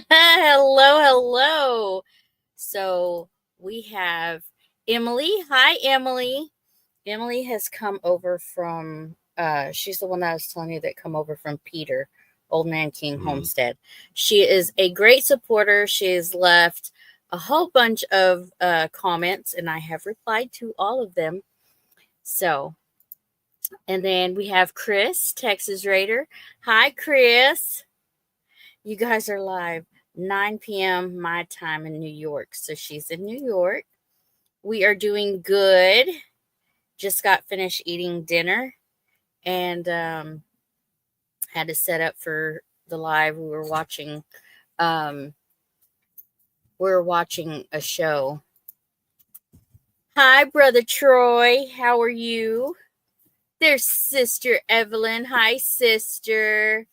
Hello. So we have Emily. Hi, Emily. Emily has come over from, she's the one that I was telling you that come over from Peter, Old Man King Homestead. She is a great supporter. She has left a whole bunch of comments, and I have replied to all of them. So, and then we have Chris, Texas Raider. Hi, Chris. You guys are live 9 p.m. my time in New York. So she's in New York. We are doing good. Just got finished eating dinner and had to set up for the live. We were watching a show. Hi, Brother Troy. How are you? There's Sister Evelyn. Hi, sister.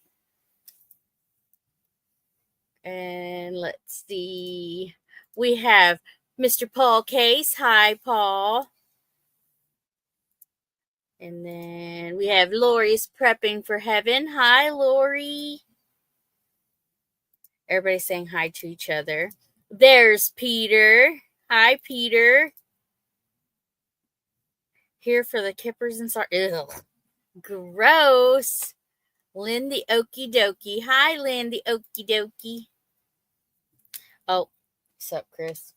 And let's see. We have Mr. Paul Case. Hi, Paul. And then we have Lori's prepping for heaven. Hi, Lori. Everybody's saying hi to each other. There's Peter. Hi, Peter. Here for the kippers and star. Ew. Gross. Lynn the Okie Dokie. Hi, Lynn the Okie Dokie. Oh, what's up, Chris?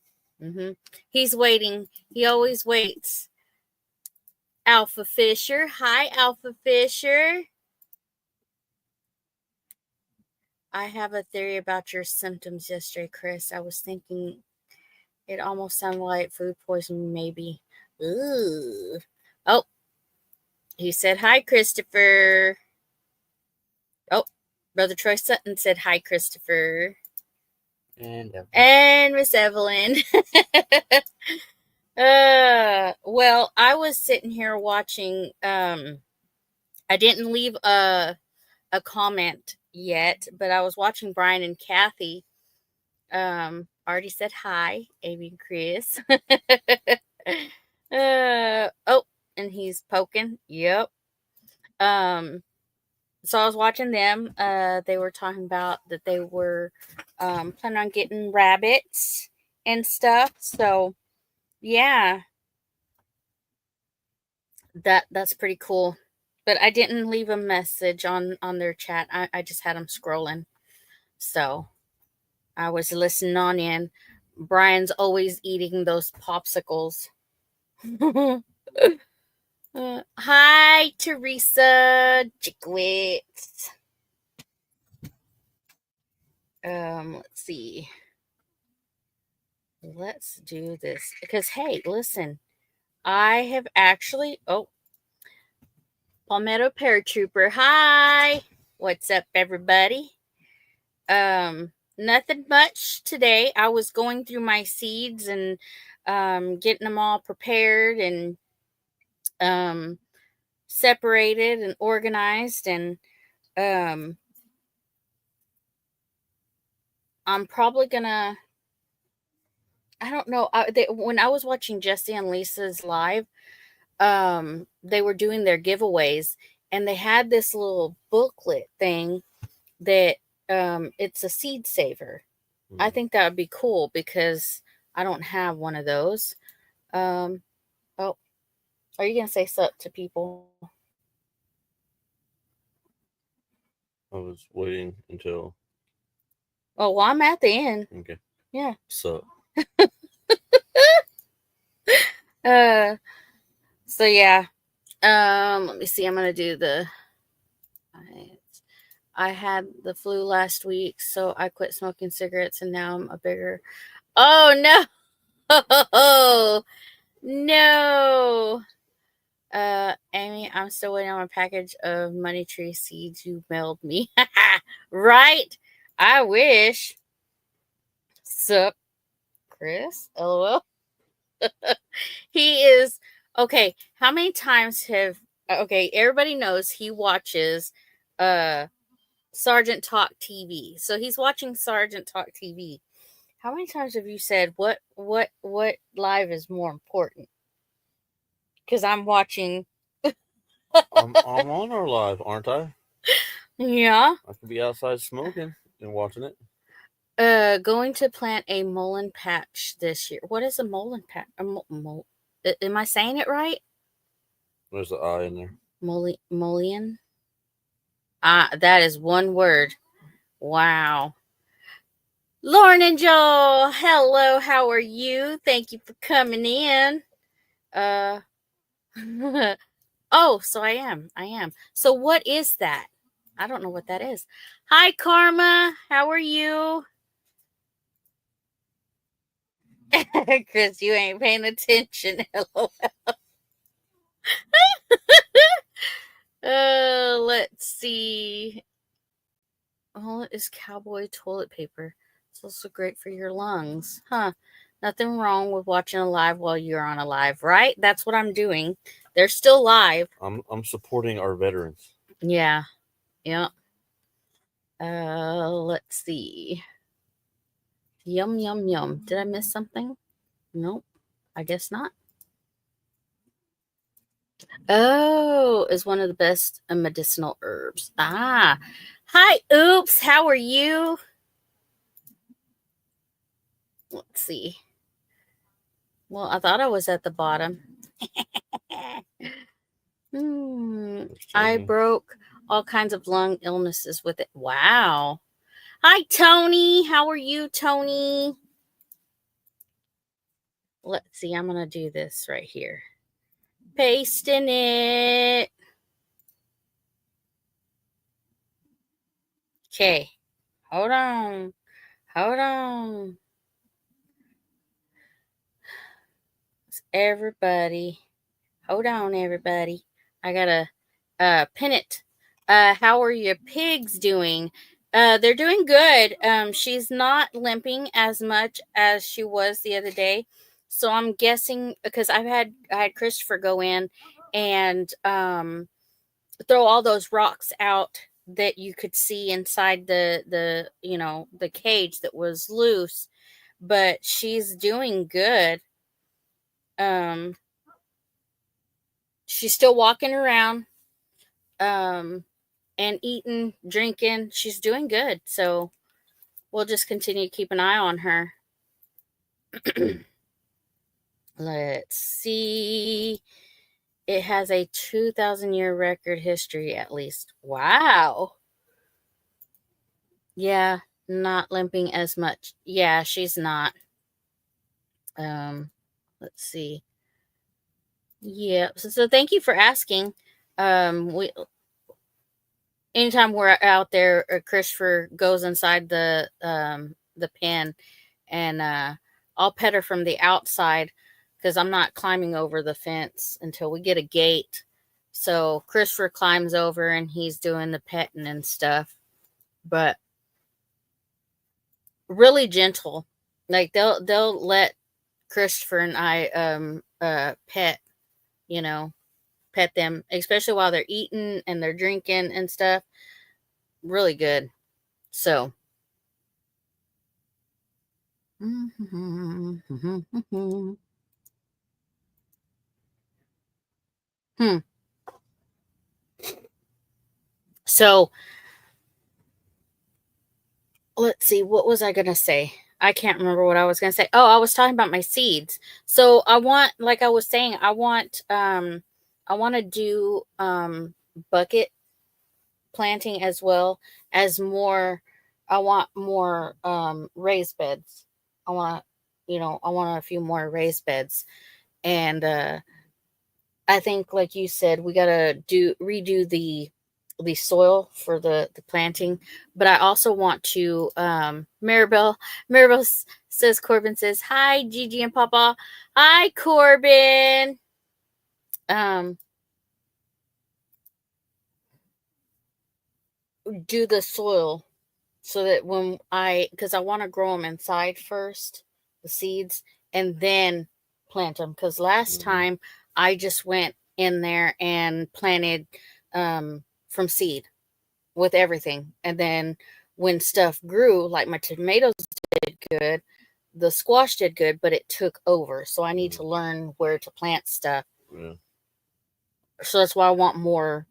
He's waiting. He always waits. Alpha Fisher. Hi, Alpha Fisher. I have a theory about your symptoms yesterday, Chris. I was thinking it almost sounded like food poisoning, maybe. Ooh. Oh, he said hi, Christopher. Oh, Brother Troy Sutton said hi, Christopher. And Miss Evelyn. Well, I was sitting here watching. I didn't leave a comment yet, but I was watching Brian and Kathy. Already said hi, Amy and Chris. Oh, and he's poking. Yep. So I was watching them. They were talking about that they were planning on getting rabbits and stuff. So yeah, that's pretty cool. But I didn't leave a message on their chat. I just had them scrolling. So I was listening on in. Brian's always eating those popsicles. Hi, Teresa Chickwitz. Let's see. Let's do this because hey, listen, I have actually Palmetto Paratrooper. Hi, what's up, everybody? Nothing much today. I was going through my seeds and getting them all prepared and separated and organized, and I'm probably gonna. I don't know. When I was watching Jesse and Lisa's live, they were doing their giveaways, and they had this little booklet thing that it's a seed saver. I think that would be cool because I don't have one of those. Oh, are you gonna say something to people? I was waiting until. Oh, well, I'm at the end. Okay. Yeah. So. So yeah. Let me see. I'm gonna do the. I had the flu last week, so I quit smoking cigarettes, and now I'm a bigger. Oh no! No. Amy, I'm still waiting on a package of money tree seeds you mailed me. Right? I wish. Sup, Chris? LOL. He is okay. How many times have okay? Everybody knows he watches Sergeant Talk TV. So he's watching Sergeant Talk TV. How many times have you said what live is more important? Because I'm watching. I'm on our live, aren't I? Yeah. I could be outside smoking and watching it. Going to plant a mullein patch this year. What is a mullein patch? Am I saying it right? There's an I in there. Mullein. Ah, that is one word. Wow. Lauren and Joel, hello. How are you? Thank you for coming in. Uh. Oh, so I am. I am. So what is that? I don't know what that is. Hi, Karma. How are you? Chris, you ain't paying attention. Hello. Let's see. Oh, it is cowboy toilet paper. It's also great for your lungs. Huh. Nothing wrong with watching a live while you're on a live, right? That's what I'm doing. They're still live. I'm supporting our veterans. Yeah. Yeah. Let's see. Yum, yum, yum. Did I miss something? Nope. I guess not. Oh, is one of the best medicinal herbs. Ah. Hi, Oops. How are you? Let's see. Well, I thought I was at the bottom. I broke all kinds of lung illnesses with it. Wow. Hi, Tony. How are you, Tony? Let's see. I'm going to do this right here. Pasting it. Okay. Hold on. Hold on. Everybody. Hold on, everybody. I gotta pin it. How are your pigs doing? They're doing good. She's not limping as much as she was the other day. So I'm guessing because I had Christopher go in and throw all those rocks out that you could see inside the cage that was loose, but she's doing good. She's still walking around, and eating, drinking. She's doing good. So we'll just continue to keep an eye on her. Let's see. It has a 2,000-year record history at least. Wow. Yeah, not limping as much. Yeah, she's not. Let's see. Yeah. So thank you for asking. We anytime we're out there, Christopher goes inside the pen, and I'll pet her from the outside because I'm not climbing over the fence until we get a gate. So Christopher climbs over and he's doing the petting and stuff, but really gentle. Like they'll let Christopher and I pet, you know, pet them, especially while they're eating and they're drinking and stuff. Really good. So Hmm. So let's see, what was I gonna say? I can't remember what I was gonna say. Oh, I was talking about my seeds. So I want, like I was saying, I want to do bucket planting as well as more. I want more raised beds. I want I want a few more raised beds, and I think, like you said, we gotta redo the soil for the planting. But I also want to Maribel says, Corbin says, hi Gigi and Papa. Hi Corbin. Um do the soil so that because I want to grow them inside first, the seeds, and then plant them. Because last time I just went in there and planted from seed with everything. And then when stuff grew, like my tomatoes did good, the squash did good, but it took over. So I need to learn where to plant stuff. Yeah. So that's why I want more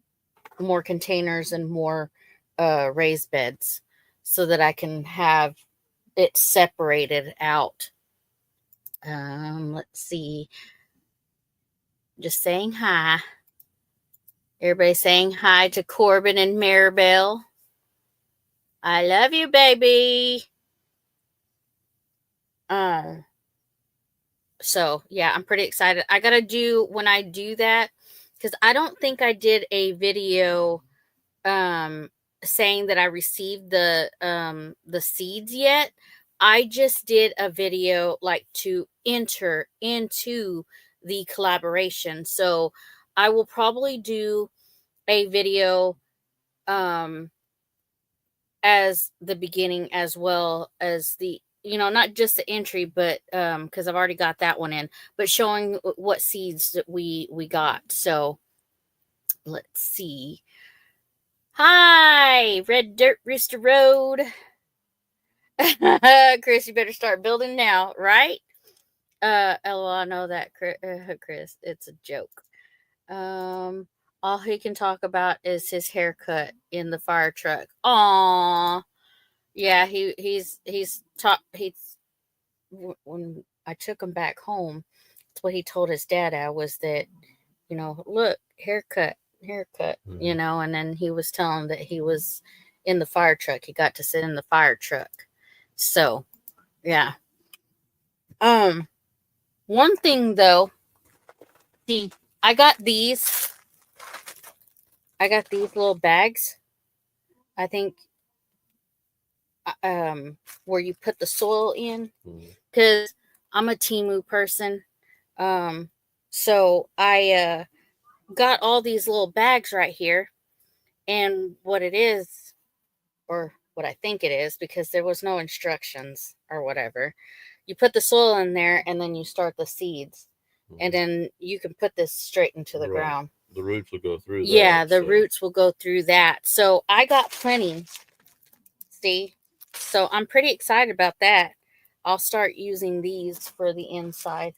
containers and more raised beds so that I can have it's separated out. Let's see. Just saying hi. Everybody saying hi to Corbin and Maribel. I love you, baby. So yeah, I'm pretty excited. I gotta do when I do that, because I don't think I did a video saying that I received the seeds yet. I just did a video like to enter into the collaboration. So I will probably do a video as the beginning as well as the, not just the entry, but because I've already got that one in, but showing what seeds that we got. So let's see. Hi, Red Dirt Rooster Road. Chris, you better start building now, right? LOL, I know that, Chris. It's a joke. All he can talk about is his haircut in the fire truck. Aww. Yeah, he's when I took him back home, that's what he told his dad. Was that, look, haircut, Mm-hmm. and then he was telling that he was in the fire truck. He got to sit in the fire truck. So, yeah. One thing though, see, I got these little bags. I think where you put the soil in, because I'm a Temu person. So I got all these little bags right here, and what it is, or what I think it is, because there was no instructions or whatever. You put the soil in there, and then you start the seeds, and then you can put this straight into the ground. The roots will go through. Yeah, the roots will go through that. So I got plenty. See, so I'm pretty excited about that. I'll start using these for the inside.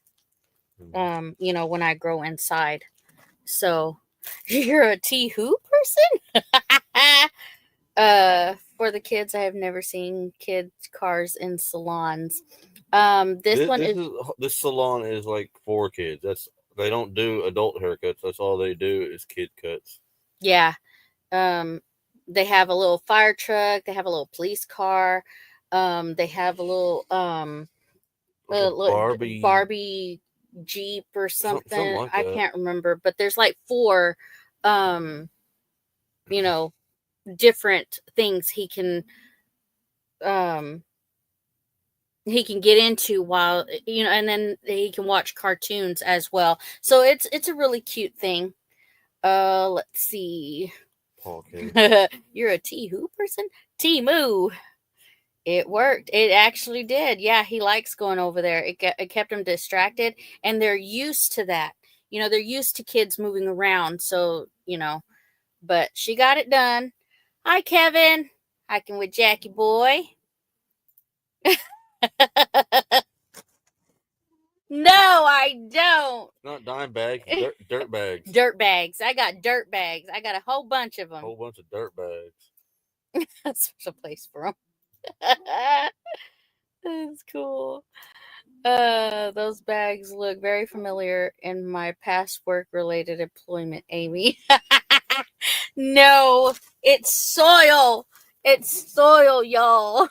When I grow inside. So you're a T who person? For the kids, I have never seen kids' cars in salons. This salon is like for kids. They don't do adult haircuts. That's all they do is kid cuts. Yeah. They have a little fire truck. They have a little police car. They have a little Barbie Jeep or something like I can't remember, but there's like 4 different things he can get into while, and then he can watch cartoons as well. So it's a really cute thing. Let's see. You're a T who person? Temu. It worked. It actually did. Yeah, he likes going over there. It kept him distracted, and they're used to that. They're used to kids moving around. So, but she got it done. Hi, Kevin. Hiking with Jackie boy. No, I don't. Not dime bags, dirt bags. Dirt bags. I got dirt bags. I got a whole bunch of them. A whole bunch of dirt bags. That's a place for them. That's cool. Those bags look very familiar in my past work-related employment, Amy. No, it's soil. It's soil, y'all.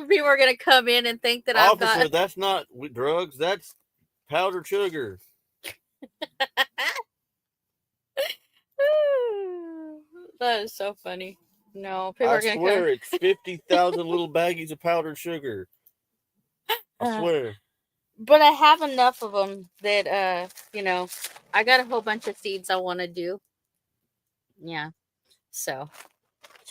People are gonna come in and think that I've got. That's not drugs. That's powdered sugar. That is so funny. No, people are gonna swear it's 50,000 little baggies of powdered sugar. I swear. But I have enough of them that I got a whole bunch of seeds I want to do. Yeah. So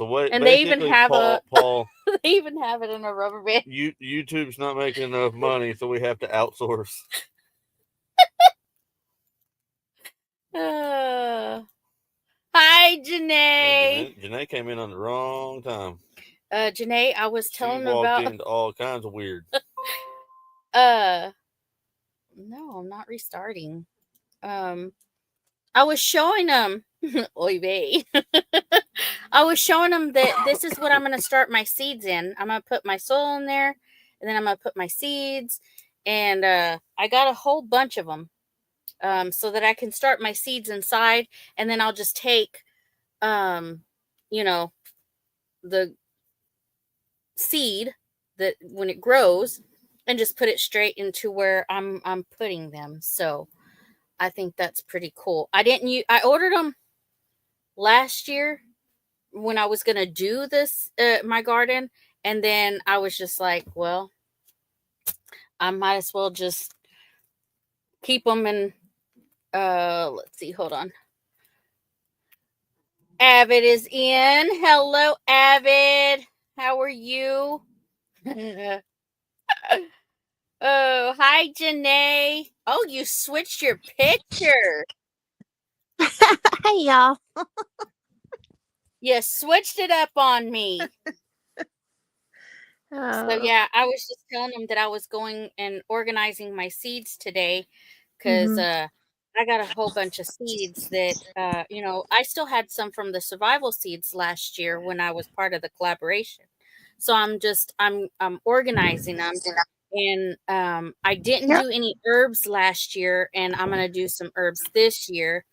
wait, and they even have Paul, they even have it in a rubber band. YouTube's not making enough money, so we have to outsource. Hi, Janae. Janae came in on the wrong time. Janae, I was telling about. She walked into all kinds of weird. No, I'm not restarting. I was showing them. Oy vey. I was showing them that this is what I'm going to start my seeds in. I'm going to put my soil in there, and then I'm going to put my seeds, and I got a whole bunch of them, so that I can start my seeds inside, and then I'll just take, you know, the seed that when it grows, and just put it straight into where I'm putting them. So I think that's pretty cool. I ordered them last year when I was going to do this, my garden. And then I was just like, well, I might as well just keep them. And let's see, hold on. Avid is in. Hello, Avid. How are you? Oh, hi, Janae. Oh, you switched your picture. Hey, y'all. You switched it up on me. So yeah, I was just telling them that I was going and organizing my seeds today, because I got a whole bunch of seeds that I still had some from the survival seeds last year when I was part of the collaboration. So I'm organizing them, and I didn't Yep. do any herbs last year, and I'm gonna do some herbs this year.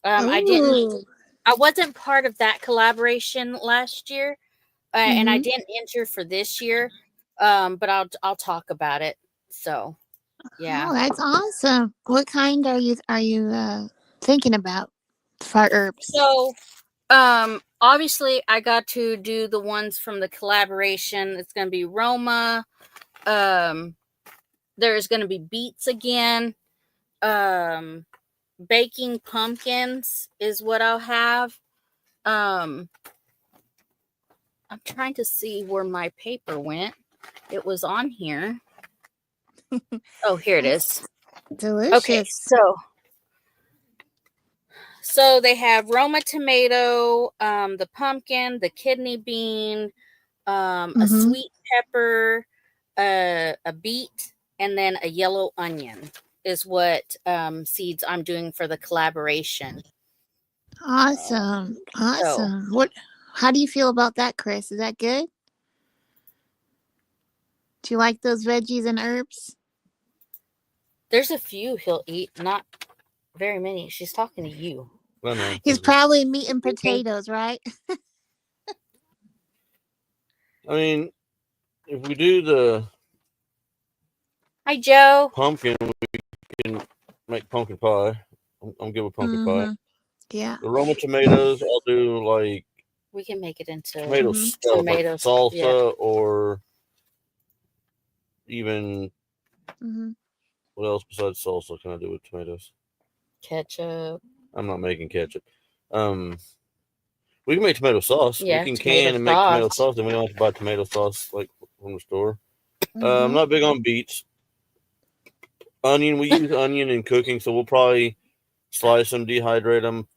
Ooh. I wasn't part of that collaboration last year, and I didn't enter for this year. But I'll talk about it. So yeah. Oh, that's awesome. What kind are you thinking about for herbs? So obviously I got to do the ones from the collaboration. It's gonna be Roma. Um there's gonna be beets again. Um Baking pumpkins is what I'll have. Um I'm trying to see where my paper went. It was on here. Oh, here it is. Okay, Delicious. so they have Roma tomato, the pumpkin, the kidney bean, a sweet pepper, a beet, and then a yellow onion is what seeds I'm doing for the collaboration. Awesome. So Awesome. How do you feel about that, Chris? Is that good? Do you like those veggies and herbs? there's a few he'll eat, not very many. She's talking to you. I know. He's probably meat and potatoes, right? I mean, if we do the Hi, Joe. pumpkin, we can make pumpkin pie. I'm good with pumpkin pie. Yeah. The Roma tomatoes, I'll do like We can make it into tomato stuff, like tomatoes. salsa, Yeah. or even what else besides salsa can I do with tomatoes? Ketchup. I'm not making ketchup. We can make tomato sauce. Yeah, We can tomato can and make tomato sauce. sauce, then we don't have to buy tomato sauce like from the store. I'm not big on beets. Onion, we use onion in cooking, so we'll probably slice them, dehydrate them,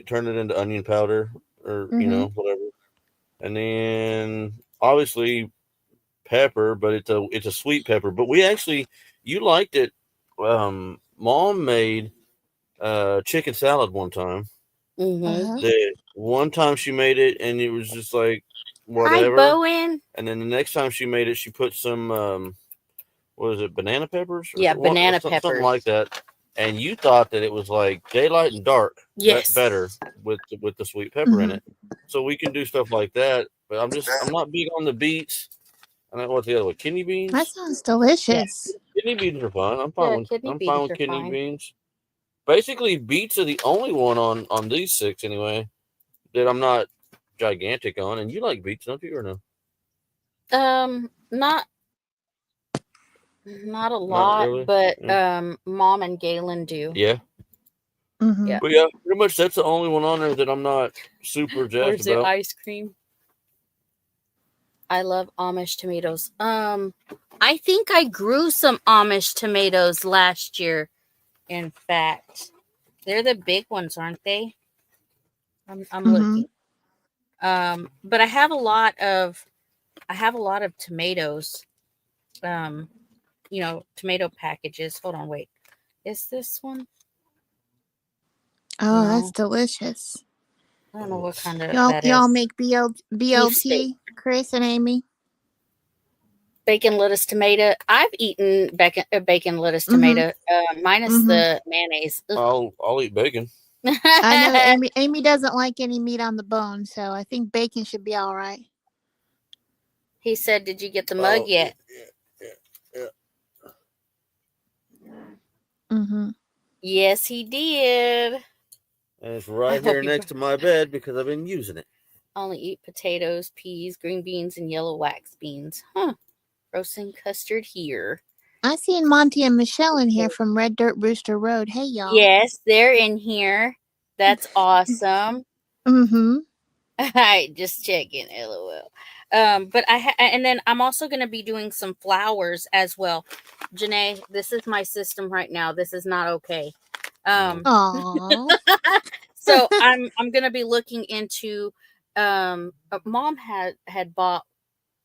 turn it into onion powder, or whatever. And then obviously pepper, but it's a sweet pepper. But you liked it. Mom made chicken salad one time. The one time she made it, and it was just like Hi, whatever. Bowen. And then the next time she made it, she put some what is it, banana peppers? Yeah, banana peppers, something like that. And you thought that it was like daylight and dark. Yes. Better with the sweet pepper in it. So we can do stuff like that. But I'm not big on the beets. I don't know what the other one. Kidney beans. That sounds delicious. Kidney beans are fine. I'm fine with kidney beans. Basically, beets are the only one on these 6 anyway that I'm not gigantic on. And you like beets, don't you, or no? Not a lot, really? but Mom and Galen do. Yeah. Yeah. But yeah, pretty much that's the only one on there that I'm not super jazzed Where's about. the ice cream? I love Amish tomatoes. I think I grew some Amish tomatoes last year. In fact, they're the big ones, aren't they? I'm looking. But I have a lot of tomatoes. Tomato packages. Hold on, wait. Is this one? Oh, no. That's delicious. I don't know what kind of Y'all that y'all is. make Beef steak. BLT, Chris and Amy. Bacon, lettuce, tomato. I've eaten bacon, lettuce, Mhm. tomato, minus Mhm. the mayonnaise. I'll eat bacon. I know Amy doesn't like any meat on the bone, so I think bacon should be all right. He said, "Did you get the mug Oh, yet?" yeah. Mhm. Yes, he did. And it's I right hope here you next to my bed because I've been using it. only eat potatoes, peas, green beans, and yellow wax beans. Huh. Roasting custard here. I seen Monty and Michelle in here from Red Dirt Rooster Road. Hey y'all. Yes, they're in here. That's awesome. Mhm. I just checking, lol. But and then I'm also going to be doing some flowers as well. Janae, this is my system right now. This is not okay. Um, Aww. so I'm going to be looking into. Mom had bought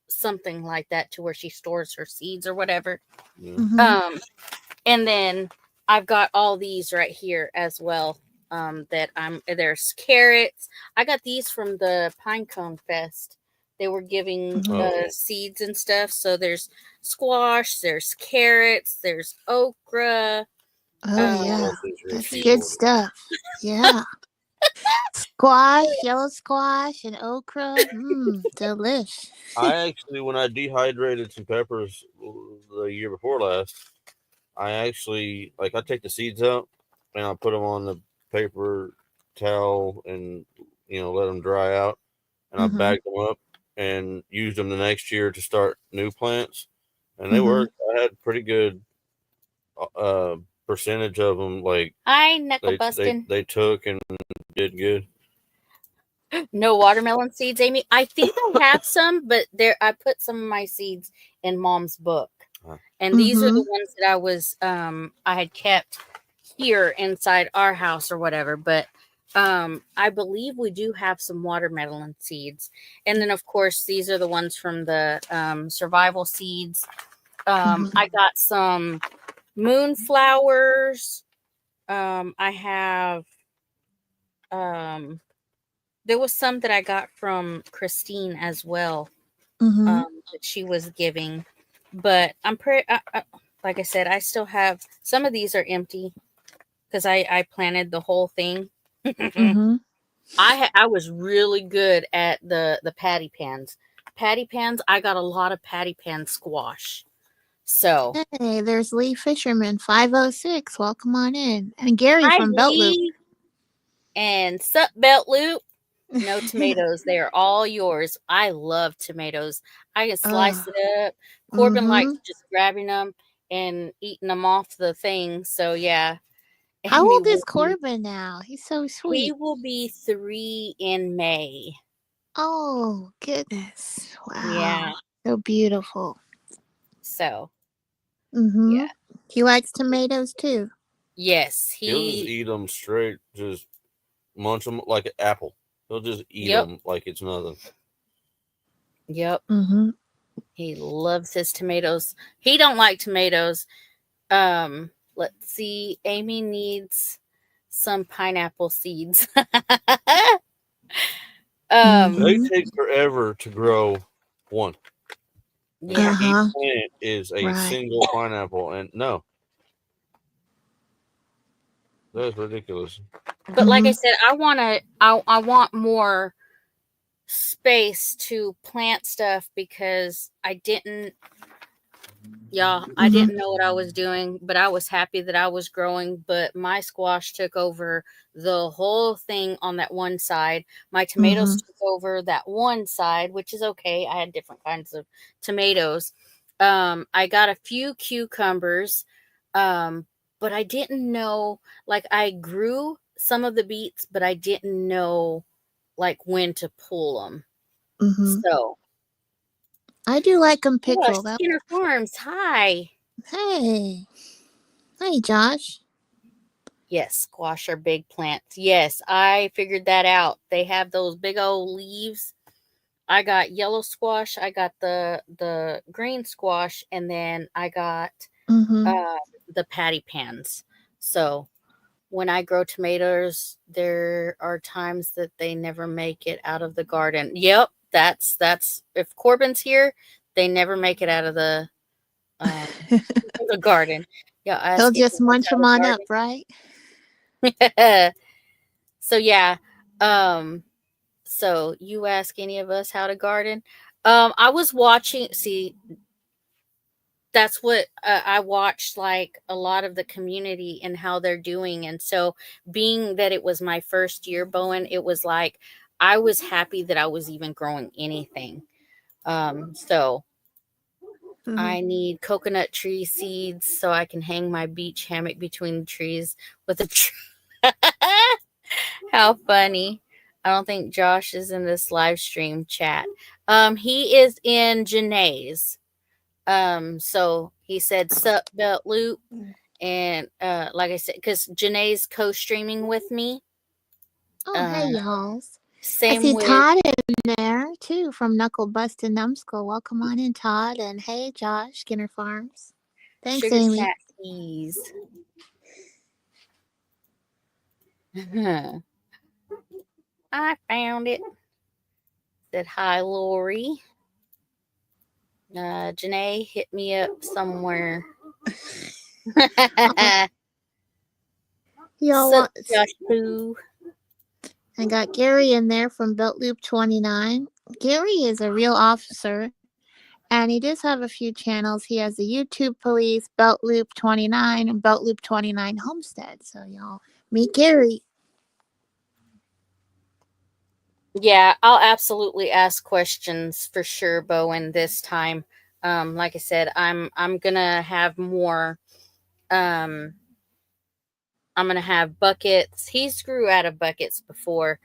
something like that to where she stores her seeds or whatever. Yeah. Mhm. Um, and then I've got all these right here as well. That there's carrots. I got these from the Pinecone Fest. They were giving Mhm. Oh, seeds and stuff. So there's squash, there's carrots, there's okra, Oh um, yeah. all things are That's seed good pe- loaded. stuff. Yeah. Squash, yellow squash, and okra. Delish. I actually, when I dehydrated some peppers the year before last, I actually I take the seeds out and I put them on the paper towel and let them dry out, and I Mhm. bagged them up and used them the next year to start new plants, and they Mhm. worked. I had pretty good uh percentage of them. Like hi, knuckle they they busting. they took and did good. No watermelon seeds, Amy. I think I have some, but there I put some of my seeds in Mom's book. Uh, And these are the Mhm. ones that I had kept here inside our house or whatever. But I believe we do have some watermelon seeds. And then of course these are the ones from the survival seeds. Mhm. I got some moonflowers. I have um there was some that I got from Christine as well, Mhm. that she was giving. But I'm pretty, like I said, I still have some of these are empty because I planted the whole thing. Mhm. I was really good at the patty pans. Patty pans, I got a lot of patty pan squash. So Hey, there's Lee Fisherman 506. Welcome on in. And Gary hi from Belt Loop. Lee and sup belt loop. No tomatoes. They are all yours. I love tomatoes. I can slice Oh. it up. Corbin likes Mhm. just grabbing them and eating them off the thing. So yeah, How Amy old is will be. Corbin now? He's so He sweet. will be 3 in May. Oh, goodness. Yeah. Wow. So beautiful. So Mhm. yeah. He likes tomatoes too. Yes. he'll just eat them straight, just munch them like an apple. He'll just eat Yep. them like it's nothing. Yep. Mhm. He loves his tomatoes. He don't like tomatoes. Let's see. Amy needs some pineapple seeds. um. They Mhm. take forever to grow one. And Yeah. each Uh-huh. plant is a Right. single pineapple. And no, that's ridiculous. But like I Mhm. said, I want more space to plant stuff because I Mhm. didn't know what I was doing, but I was happy that I was growing. But my squash took over the whole thing on that one side. My tomatoes Mhm. took over that one side, which is okay. I had different kinds of tomatoes. I got a few cucumbers, um, but I didn't know, like, I grew some of the beets, but I didn't know, like, when to pull them. Mhm. So, I do like them oh, pickled. Skinner Farms, hi. Hey. Hey, Josh. Yes, squash are big plants. Yes, I figured that out. They have those big old leaves. I got yellow squash, I got the green squash, and then I got Mhm. uh, the patty pans. So when I grow tomatoes, there are times that they never make it out of the garden. Yep, that's if Corbin's here, they never make it out of the garden. Yeah, He'll ask any just of us munch them on up, right? how to garden. So yeah, so you ask any of us how to garden. I was watching. See, that's what I watched, like a lot of the community and how they're doing. And so, being that it was my first year, Bowen, it was like I was happy that I was even growing anything. So I need coconut tree seeds so I can hang my beach hammock between the trees with a tree. How funny. I don't think Josh is in this live stream chat. He is in Janae's. So he said sup belt loop, and like I said, because Janae's co-streaming with me. Oh, hey, y'all. I Same see with Todd in there, too, from Knuckle Bust and Numbskull. Welcome on in, Todd. And hey, Josh, Skinner Farms. Thanks, Sugar Amy. Snack Keys. I found it. Said hi, Lori. Janae hit me up somewhere. Y'all Sup, want... Josh Boo. I got Gary in there from Belt Loop 29. Gary is a real officer, and he does have a few channels. He has the YouTube Police, Belt Loop 29, and Belt Loop 29 Homestead. So y'all meet Gary. Yeah, I'll absolutely ask questions for sure, Bowen, this time. Like I said, I'm gonna have more. I'm gonna have buckets. He's grew out of buckets before.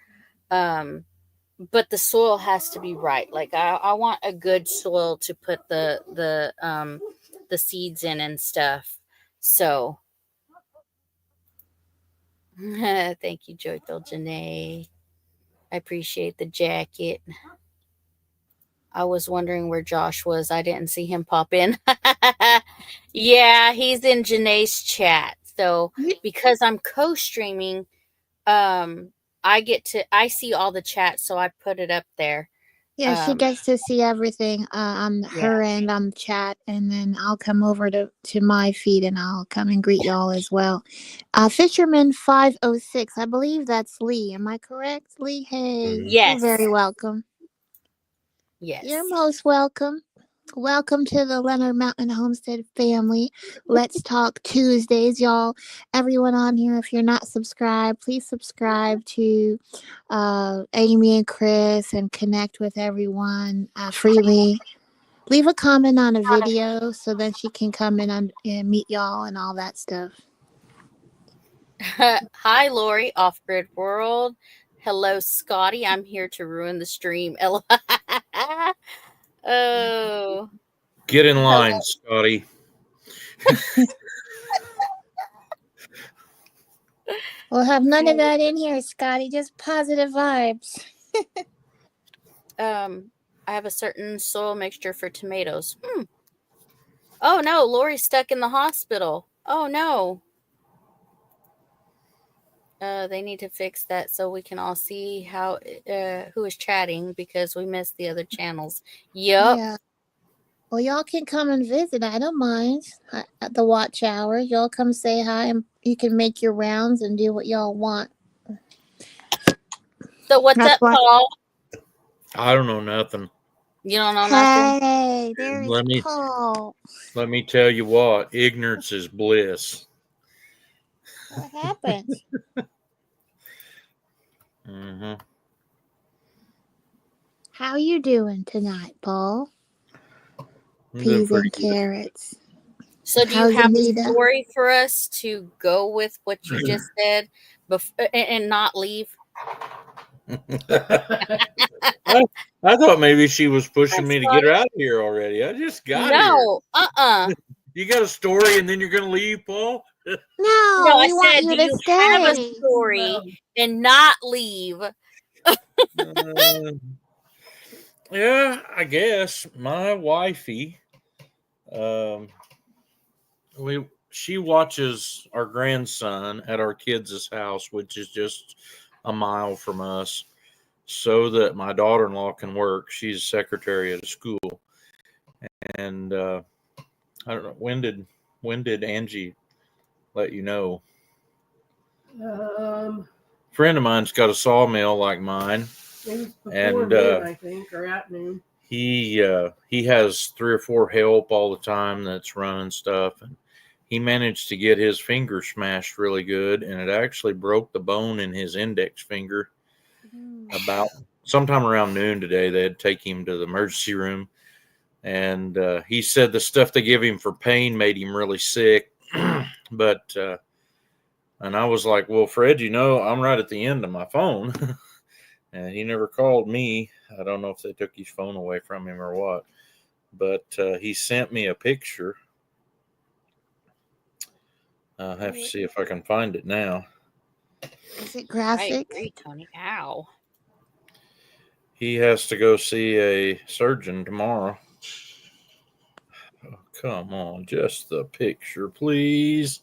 But the soil has to be right. Like I want a good soil to put the seeds in and stuff. So thank you, Joyful Janae. I appreciate the jacket. I was wondering where Josh was. I didn't see him pop in. Yeah, he's in Janae's chat. So because I'm co-streaming, I see all the chats, so I put it up there. Yeah, she gets to see everything on her Yeah. end on the chat, and then I'll come over to my feed and I'll come and greet y'all as well. Fisherman 506, I believe that's Lee. Am I correct, Lee? Hey, Yes. you're very welcome. Yes. You're most welcome. Welcome to the Leonard Mountain Homestead family. Let's Talk Tuesdays, y'all. Everyone on here, if you're not subscribed, please subscribe to Amy and Chris and connect with everyone freely. Leave a comment on a video so then she can come in and meet y'all and all that stuff. Hi, Lori, Off Grid World. Hello, Scotty. I'm here to ruin the stream. Oh. Get in line, Scotty. We'll have none of that in here, Scotty. Just positive vibes. I have a certain soil mixture for tomatoes. Oh no, Lori's stuck in the hospital. Oh no. They need to fix that so we can all see how who is chatting because we missed the other channels. Yep. Yeah. Well, y'all can come and visit. I don't mind at the watch hour. Y'all come say hi, and you can make your rounds and do what y'all want. So what's up, Paul? I don't know nothing. You don't know nothing? Hey, there is Paul. Let me tell you what, ignorance is bliss. What happened? Mm-hmm. How you doing tonight, Paul? Peas and carrots. So do you have a story for us to go with what you just said and not leave? I thought maybe she was pushing me to get her out of here already. I just got here. No, You got a story and then you're going to leave, Paul? No, I said, do you have a story and not leave? Yeah, I guess my wifey, she watches our grandson at our kids' house, which is just a mile from us, so that my daughter-in-law can work. She's secretary at a school. And I don't know, when did Angie let you know? A Friend of mine's got a sawmill like mine. It was before And noon, I think, or at noon. he has 3 or 4 help all the time that's running stuff, and he managed to get his finger smashed really good, and it actually broke the bone in his index finger. About sometime around noon today, they had to take him to the emergency room, and he said the stuff they give him for pain made him really sick. But and I was like, well, Fred, I'm right at the end of my phone. And he never called me. I don't know if they took his phone away from him or what. But he sent me a picture. I'll have to see if I can find it now. Is it I graphic? agree, Tony. Ow. He has to go see a surgeon tomorrow. Oh, come on, just the picture, please.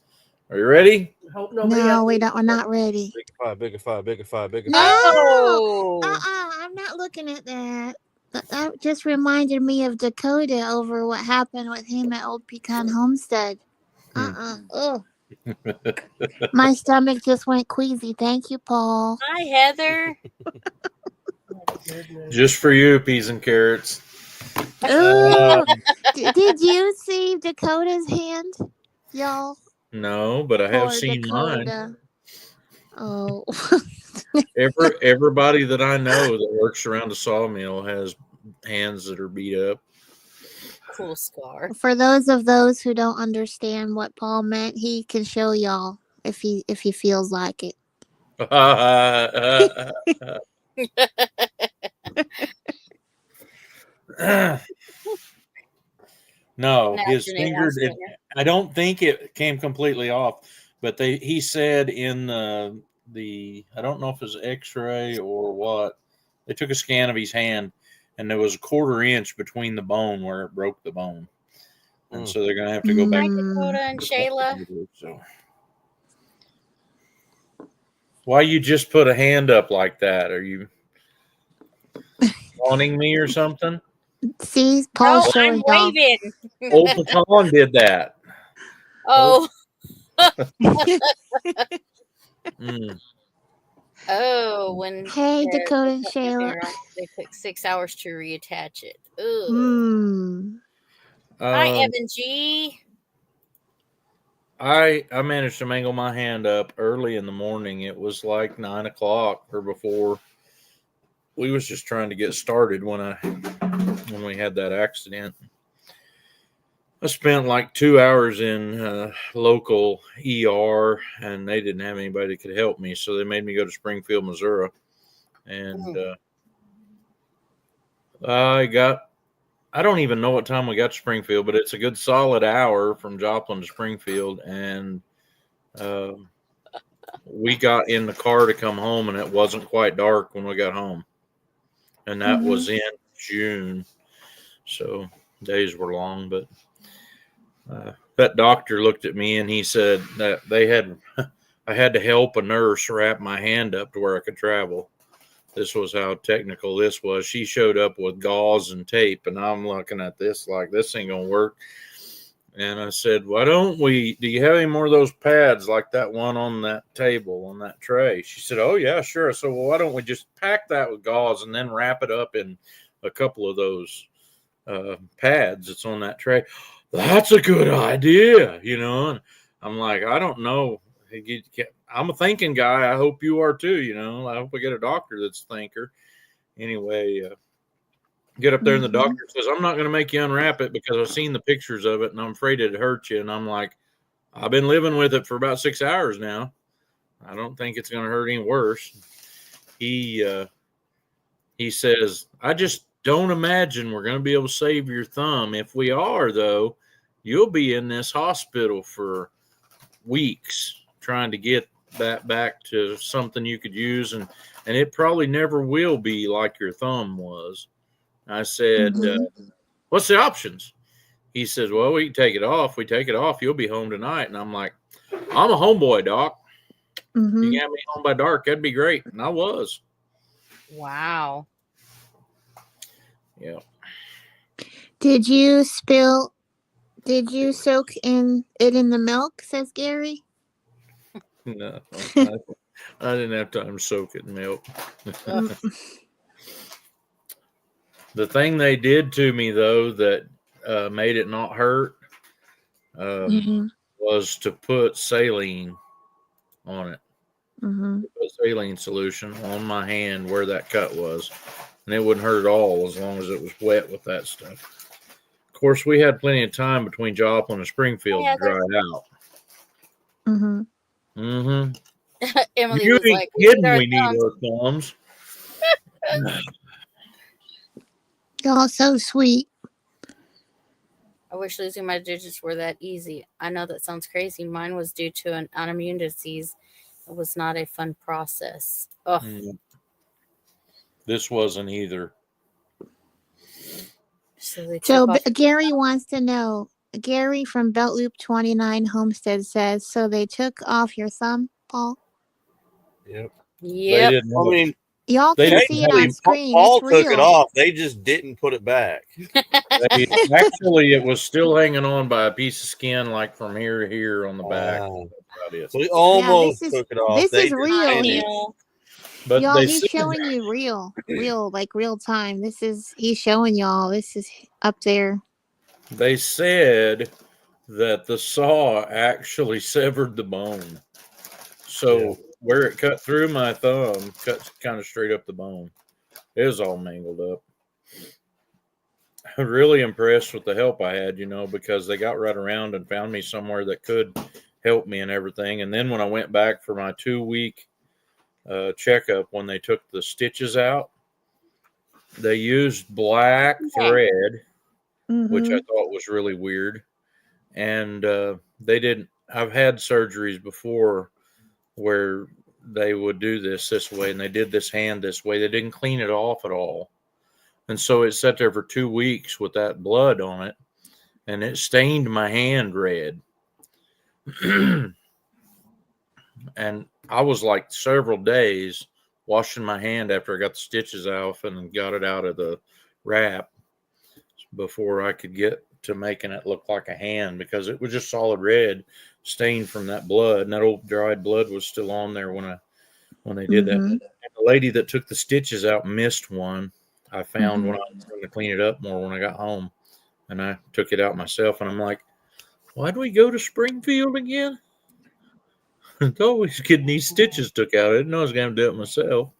Are you ready? I hope nobody No, else we needs don't. We're to not ready. Bigger fire, bigger fire, bigger No. fire. Oh. I'm not looking at that. That just reminded me of Dakota over what happened with him at Old Pecan Homestead. Oh, my stomach just went queasy. Thank you, Paul. Hi, Heather. Oh, goodness. Just for you, peas and carrots. Ooh, did you see Dakota's hand, y'all? No, but I have Poor seen mine. Dakota. Oh. Everybody that I know that works around a sawmill has hands that are beat up. Cool scar. For those who don't understand what Paul meant, he can show y'all if he feels like it. No, his Imagining finger. us doing it. I don't think it came completely off, but he said in the I don't know if it was X-ray or what. They took a scan of his hand, and there was a 1/4 inch between the bone where it broke the bone, and so they're gonna have to go back. Hi, Dakota and Shayla. So, why you just put a hand up like that? Are you taunting me or something? See, Paul's No, showing I'm y'all. waving. Old Pecan did that. Oh. Mm. Oh, when Hey, the Dakota and company Shayla. finger, they took 6 hours to reattach it. Ugh. Hmm. Hi, Evan G. I managed to mangle my hand up early in the morning. It was like 9 o'clock or before. We was just trying to get started when we had that accident. I spent like 2 hours in local ER, and they didn't have anybody that could help me, so they made me go to Springfield, Missouri, and I don't even know what time we got to Springfield, but it's a good solid hour from Joplin to Springfield, and we got in the car to come home, and it wasn't quite dark when we got home, and that was in June, so days were long. But that doctor looked at me and he said that I had to help a nurse wrap my hand up to where I could travel. This was how technical this was. She showed up with gauze and tape, and I'm looking at this like, this ain't gonna work. And I said, do you have any more of those pads like that one on that table, on that tray? She said, oh, yeah, sure. So, well, why don't we just pack that with gauze and then wrap it up in a couple of those pads that's on that tray? That's a good idea, And I'm like, I don't know. I'm a thinking guy. I hope you are too, I hope we get a doctor that's a thinker. Anyway, get up there and the doctor says, I'm not going to make you unwrap it because I've seen the pictures of it and I'm afraid it'd hurt you. And I'm like, I've been living with it for about 6 hours now. I don't think it's going to hurt any worse. He says, I just don't imagine we're going to be able to save your thumb. If we are, though, you'll be in this hospital for weeks trying to get that back to something you could use. And it probably never will be like your thumb was. I said, what's the options? he says, well, we can take it off. We take it off, you'll be home tonight. And I'm like, I'm a homeboy, Doc. Mm-hmm. You got me home by dark. That'd be great. And I was. Wow. Yeah. Did you soak in the milk? Says Gary. No, I didn't have time to soak it in milk. The thing they did to me, though, that made it not hurt was to put saline on it. Mm-hmm. Put saline solution on my hand where that cut was. And it wouldn't hurt at all as long as it was wet with that stuff. Of course, we had plenty of time between Joplin and Springfield to dry it out. Mm-hmm. Mm-hmm. Emily You was ain't like, kidding, we need our thumbs. Y'all so sweet. I wish losing my digits were that easy. I know that sounds crazy. Mine was due to an autoimmune disease. It was not a fun process. Oh, This wasn't either. So Gary wants to know. Gary from Belt Loop 29 Homestead says, so they took off your thumb, Paul? Yep. Yep. I mean, y'all can see it on screen. Paul It's real. took it off. They just didn't put it back. Actually, it was still hanging on by a piece of skin, like from here to here on the back. So he almost this is, took it off. This is real. But y'all, he's showing you real time. He's showing y'all. This is up there. They said that the saw actually severed the bone. So where it cut through my thumb, cut kind of straight up the bone. It was all mangled up. I'm really impressed with the help I had, because they got right around and found me somewhere that could help me and everything. And then when I went back for my 2-week checkup, when they took the stitches out, they used black thread, which I thought was really weird. And they didn't. I've had surgeries before where they would do this way, and they did this hand this way. They didn't clean it off at all. And so it sat there for 2 weeks with that blood on it, and it stained my hand red. And I was like several days washing my hand after I got the stitches off and got it out of the wrap before I could get to making it look like a hand, because it was just solid red stained from that blood, and that old dried blood was still on there when they did that. And the lady that took the stitches out missed one. I found when I was going to clean it up more when I got home, and I took it out myself, and I'm like, why do we go to Springfield again? It's always getting these stitches took out. I didn't know I was going to do it myself.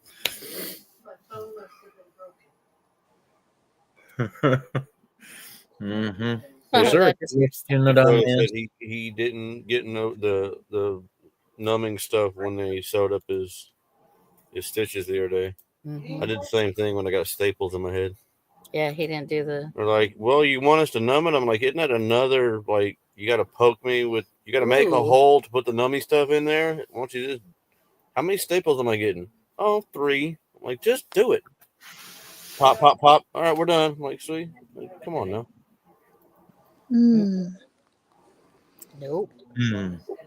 Was there a question that I missed? He didn't get the numbing stuff when they sewed up his stitches the other day. I did the same thing when I got staples in my head. Yeah, he didn't do the. They're like, well, you want us to numb it? I'm like, isn't that another, like, you got to poke me with, you got to make a hole to put the numbing stuff in there? Why don't you just, how many staples am I getting? Oh, 3. I'm like, just do it. Pop, pop, pop. All right, we're done. I'm like, sweet. Like, come on now. Nope.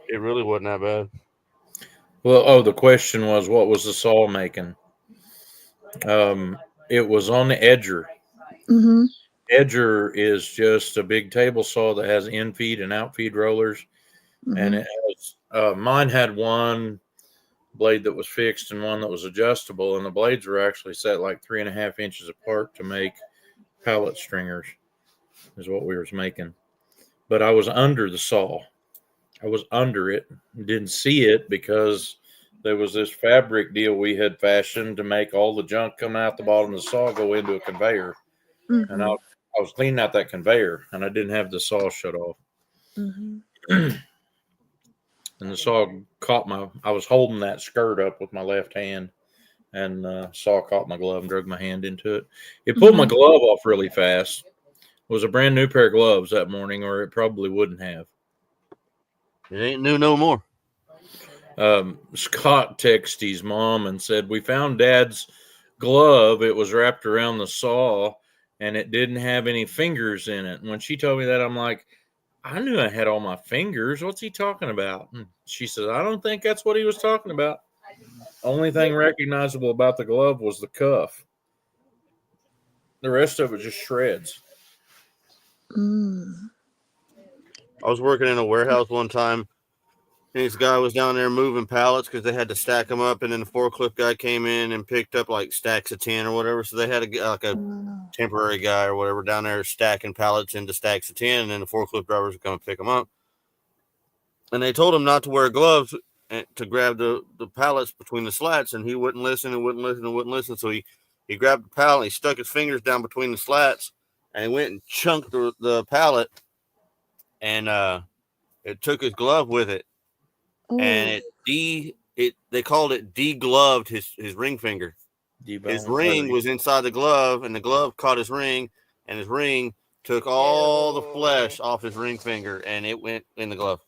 It really wasn't that bad. Well, the question was, what was the saw making? It was on the edger. Edger is just a big table saw that has in feed and out feed rollers, and it has. Mine had one blade that was fixed and one that was adjustable, and the blades were actually set like 3.5 inches apart to make pallet stringers. Is what we was making, but I was under the saw. I was under it, didn't see it because there was this fabric deal we had fashioned to make all the junk come out the bottom of the saw go into a conveyor. And I was cleaning out that conveyor, and I didn't have the saw shut off. And the saw caught I was holding that skirt up with my left hand, and saw caught my glove and drug my hand into it. It pulled my glove off really fast. It was a brand new pair of gloves that morning, or it probably wouldn't have. It ain't new no more. Scott texted his mom and said, we found Dad's glove. It was wrapped around the saw, and it didn't have any fingers in it. And when she told me that, I'm like, I knew I had all my fingers. What's he talking about? And she said, I don't think that's what he was talking about. Only thing recognizable about the glove was the cuff. The rest of it just shreds. Mm. I was working in a warehouse one time, and this guy was down there moving pallets because they had to stack them up, and then the forklift guy came in and picked up like stacks of 10 or whatever. So they had a temporary guy or whatever down there stacking pallets into stacks of 10, and then the forklift drivers would come and pick them up. And they told him not to wear gloves and to grab the pallets between the slats, and he wouldn't listen and wouldn't listen and wouldn't listen. So he grabbed the pallet and he stuck his fingers down between the slats, and he went and chunked the pallet, and it took his glove with it, and they called it degloved his ring finger. His ring was inside the glove, and the glove caught his ring, and his ring took all the flesh off his ring finger, and it went in the glove.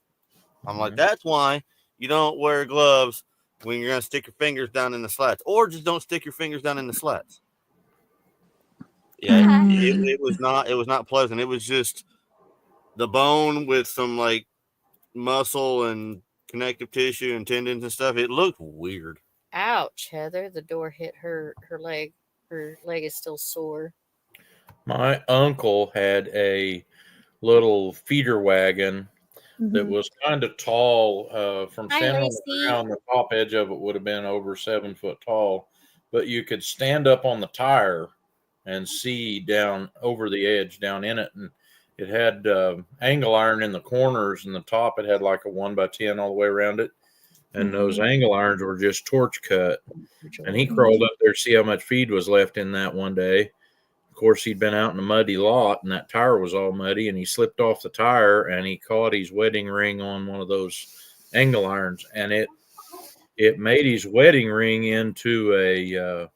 I'm like, that's why you don't wear gloves when you're going to stick your fingers down in the slats, or just don't stick your fingers down in the slats. Yeah, it was not pleasant. It was just the bone with some like muscle and connective tissue and tendons and stuff. It looked weird. Ouch, Heather. The door hit her leg. Her leg is still sore. My uncle had a little feeder wagon that was kind of tall. From Hi, standing on Lacey. the ground, the top edge of it would have been over 7 foot tall, but you could stand up on the tire and see down over the edge down in it. And it had angle iron in the corners, and the top it had like a 1x10 all the way around it. And those angle irons were just torch cut. And he crawled up there to see how much feed was left in that one day. Of course, he'd been out in a muddy lot, and that tire was all muddy, and he slipped off the tire, and he caught his wedding ring on one of those angle irons, and it made his wedding ring into a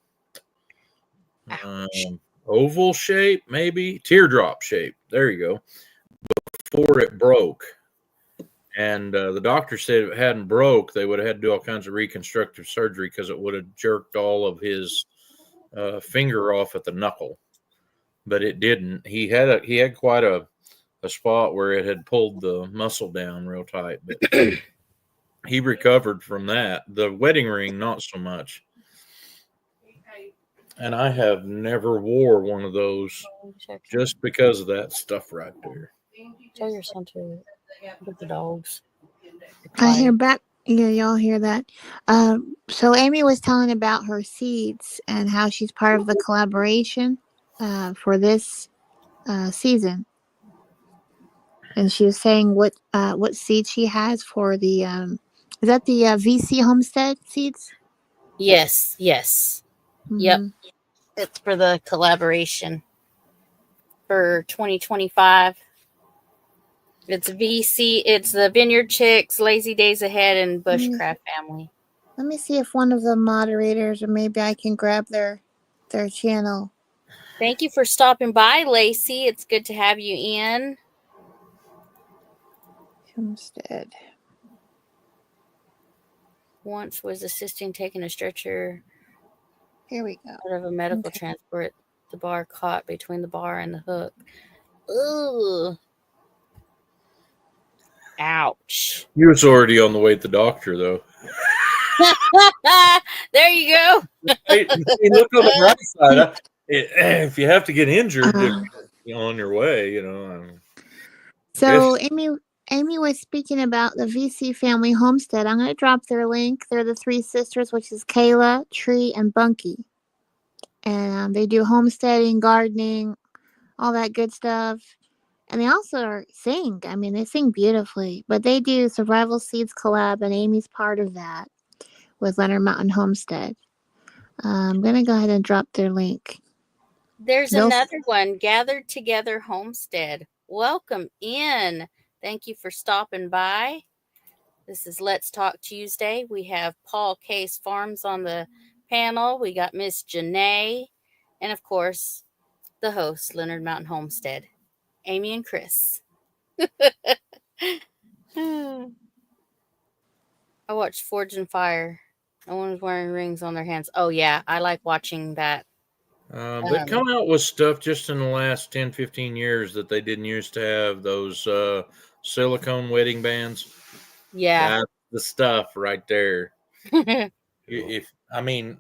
oval shape, maybe teardrop shape. There you go. Before it broke. And the doctor said if it hadn't broke, they would have had to do all kinds of reconstructive surgery because it would have jerked all of his finger off at the knuckle. But it didn't. He had quite a spot where it had pulled the muscle down real tight. But he recovered from that. The wedding ring, not so much. And I have never wore one of those just because of that stuff right there. Tell your son to get the dogs. I hear back. Yeah, y'all hear that. So Amy was telling about her seeds and how she's part of the collaboration for this season, and she was saying what seeds she has for the. Is that the VC Homestead seeds? Yes. Mm-hmm. Yep. It's for the collaboration for 2025. It's VC. It's the Vineyard Chicks, Lazy Days Ahead, and Bushcraft Family. Let me see if one of the moderators, or maybe I can grab their channel. Thank you for stopping by, Lacey. It's good to have you in. Homestead. Once was assisting taking a stretcher. Here we go. Out of a medical transport. The bar caught between the bar and the hook. Ooh. Ouch. He was already on the way to the doctor, though. There you go. Hey, look on the right side. If you have to get injured, you're on your way, you know. So Amy was speaking about the VC Family Homestead. I'm going to drop their link. They're the three sisters, which is Kayla, Tree, and Bunky. And they do homesteading, gardening, all that good stuff. And they also sing. I mean, they sing beautifully. But they do Survival Seeds collab, and Amy's part of that with Leonard Mountain Homestead. I'm going to go ahead and drop their link. There's another one, Gathered Together Homestead. Welcome in. Thank you for stopping by. This is Let's Talk Tuesday. We have Paul Case Farms on the panel. We got Miss Janae. And, of course, the host, Leonard Mountain Homestead, Amy and Chris. I watched Forge and Fire. No one was wearing rings on their hands. Oh, yeah. I like watching that They've come out with stuff just in the last 10, 15 years that they didn't used to have. Those silicone wedding bands. Yeah. That's the stuff right there. If I mean,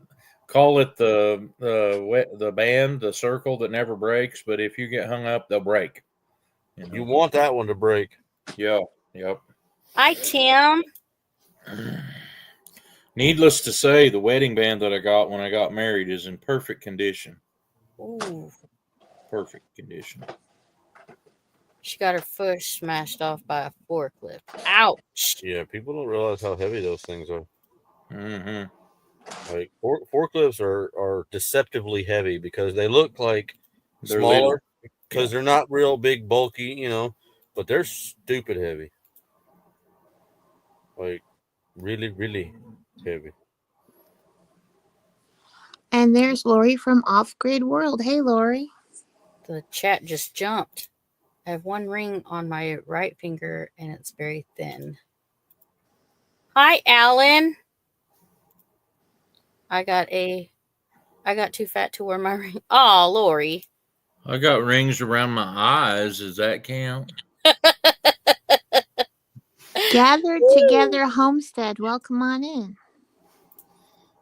call it the band, the circle that never breaks. But if you get hung up, they'll break. You want that one to break. Yeah. Yep. Hi, Tim. Needless to say, the wedding band that I got when I got married is in perfect condition. Ooh. Perfect condition. She got her foot smashed off by a forklift. Ouch. Yeah, people don't realize how heavy those things are. Mm-hmm. Like forklifts are deceptively heavy because they look like They're smaller little. because they're not real big, bulky, but they're stupid heavy. Like really, really heavy. And there's Lori from Off Grid World. Hey, Lori. The chat just jumped. I have one ring on my right finger and it's very thin. Hi, Alan. I got too fat to wear my ring. Oh, Lori. I got rings around my eyes. Does that count? Gathered Together Homestead. Welcome on in.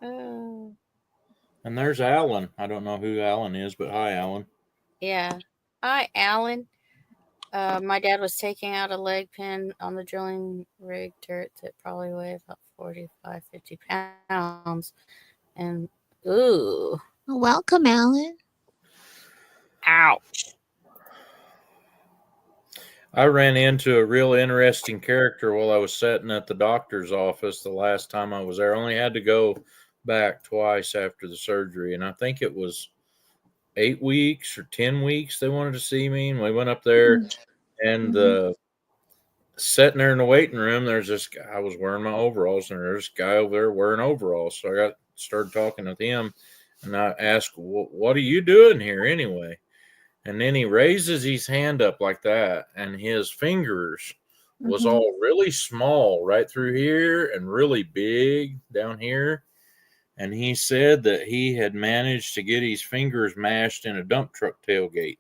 And there's Alan. I don't know who Alan is, but hi, Alan. Yeah. Hi, Alan. My dad was taking out a leg pin on the drilling rig dirt that probably weighed about 45, 50 pounds. And, ooh. Welcome, Alan. Ouch. I ran into a real interesting character while I was sitting at the doctor's office the last time I was there. I only had to go back twice after the surgery, and I think it was 8 weeks or 10 weeks they wanted to see me. And we went up there, and sitting there in the waiting room, there's this guy. I was wearing my overalls, and there's this guy over there wearing overalls. So I started talking with him, and I asked, "What are you doing here anyway?" And then he raises his hand up like that, and his fingers was all really small right through here and really big down here. And he said that he had managed to get his fingers mashed in a dump truck tailgate.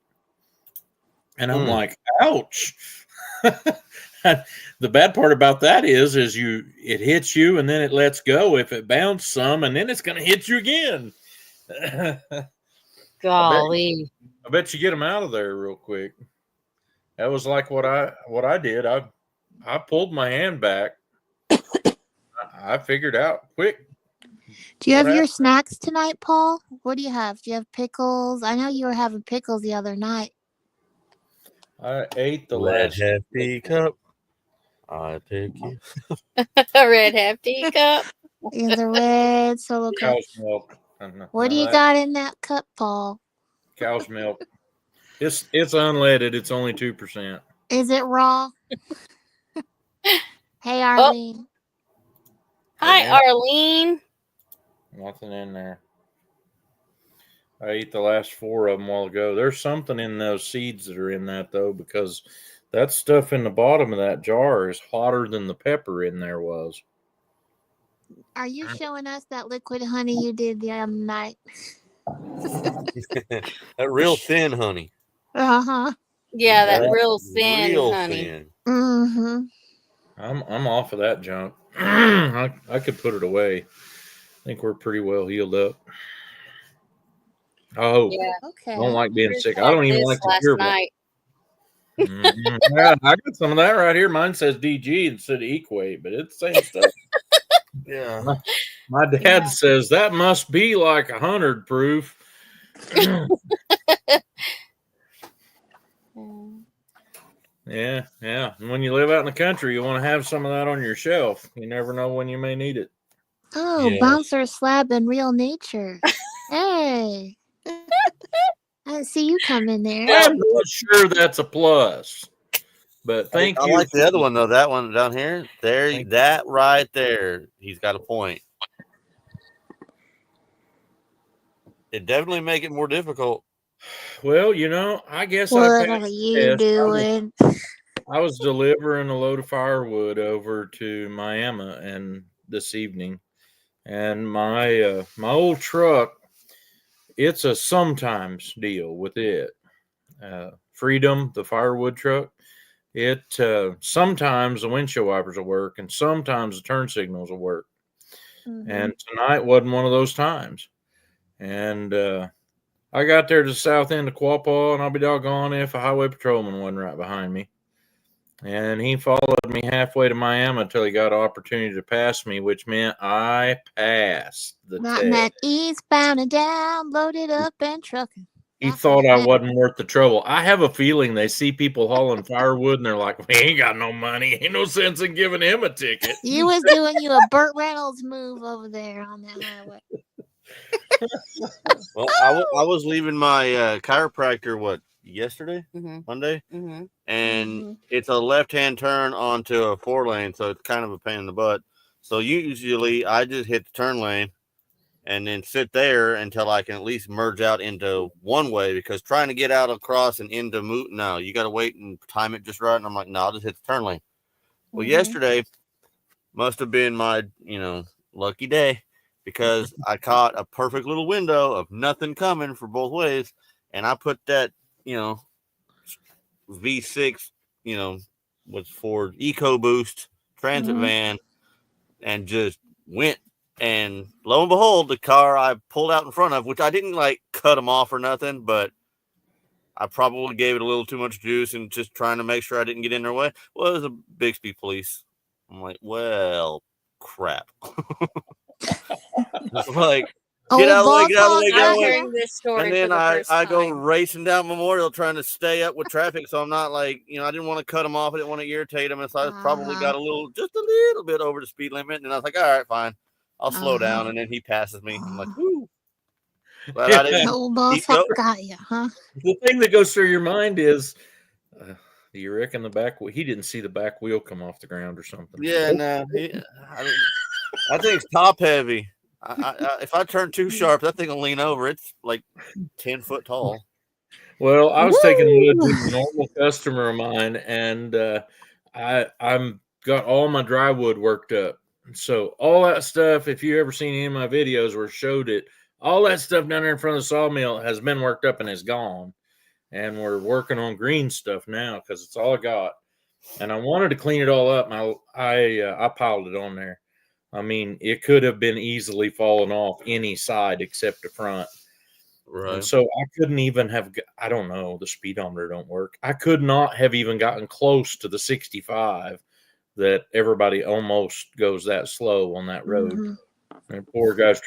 And I'm like, ouch. The bad part about that is it hits you and then it lets go. If it bounced some, and then it's going to hit you again. Golly. I bet you get them out of there real quick. That was like what I did. I pulled my hand back. I figured out quick. Do you have your snacks tonight, Paul? What do you have? Do you have pickles? I know you were having pickles the other night. I ate the red last hefty cup. I take you. A red hefty cup. In the red solo cup. Cow's milk. What do you got in that cup, Paul? Cow's milk. It's unleaded. It's only 2%. Is it raw? Hey, Arlene. Hi, Arlene. Nothing in there. I ate the last 4 of them a while ago. There's something in those seeds that are in that, though, because that stuff in the bottom of that jar is hotter than the pepper in there was. Are you showing us that liquid honey you did the other night? That real thin honey. Uh-huh. Yeah, that real thin honey. Thin. Mm-hmm. I'm off of that junk. I could put it away. I think we're pretty well healed up. I hope. Yeah. Okay. I don't like being sick. I don't even like to hear about it. Night. Yeah, I got some of that right here. Mine says DG instead of Equate, but it's the same stuff. Yeah. My dad says that must be like 100 proof. Yeah. And when you live out in the country, you want to have some of that on your shelf. You never know when you may need it. Oh, Yes. Bouncer Slab in Real Nature. Hey. I see you come in there. I'm not sure that's a plus. But thank you. I like the other one, though. That one down here. That right there. He's got a point. It definitely make it more difficult. Well, I guess What are you doing? I was delivering a load of firewood over to Miami and this evening, and my old truck it's a sometimes deal with it. Freedom, the firewood truck, it sometimes the windshield wipers will work, and sometimes the turn signals will work. Mhm. And tonight wasn't one of those times. And I got there to the south end of Quapaw, and I'll be doggone if a highway patrolman wasn't right behind me. And he followed me halfway to Miami until he got an opportunity to pass me, which meant I passed the Not test. that eastbound and down, loaded up and trucking. He That's thought what I meant. wasn't worth the trouble. I have a feeling they see people hauling firewood and they're like, we ain't got no money. Ain't no sense in giving him a ticket. You was doing you a Burt Reynolds move over there on that highway. Well, I was leaving my chiropractor yesterday, Monday, and it's a left-hand turn onto a 4-lane, so it's kind of a pain in the butt. So usually I just hit the turn lane and then sit there until I can at least merge out into one way, because trying to get out across and into no, you got to wait and time it just right. And I'm like, no, I'll just hit the turn lane. Well, yesterday must have been my, lucky day, because I caught a perfect little window of nothing coming for both ways. And I put that, V6, was Ford EcoBoost transit van, and just went. And lo and behold, the car I pulled out in front of, which I didn't like cut them off or nothing, but I probably gave it a little too much juice and just trying to make sure I didn't get in their way, was a Bixby police. I'm like, well, crap. Like, get out of the way, get out of the way, get out of the way. Hearing this story And then for the first I go time. racing down Memorial trying to stay up with traffic. So I'm not like, I didn't want to cut them off. I didn't want to irritate them. And so I probably got just a little bit over the speed limit. And I was like, all right, fine. I'll slow down. And then he passes me. I'm like, whoo. But I didn't Old boss keep going. got you, huh? The thing that goes through your mind is, do you reckon the back he didn't see the back wheel come off the ground or something? Yeah, no. I think it's top heavy. If I turn too sharp, that thing will lean over. It's like 10 foot tall. Well, I was taking wood to a normal customer of mine, and I'm got all my dry wood worked up. So all that stuff, if you ever seen any of my videos where I showed it, all that stuff down there in front of the sawmill has been worked up and is gone. And we're working on green stuff now because it's all I got. And I wanted to clean it all up. And I piled it on there. I mean, it could have been easily fallen off any side except the front. Right. And so I couldn't even have, I don't know, the speedometer don't work. I could not have even gotten close to the 65 that everybody almost goes that slow on that road. And poor guy's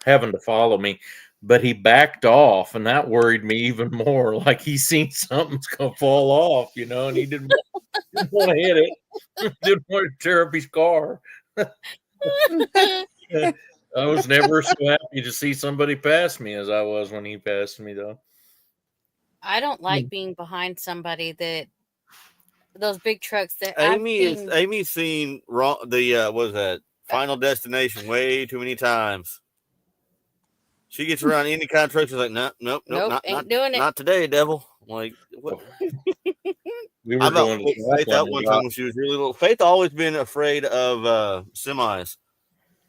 having to follow me, but he backed off, and that worried me even more. Like he seen something's going to fall off, and he didn't want to hit it. Didn't want to tear up his car. I was never so happy to see somebody pass me as I was when he passed me, though. I don't like being behind somebody those big trucks that Amy's seen the what was that Final Destination way too many times. She gets around any kind of truck, she's like, nope, ain't doing it. Not today, devil. I'm like, what? We were going to Faith out one time when she was really little. Faith always been afraid of semis.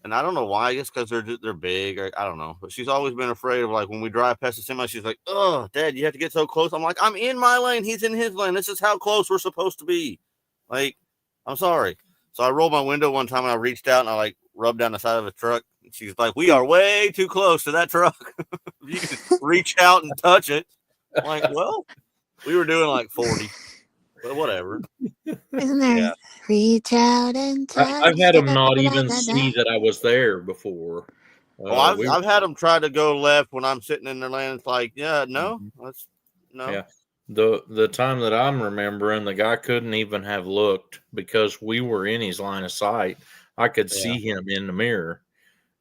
And I don't know why. I guess because they're big, or I don't know. But she's always been afraid of, like, when we drive past the semi, she's like, "Oh, Dad, you have to get so close." I'm like, "I'm in my lane. He's in his lane. This is how close we're supposed to be." Like, I'm sorry. So I rolled my window one time and I reached out and I like rubbed down the side of a truck. She's like, "We are way too close to that truck. You can reach out and touch it." I'm like, well, we were doing like 40, but whatever. Isn't there? Yeah. Reach out and touch. I've had them not even see that I was there before. Well, I've had them try to go left when I'm sitting in their lane. It's like, no. Yeah. The time that I'm remembering, the guy couldn't even have looked because we were in his line of sight. I could see him in the mirror,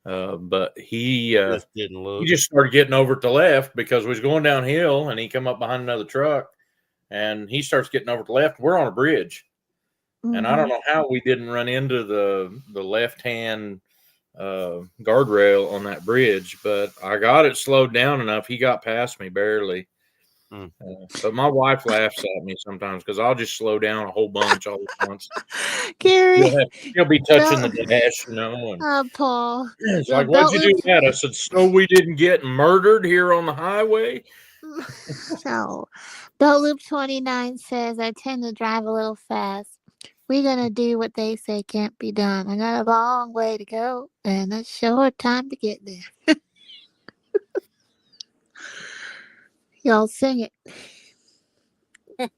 but he just didn't look. He just started getting over to the left because we was going downhill, and he come up behind another truck, and he starts getting over to the left. We're on a bridge. And I don't know how we didn't run into the left-hand guardrail on that bridge, but I got it slowed down enough. He got past me barely. But my wife laughs at me sometimes because I'll just slow down a whole bunch all at once. Gary. She'll be touching Belt- the dash, and Oh, Paul. it's The like, why'd you do Belt that? I said, so we didn't get murdered here on the highway. Loop. So, Belt Loop 29 says, I tend to drive a little fast. We're going to do what they say can't be done. I got a long way to go and a short time to get there. Y'all sing it.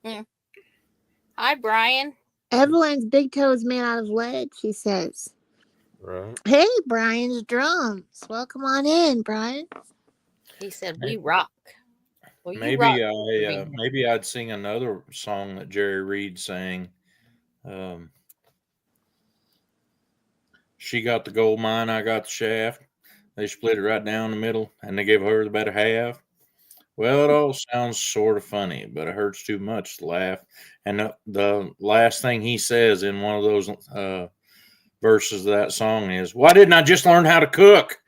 Hi, Brian. Evelyn's big toe is made out of lead, she says. Right. Hey, Brian's drums. Welcome on in, Brian. He said, we rock. Well, you Maybe rock. maybe I'd sing another song that Jerry Reed sang. She got the gold mine, I got the shaft. They split it right down the middle, and they gave her the better half. Well, it all sounds sort of funny, but it hurts too much to laugh. And the last thing he says in one of those verses of that song is, "Why didn't I just learn how to cook?"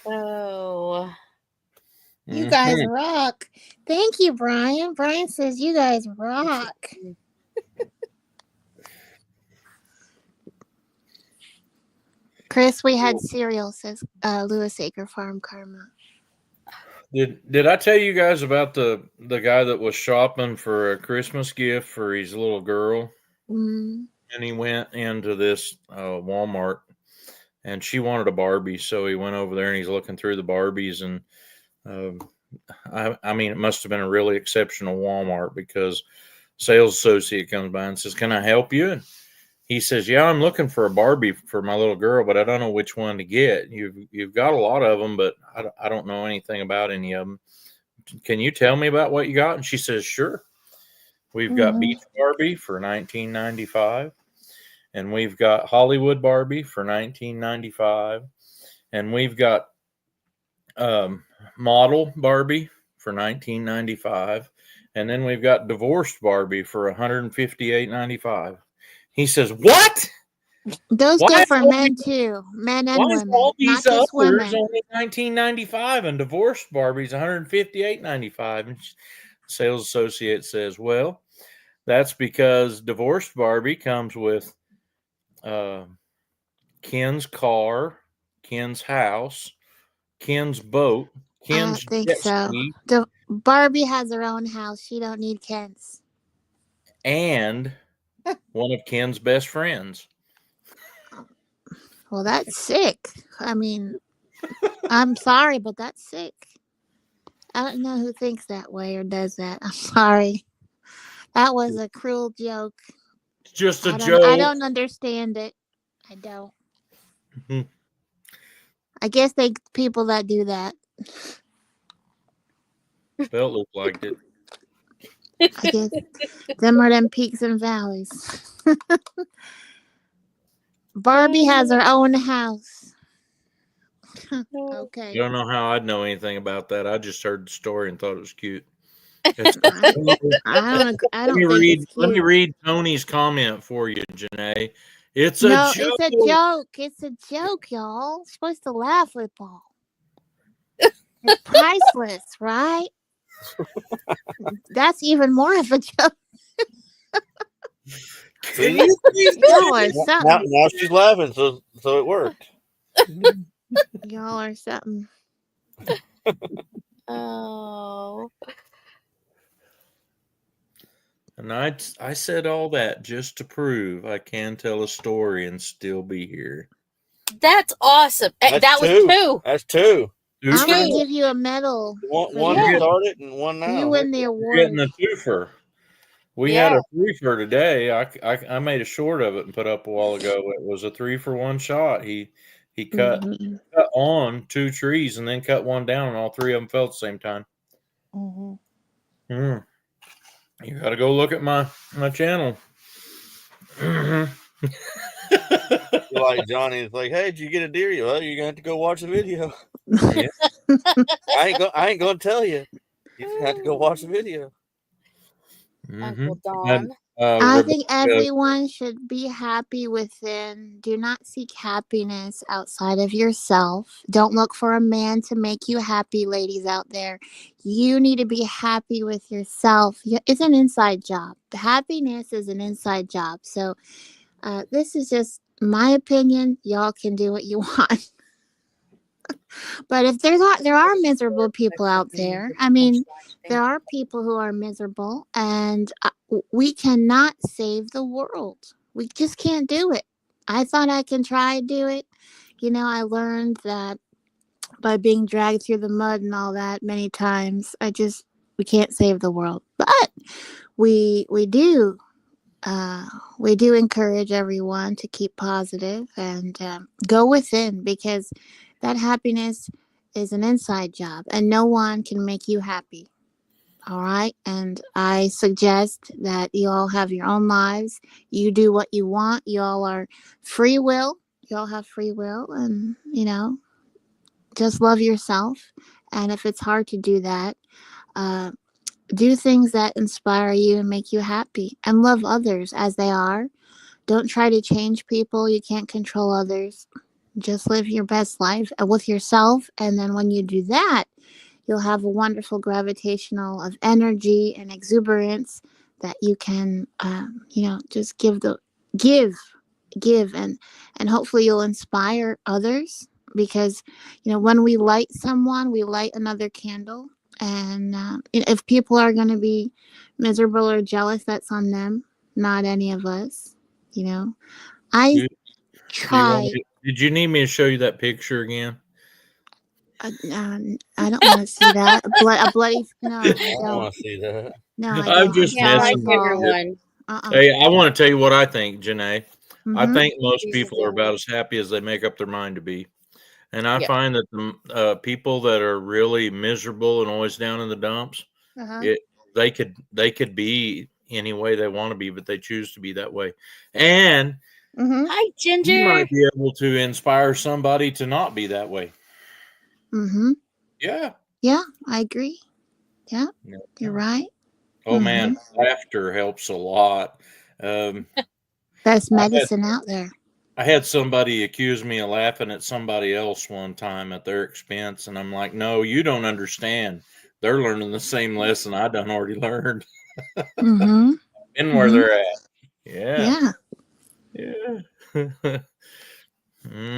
Oh. You guys rock. Thank you, Brian. Brian says you guys rock. Chris, we had cereal, says Lewis Acre Farm Karma. Did I tell you guys about the guy that was shopping for a Christmas gift for his little girl? Mm. And he went into this Walmart, and she wanted a Barbie, so he went over there and he's looking through the Barbies, and I mean, it must have been a really exceptional Walmart because sales associate comes by and says, "Can I help you?" And he says, "Yeah, I'm looking for a Barbie for my little girl, but I don't know which one to get. You've got a lot of them, but I don't know anything about any of them. Can you tell me about what you got?" And she says, "Sure. We've got Beach Barbie for $19.95, and we've got Hollywood Barbie for $19.95, and we've got Model Barbie for $19.95, and then we've got Divorced Barbie for $158.95." He says, "What? Those Why go for men too, men and Why is women, all not these just others women. only $19.95 and Divorced Barbie's $158.95?" And sales associate says, "Well, that's because Divorced Barbie comes with Ken's car, Ken's house, Ken's boat, I don't Ken's think jet so. ski, Barbie has her own house. She don't need Ken's. and one of Ken's best friends." Well, that's sick. I mean, I'm sorry, but that's sick. I don't know who thinks that way or does that. I'm sorry. That was a cruel joke. It's just a I joke. don't understand it. I don't. Mhm. I guess people that do that. Felt looked like it. I guess them are them peaks and valleys. Barbie has her own house. Okay. I don't know how I'd know anything about that. I just heard the story and thought it was cute. I don't think it's cute. Let me read Tony's comment for you, Janae. It's a No, joke. it's a joke. It's a joke, y'all. You're supposed to laugh with Paul. It's priceless, right? That's even more of a joke. See? Y'all are something. Now she's laughing, so it worked. Y'all are something. Oh. And I said all that just to prove I can tell a story and still be here. That's awesome. That's that was two. two. That's two. I'm going to give you a medal. One that. started and one now. You win the You're award. getting a twofer. We had a 3-for today. I made a short of it and put up a while ago. It was a 3-for-1 shot. He cut on 2 trees and then cut one down, and all 3 of them fell at the same time. You got to go look at my channel. Like Johnny's like, "Hey, did you get a deer?" "Well, you're gonna have to go watch the video." Yeah. I ain't gonna tell you. You just have to go watch the video. Uncle And Don. I think Rebecca, everyone should be happy within. Do not seek happiness outside of yourself. Don't look for a man to make you happy, ladies out there. You need to be happy with yourself. It's an inside job. Happiness is an inside job. So, this is just my opinion. Y'all can do what you want. But if there are miserable people out there. I mean, there are people who are miserable, and we cannot save the world. We just can't do it. I thought I can try to do it. I learned that by being dragged through the mud and all that many times. We can't save the world, but we do. We do encourage everyone to keep positive and go within, because that happiness is an inside job and no one can make you happy. All right. And I suggest that you all have your own lives. You do what you want. You all are free will. You all have free will, and, just love yourself. And if it's hard to do that, uh, do things that inspire you and make you happy, and love others as they are. Don't try to change people. You can't control others. Just live your best life with yourself. And then when you do that, you'll have a wonderful gravitational of energy and exuberance that you can, just give, and hopefully you'll inspire others, because, when we light someone, we light another candle. And if people are going to be miserable or jealous, that's on them, not any of us. I do, do you want try. me? Did you need me to show you that picture again? I don't want to see that. A bloody. No, I I don't don't. want to see that. No, I I'm don't. I'm just Yeah, sorry, like messing with Paul. you. everyone. Hey, I want to tell you what I think, Janae. I Mm-hmm. think most He's people are again. about as happy as they make up their mind to be. And I Yeah. find that the people that are really miserable and always down in the dumps, Uh-huh. it they could be any way they want to be, but they choose to be that way. And Mm-hmm. Hi, you Ginger. might be able to inspire somebody to not be that way. Mm-hmm. Yeah. Yeah, I agree. Yeah, you're Yeah. right. Oh Mm-hmm. man, laughter helps a lot. Um, Best I had medicine out there. I had somebody accuse me of laughing at somebody else one time at their expense, and I'm like, no, you don't understand. They're learning the same lesson I done already learned, Mm-hmm. and where Mm-hmm. they're at. Yeah, Yeah. yeah.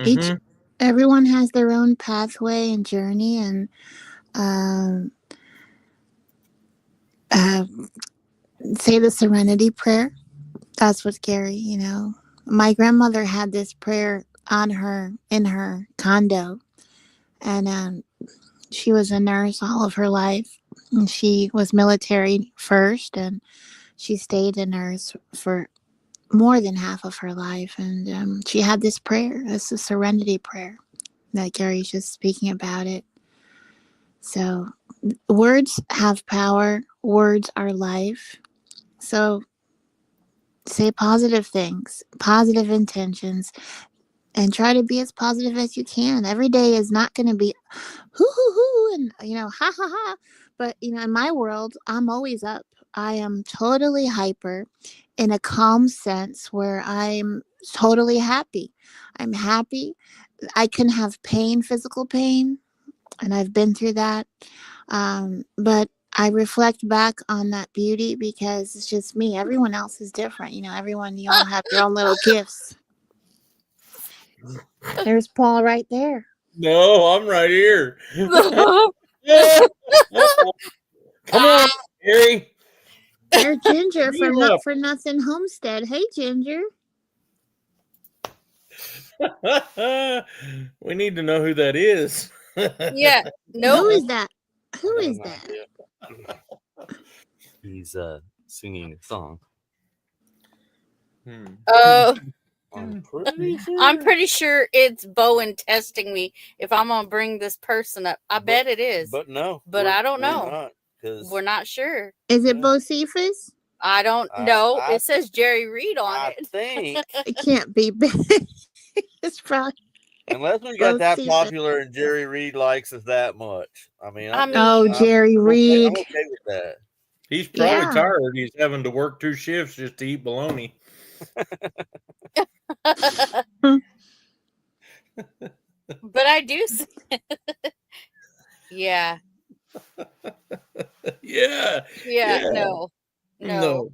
Each hmm Everyone has their own pathway and journey, and um, uh, say the Serenity Prayer. That's what Gary. My grandmother had this prayer on her in her condo, and she was a nurse all of her life. And she was military first, and she stayed a nurse for more than half of her life. And she had this prayer. It's a Serenity Prayer that Gary's just speaking about it. So words have power. Words are life. So say positive things, positive intentions, and try to be as positive as you can. Every day is not going to be hoo hoo hoo and ha ha ha. But in my world, I'm always up. I am totally hyper in a calm sense where I'm totally happy. I'm happy. I can have pain, physical pain, and I've been through that. But I reflect back on that beauty because it's just me. Everyone else is different. Everyone, you all have your own little gifts. There's Paul right there. No, I'm right here. Come on, Harry. There's Ginger Hurry from Not up. for Nothing Homestead. Hey, Ginger. We need to know who that is. Yeah. Who Nope. is that? Who I got is an that? idea. He's singing a song. Oh, I'm pretty sure. I'm pretty sure it's Bowen testing me if I'm gonna bring this person up. I bet it is, But no. but I don't we're know. not, 'cause We're not sure. Is it Yeah. Bocephus? I don't know. It says Jerry Reed on I it. think It can't be big. It's probably unless we got that Bocephus. popular and Jerry Reed likes us that much. I mean, I Oh, mean, Jerry I'm Reed. okay with that. He's probably Yeah. tired. He's having to work 2 shifts just to eat bologna. But I do. Yeah. Yeah. Yeah. No.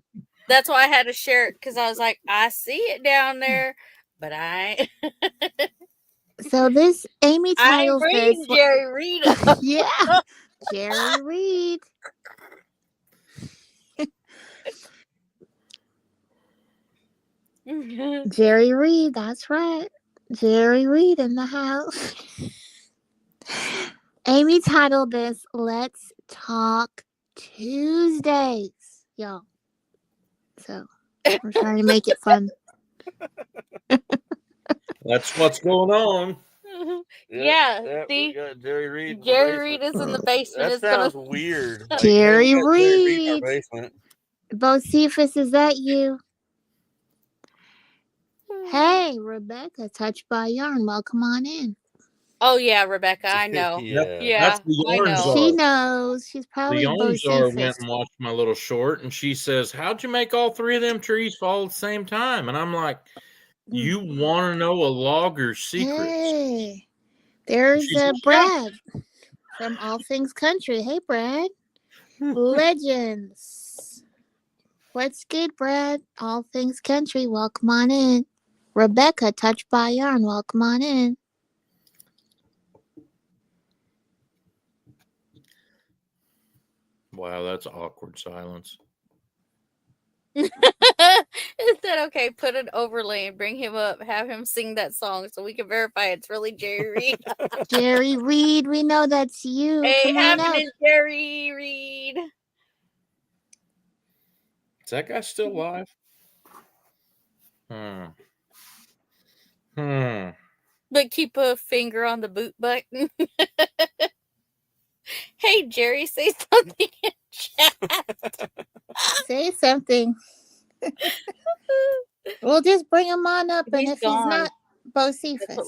That's why I had to share it because I was like, I see it down there, but I So this Amy I'm titles this. reading Jerry Reed. Yeah. Jerry Reed. Jerry Reed, that's right. Jerry Reed in the house. Amy titled this Let's Talk Tuesdays, y'all. So we're trying to make it fun. That's what's going on. Yeah, see, we got Jerry Reed. Jerry Reed is in the basement. That It's sounds gonna weird. Jerry Hey, we got Jerry Reed in our Reed. basement. Bocephus, is that you? Hey, Rebecca, Touched by Yarn. Welcome on in. Oh yeah, Rebecca, I know. Yeah. Yeah, That's the I yarn know. She czar. knows. She's The probably yarn czar went Bocephus. and watched my little short, and she says, "How'd you make all 3 of them trees fall at the same time?" And I'm like, "You want to know a logger's secrets?" Hey, there's She said, Brad from All Things Country. Hey, Brad. Legends. What's good, Brad? All Things Country. Welcome on in. Rebecca, Touched by Yarn. Welcome on in. Wow, that's awkward silence. Is that okay? Put an overlay and bring him up. Have him sing that song so we can verify it's really Jerry Reed. Jerry Reed, we know that's you. Hey, Come on up. happening, Jerry Reed. Is that guy still alive? But keep a finger on the boot button. Hey, Jerry, say something in chat. Say something. We'll just bring him on up, and He's if gone. he's not Bocephus. That's what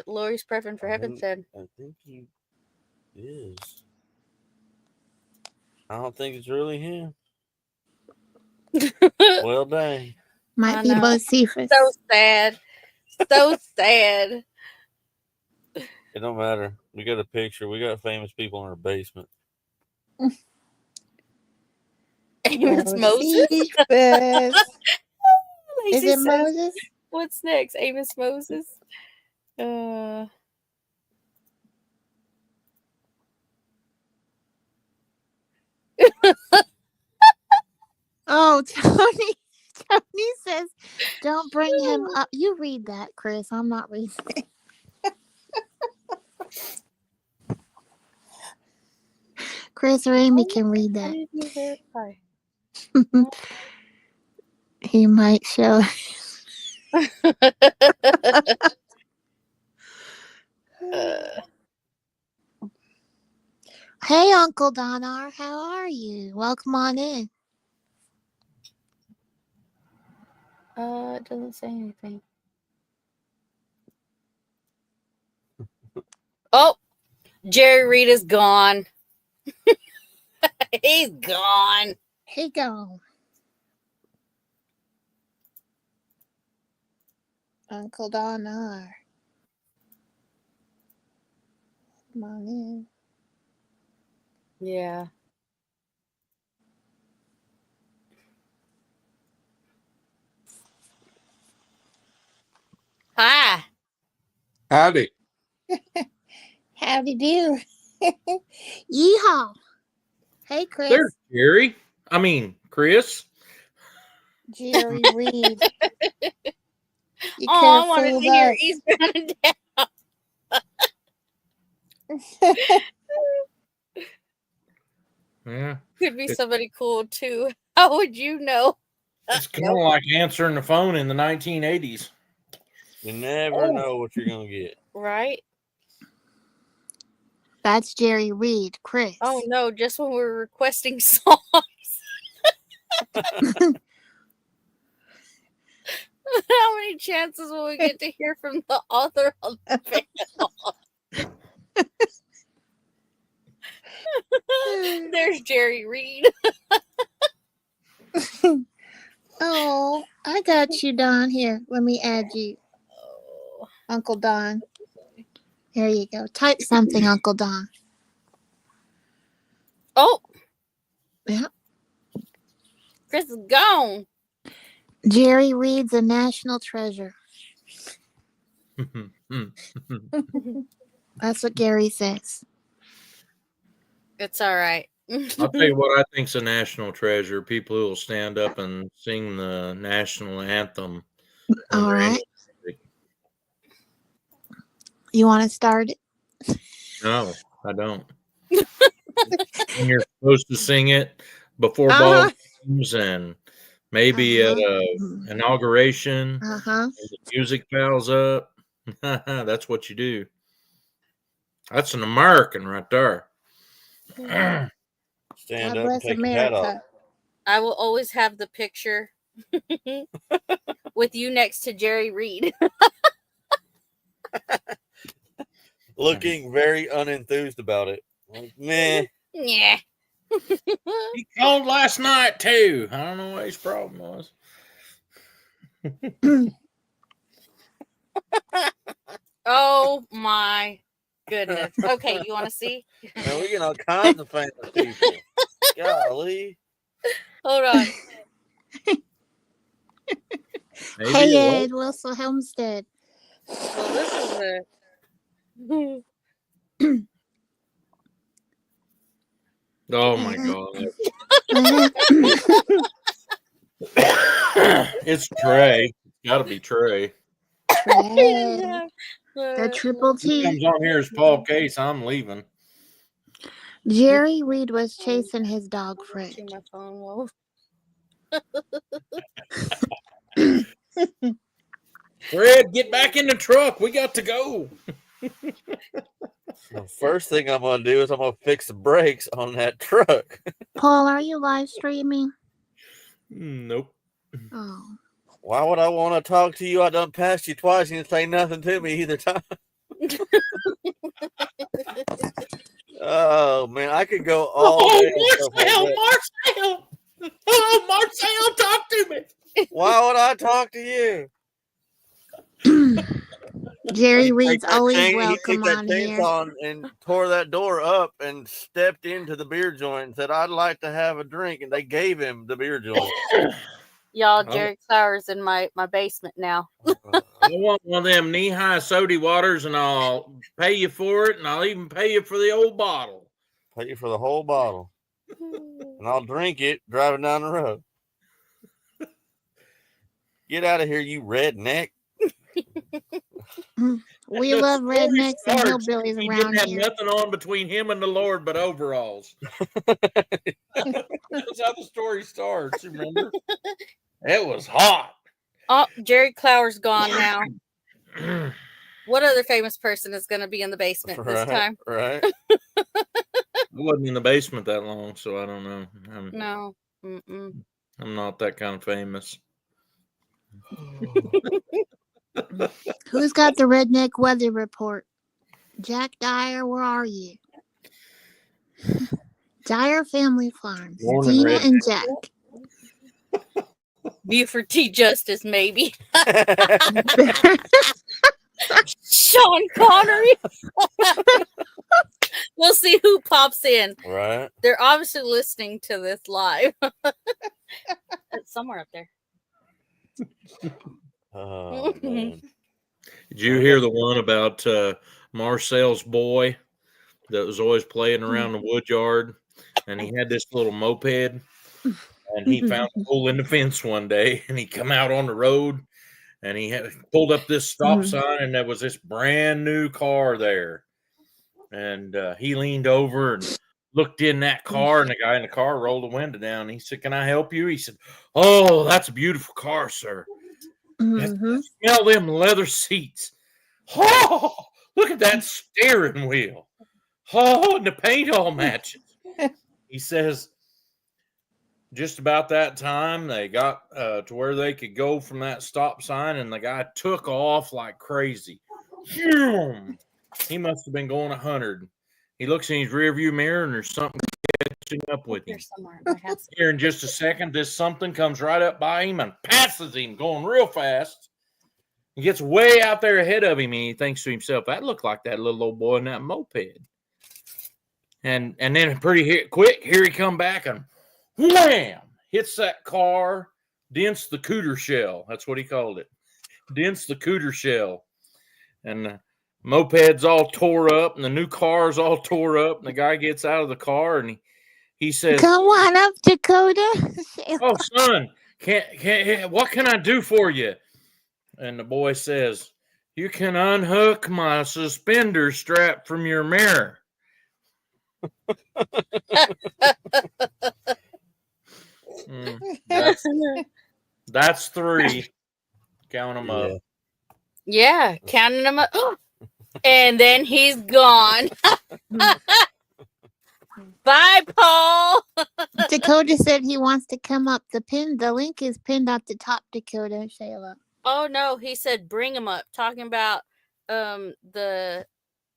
Lori's prepping for heaven said. I think he is. I don't think it's really him. Well, dang. Might be Bocephus. So sad. So sad. It don't matter. We got a picture. We got famous people in our basement. Amos Moses? Is it Moses? What's next? Amos Moses? Oh, Tony says, don't bring him up. You read that, Chris. I'm not reading it. Chris or Amy can read that. He might show. Hey, Uncle Donar, how are you? Welcome on in. It doesn't say anything. Oh, Jerry Reed is gone. He's gone. He gone. Uncle Donar. Come on in. Yeah. Hi. Howdy. Howdy do. Yeehaw. Hey, Chris. There's Jerry. I mean, Chris. Jerry Reed. You I wanted to hear Eastbound and Down. Yeah. Could be somebody cool too. How would you know? It's kind of like answering the phone in the 1980s. You never know what you're going to get. Right? That's Jerry Reed, Chris. Oh no, just when we're requesting songs. How many chances will we get to hear from the author on the panel? There's Jerry Reed. Oh, I got you, Don. Here, let me add you, Oh, Uncle Don. Here you go. Type something, Uncle Don. oh, Yeah. Chris is gone. Jerry Reed's a national treasure. That's what Gary says. It's all right. I'll tell you what I think's a national treasure. People who will stand up and sing the national anthem. All under any right. music. You want to start it? No, I don't. And you're supposed to sing it before Uh-huh. ball games and maybe at a inauguration. Uh-huh. And the music piles up. That's what you do. That's an American right there. Stand God up and bless take your hat off. America. I will always have the picture with you next to Jerry Reed. Looking very unenthused about it. Like, meh. Yeah. He called last night too. I don't know what his problem was. Oh my goodness. Okay, you want to see? Man, we get all kinds of famous people. Golly. Hold on. Maybe Hey, it was. Ed Wilson Homestead. Well, this is a. Oh my god. It's Trey. It's gotta be Trey. Trey. The triple He T. comes on here as Paul Case. I'm leaving. Jerry Reed was chasing his dog Fred. My phone will. Fred, get back in the truck. We got to go. The first thing I'm going to do is I'm going to fix the brakes on that truck. Paul, are you live streaming? Nope. Oh. Why would I want to talk to you? I done passed you twice and you say nothing to me either time. Oh, man, I could go all day. Marcel! Oh, Marcel, talk to me. Why would I talk to you? Jerry He Reed's took that always chain- welcome he took on that here. chainsaw and tore that door up and stepped into the beer joint and said, I'd like to have a drink. And they gave him the beer joint. Y'all, Jerry Clower's in my basement now. I want one of them knee-high soda waters, and I'll pay you for it, and I'll even pay you for the old bottle. Pay you for the whole bottle. And I'll drink it driving down the road. Get out of here, you redneck. We The love story rednecks and starts, hillbillies he around didn't have here. nothing on between him and the Lord but overalls. That's how the story starts, remember? It was hot. Oh, Jerry Clower's gone now. What other famous person is going to be in the basement this time? Right. I wasn't in the basement that long, so I don't know. No. Mm-mm. I'm not that kind of famous. Who's got the redneck weather report? Jack Dyer, where are you? Dyer Family Farms. Morning, Dina redneck. and Jack. Buford T. Justice, maybe. Sean Connery. We'll see who pops in. Right. They're obviously listening to this live. It's somewhere up there. Oh, man. Did you hear the one about Marcel's boy that was always playing around the wood yard? And he had this little moped, and he found a hole in the fence one day, and he come out on the road, and he had pulled up this stop sign, and there was this brand new car there. And he leaned over and looked in that car, and the guy in the car rolled the window down. He said, "Can I help you?" He said, "Oh, that's a beautiful car, sir. Smell them leather seats. Oh, look at that steering wheel. Oh, and the paint all matches." He says, just about that time, they got to where they could go from that stop sign, and the guy took off like crazy. He must have been going 100. He looks in his rearview mirror, and there's something up with him. Here somewhere. I have some. Here in just a second, this something comes right up by him and passes him going real fast. He gets way out there ahead of him, and he thinks to himself, that looked like that little old boy in that moped. And then pretty quick, here he come back and wham! Hits that car, dents the cooter shell. That's what he called it. Dents the cooter shell. And the moped's all tore up, and the new car's all tore up, and the guy gets out of the car, and he says, Come on up, Dakota. oh, son, what can I do for you? And the boy says, you can unhook my suspender strap from your mirror. That's 3. Count them up. Yeah, counting them up. And then he's gone. Bye, Paul. Dakota said he wants to come up. The link is pinned at the top, Dakota, Shayla. Oh no, he said bring him up. Talking about the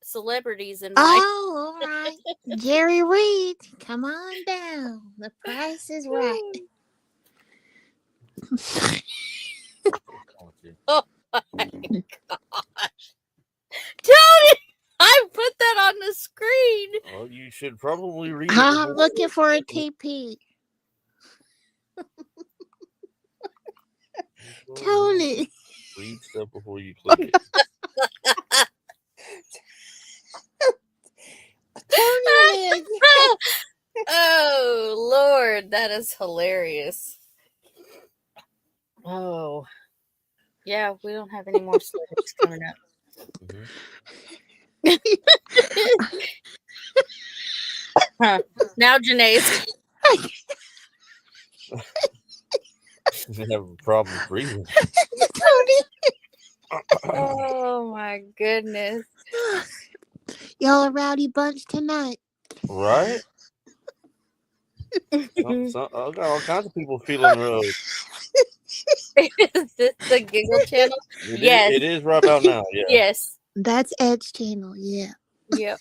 celebrities in my Oh, all right. Jerry Reed, come on down. The price is right. Oh my gosh. Tony, I put that on the screen. Well, you should probably read it. I'm looking for a TP. Tony. Read stuff before you click it. Tony. Oh Lord, that is hilarious. Oh. Yeah, we don't have any more celebrities coming up. Huh. Now Janae's You have a problem breathing. Tony. oh my goodness. Y'all a rowdy bunch tonight. Right? I got all kinds of people feeling road. Is this the Giggle Channel? Yes. It is right about now. Yeah. Yes. That's Ed's channel, yeah. Yep.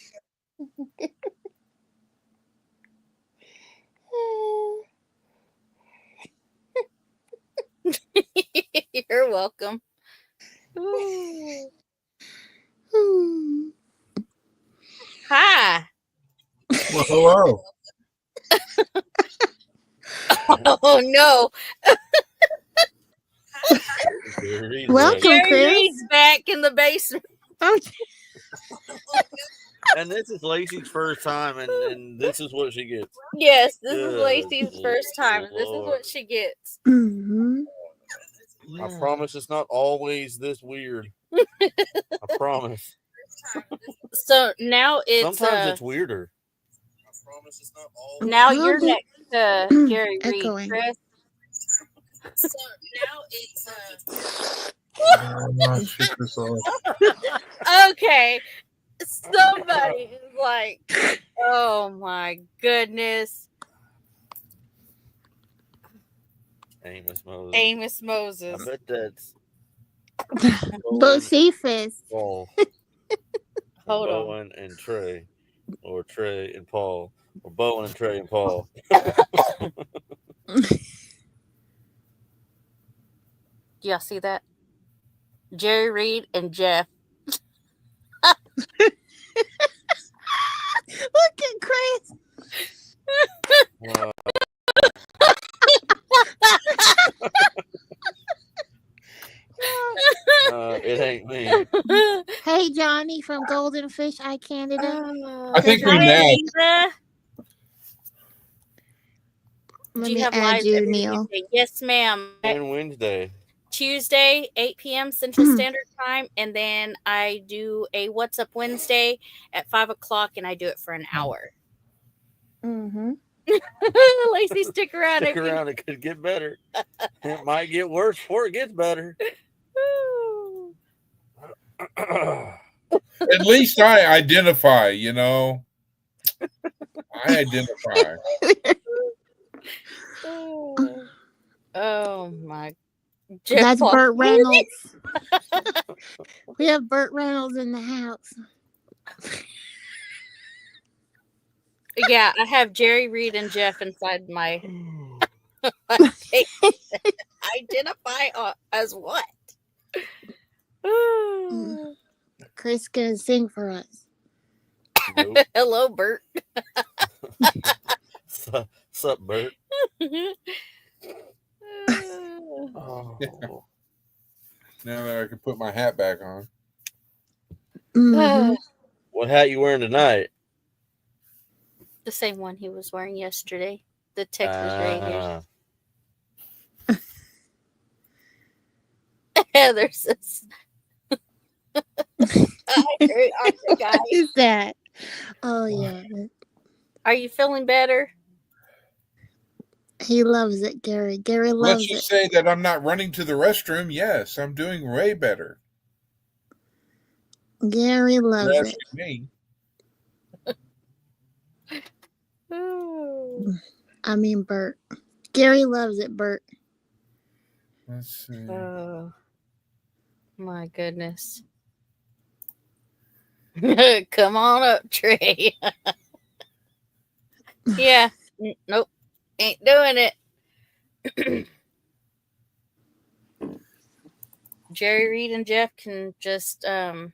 You're welcome. Hi. Well, hello. Oh no. Welcome, Jerry Chris. Reed's back in the basement. And this is Lacey's first time, and this is what she gets. Yes, this is Good Lacey's first time. This is Lord. what she gets. Mm-hmm. I promise it's not always this weird. I promise. So now it's Sometimes it's weirder. I promise it's not always. now you're next to Gary Reed, Echoing. Chris. So now it's Shut this off. okay. Somebody is like, oh my goodness. Amos Moses. Amos Moses. I bet that's Bocephus. Paul. Hold on. Bowen and Trey. Or Trey and Paul. Or Bowen and Trey and Paul. Do y'all see that? Jerry Reed and Jeff. Look at Chris. It ain't me. Hey, Johnny from Golden Fish Eye Canada. I think we Hi, met. Lisa. Let Do you me have add lives you, every Neil. Tuesday? Yes, ma'am. And Wednesday. Tuesday, 8 p.m. Central Standard Time. And then I do a What's Up Wednesday at 5 o'clock, and I do it for an hour. Mm-hmm. Lacey, stick around. Stick around. It could get better. It might get worse before it gets better. At least I identify, you know. I identify. Oh my. That's Jeff Burt Reynolds. We have Burt Reynolds in the house. Yeah, I have Jerry Reed and Jeff inside my basement. Identify as what? Chris gonna sing for us. Nope. Hello, Bert. Sup, Bert? Oh. Now that I can put my hat back on. Mhm. What hat you wearing tonight? The same one he was wearing yesterday. The Texas Rangers. Heather says, "Hi, great Arthur guy. What is that? Oh yeah, Are you feeling better?" he loves it, Gary. Gary Let's loves just it. say that I'm not running to the restroom. Yes, I'm doing way better. Gary loves You're it. asking me. I mean, Bert. Gary loves it, Bert. Let's see. Oh, my goodness. Come on up, Trey. Yeah. Nope. Ain't doing it. Jerry Reed and Jeff can just they'll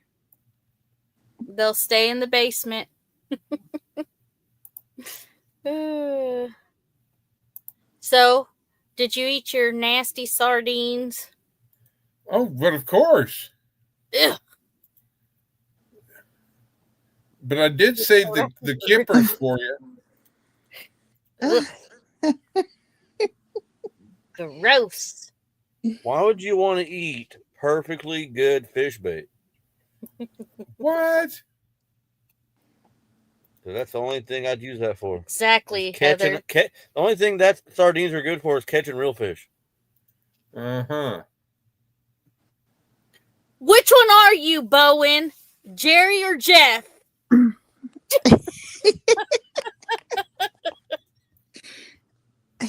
stay in the basement. So, did you eat your nasty sardines? Oh, but of course. Ugh. But I did save the kippers for you. Gross. Why would you want to eat perfectly good fish bait? What? So that's the only thing I'd use that for. Exactly, Heather. The only thing that sardines are good for is catching real fish. Uh-huh. Which one are you, Bowen? Jerry or Jeff?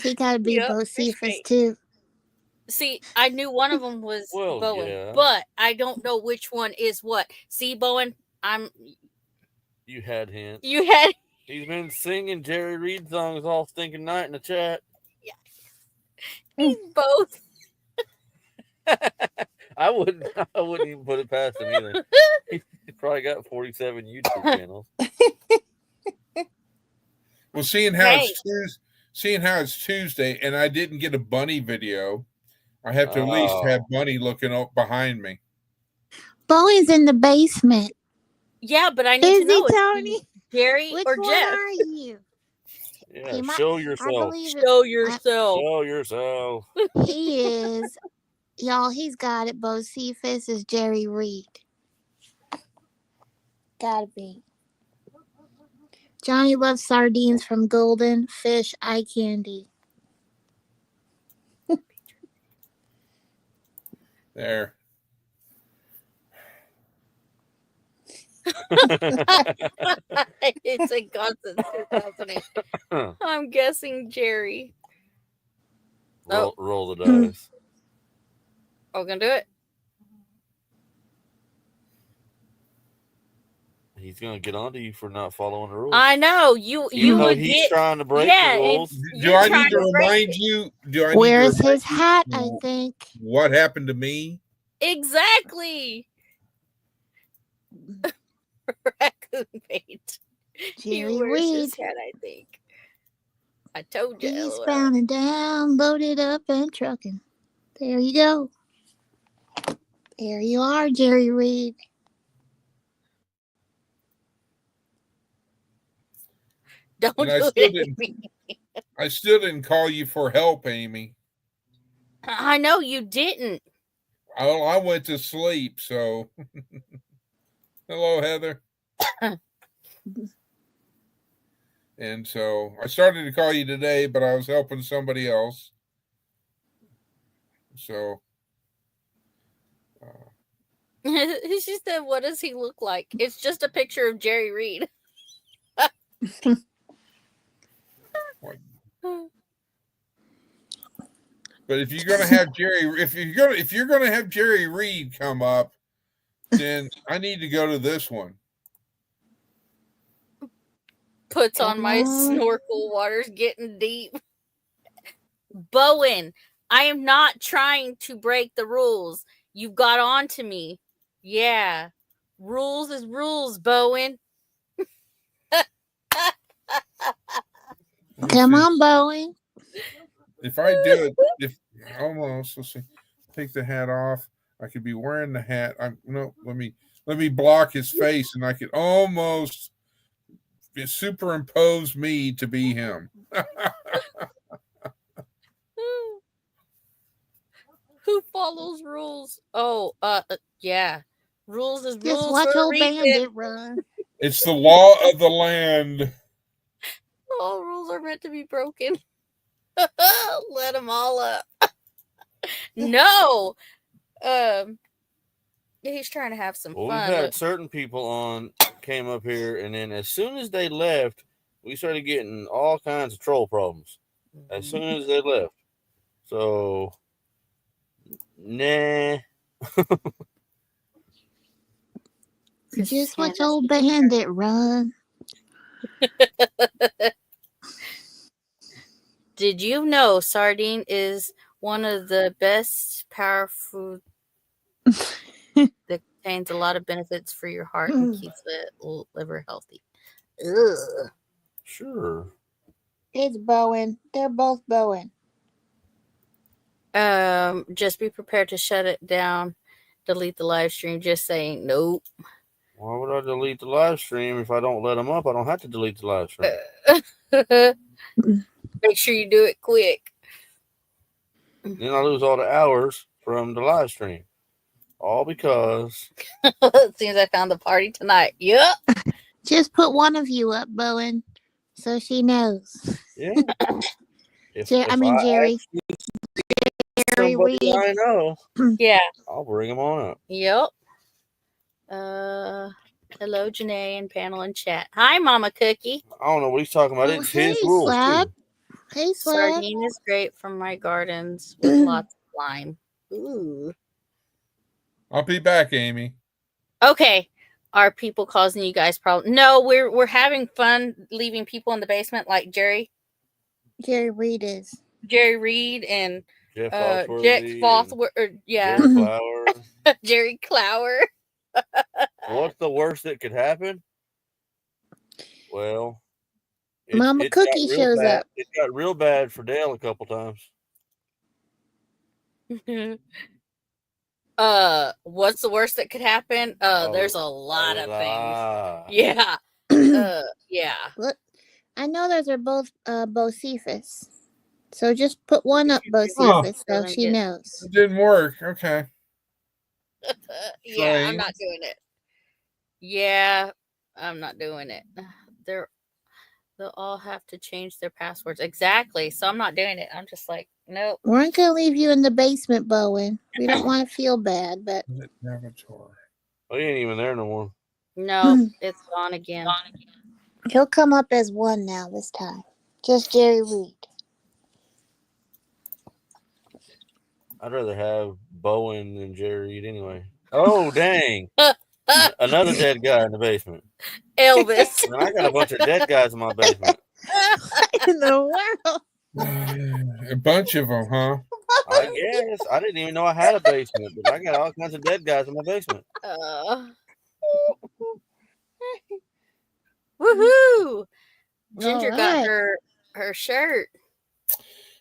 He gotta be Yep, Bocephus fish too. See, I knew one of them was Well, Bowen, yeah. but I don't know which one is what. See, Bowen, You had hints. you had He's been singing Jerry Reed songs all stinking night in the chat. he's both. I wouldn't even put it past him either. He's probably got 47 YouTube channels. Well, seeing how it's Tuesday and I didn't get a bunny video, I have to at least have Bunny looking up behind me. Bowen's in the basement. Yeah, but I need Is to know he, Tony? if Jerry Which or one Jeff. are you? Yeah, show yourself. Show yourself. Show yourself. He is, y'all. He's got it. Bocephus is Jerry Reed. Gotta be. Johnny loves sardines from Golden Fish Eye Candy. There. It's a constant 2008. I'm guessing Jerry. Roll the dice. Oh, gonna do it? He's gonna get onto you for not following the rules. I know you would he's get. trying to break the rules. Do I need to remind you? Where's his hat? I think. What happened to me? Exactly. Raccoon bait. Jerry He wears Reed. his hat, I think. I told you. Eastbound and down, loaded up and trucking. There you go. There you are, Jerry Reed. Don't And do it, Amy. I still didn't call you for help, Amy. I know you didn't. I went to sleep, so. Hello, Heather. And so I started to call you today, but I was helping somebody else. So. She said, "What does he look like?" It's just a picture of Jerry Reed. But if you're gonna have Jerry Reed come up, then I need to go to this one. Puts on my snorkel. Water's getting deep. Bowen, I am not trying to break the rules. You got on to me. Yeah. Rules is rules, Bowen. Come on, Bowen. If I do it, let's see, take the hat off. I could be wearing the hat. Let me block his face, and I could almost superimpose me to be him. Who follows rules? Oh, yeah. Rules is Just rules watch for a old reason. Bandit run. It's the law of the land. All rules are meant to be broken. Let them all up. No. He's trying to have some Well, fun. we've had certain people came up here, and then as soon as they left, we started getting all kinds of troll problems. As soon as they left. So, nah. Just watch old Bandit run. Did you know sardine is one of the best power food that contains a lot of benefits for your heart and keeps the liver healthy? Ugh. Sure. It's Bowen. They're both Bowen. Just be prepared to shut it down. Delete the live stream. Just saying nope. Why would I delete the live stream if I don't let them up? I don't have to delete the live stream. Make sure you do it quick. Then I lose all the hours from the live stream. All because It seems I found the party tonight. Yep. Just put one of you up, Bowen, so she knows. yeah. Jerry Somebody Reed. I know. Yeah. I'll bring them on up. Yep. Hello, Janae and panel and chat. Hi, Mama Cookie. I don't know what he's talking about. Oh, It's hey, his rules Slab. too. Hey, Slab. Sardine is great from my gardens with lots of lime. Ooh. I'll be back, Amy. Okay. Are people causing you guys problems? No, we're having fun leaving people in the basement like Jerry Reed is. Jerry Reed and Jeff Jack Foxworthy. Fothworth. Yeah. Jerry Flower. Jerry Clower. What's the worst that could happen? Well, Mama Cookie shows up. It got real bad for Dale a couple times. What's the worst that could happen? There's a lot of things. Yeah. Yeah. Look, I know those are both Bocephus. So just put one up, Bocephus, so she knows. It didn't work. Okay. Yeah, I'm not doing it. Yeah, I'm not doing it. They'll all have to change their passwords. Exactly. So I'm not doing it. I'm just like, nope. We aren't going to leave you in the basement, Bowen. We don't want to feel bad, but. Oh, he ain't even there no more. No, it's gone again. He'll come up as one now this time. Just Jerry Reed. I'd rather have Bowen than Jerry Reed anyway. Oh, dang. Another dead guy in the basement. Elvis. And I got a bunch of dead guys in my basement. What in the world? A bunch of them, huh? I guess. I didn't even know I had a basement, but I got all kinds of dead guys in my basement. Woohoo! Ginger got her shirt.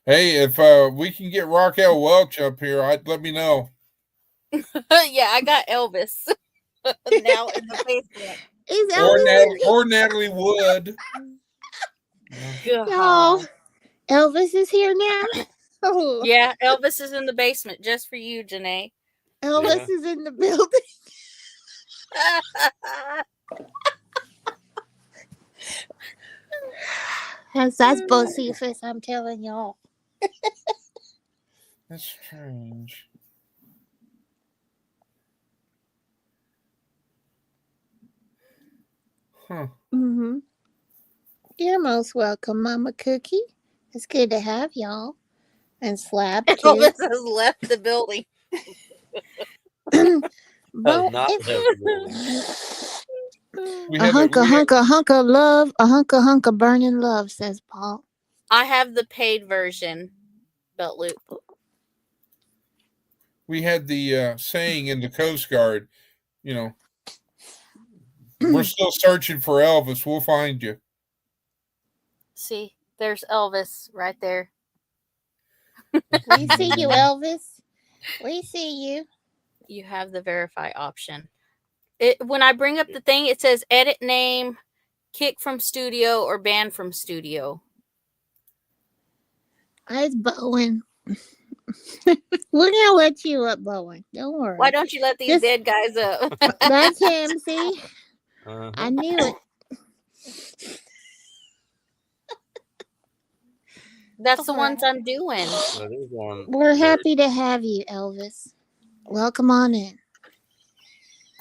Hey, if we can get Raquel Welch up here, let me know. Yeah, I got Elvis now in the basement. Or Natalie Wood. No, Elvis is here now. Oh. Yeah, Elvis is in the basement just for you, Janae. Elvis is in the building. That's Bocephus, I'm telling y'all. That's strange. Huh. Mm-hmm. You're most welcome, Mama Cookie. It's good to have y'all. And Slab, too. Elvis has left the building. We A had hunk of love, a hunk of burning love, says Paul. I have the paid version, belt loop. we had the saying in the Coast Guard, you know, we're still searching for Elvis. We'll find you. See, there's Elvis right there. We see you, Elvis. We see you. You have the verify option. When I bring up the thing, it says edit name, kick from studio, or ban from studio. It's Bowen. We're gonna let you up, Bowen. Don't worry. Why don't you let these dead guys up? That's him. See, Uh-huh. I knew it. That's the ones I'm doing. That is one. We're happy to have you, Elvis. Welcome on in.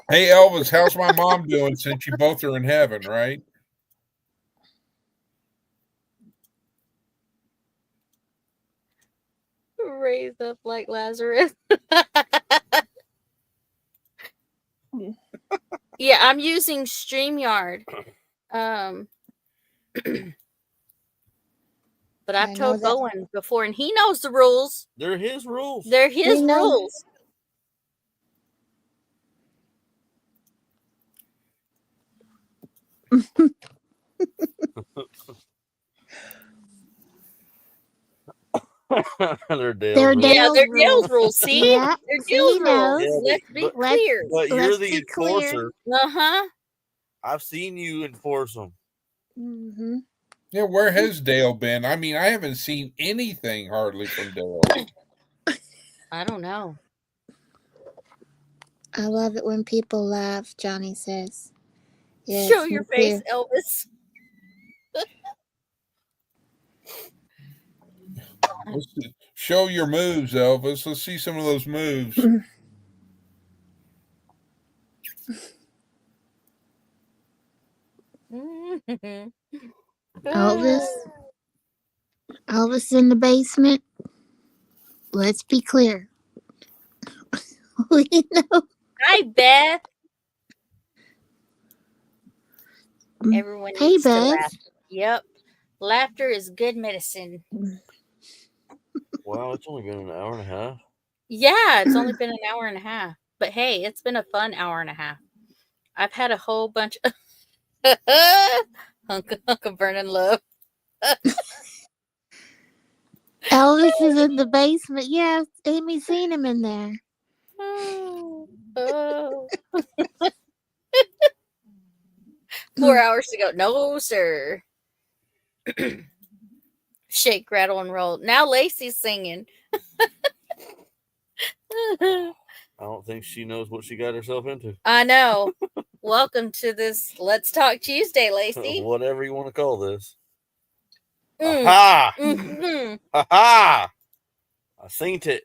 Hey, Elvis, how's my mom doing since you both are in heaven, right? Raise up like Lazarus. Yeah, I'm using StreamYard. But I've told Bowen before, and he knows the rules. They're his rules. They're his rules. They're Dale's They're rules. Yeah, they're Dale's Dale's rules. See? Yeah, They're Dale's he rules. knows. Yeah, Let's be but- clear. But you're Let's the be clear. enforcer. Uh-huh. I've seen you enforce them. Mm-hmm. Yeah, where has Dale been? I mean, I haven't seen anything hardly from Dale. I don't know. I love it when people laugh, Johnny says. Yes, Show me your face, too. Elvis. Show your moves, Elvis. Let's see some of those moves. Elvis in the basement. Let's be clear. We know. Hi, Beth. Everyone Hey, needs to Beth. laugh. Yep. Laughter is good medicine. Wow, it's only been an hour and a half. Yeah, it's only been an hour and a half. But hey, it's been a fun hour and a half. I've had a whole bunch of hunk of burning love. Elvis is in the basement. Yeah, Amy's seen him in there. Oh. 4 hours to go. No, sir. Shake, rattle, and roll. Now Lacey's singing. I don't think she knows what she got herself into. I know. Welcome to this Let's Talk Tuesday, Lacey. Whatever you want to call this. Mm. Aha! Mm-hmm. Ha-ha! I seen it.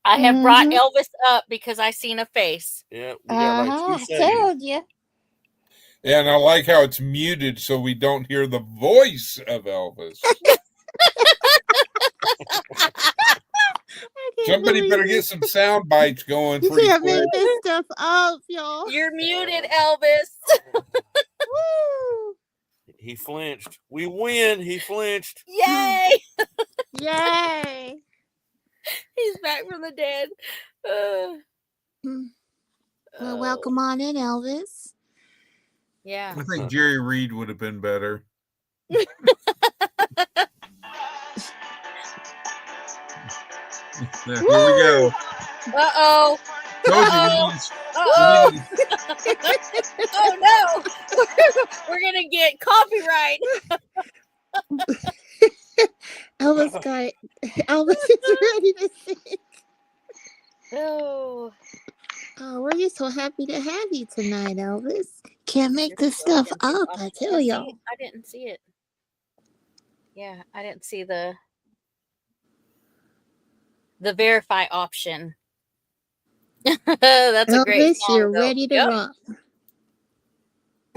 I have brought Elvis up because I seen a face. Yeah, we got like 2 I seconds. told you. Yeah, and I like how it's muted so we don't hear the voice of Elvis. Somebody better get some sound bites going You pretty can't quick. make this stuff up, y'all. You're muted, Elvis. Woo! He flinched. We win. He flinched. Yay! Yay! He's back from the dead. Well, welcome on in, Elvis. Yeah. I think Jerry Reed would have been better. Here we go. Uh-oh. Told Uh-oh. you. Uh-oh. Oh, no. We're going to get copyright. Elvis got it. Elvis is ready to sing. Oh. Oh, we're just so happy to have you tonight, Elvis. Can't make this stuff up, I tell y'all. I didn't see it. Yeah, I didn't see the verify option. That's a great Elvis, song, you're though. ready to Yep.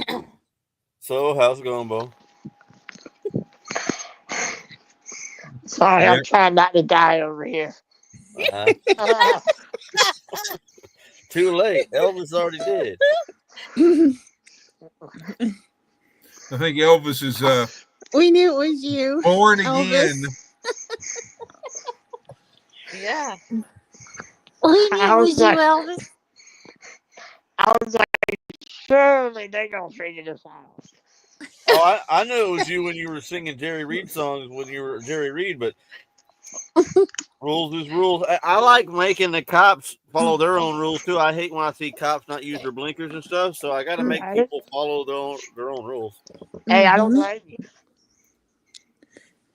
rock. So, how's it going, Bo? Sorry, I'm trying not to die over here. Too late. Elvis already did. I think Elvis is We knew it was you. born Elvis. again. Yeah. We knew it I was was you, like, Elvis. I was like, surely they gonna figure this out. Oh, I knew it was you when you were singing Jerry Reed songs when you were Jerry Reed, but rules is rules. I like making the cops follow their own rules too. I hate when I see cops not use their blinkers and stuff, so I got to make Right? people follow their own rules. Hey, I don't Mhm. blame you.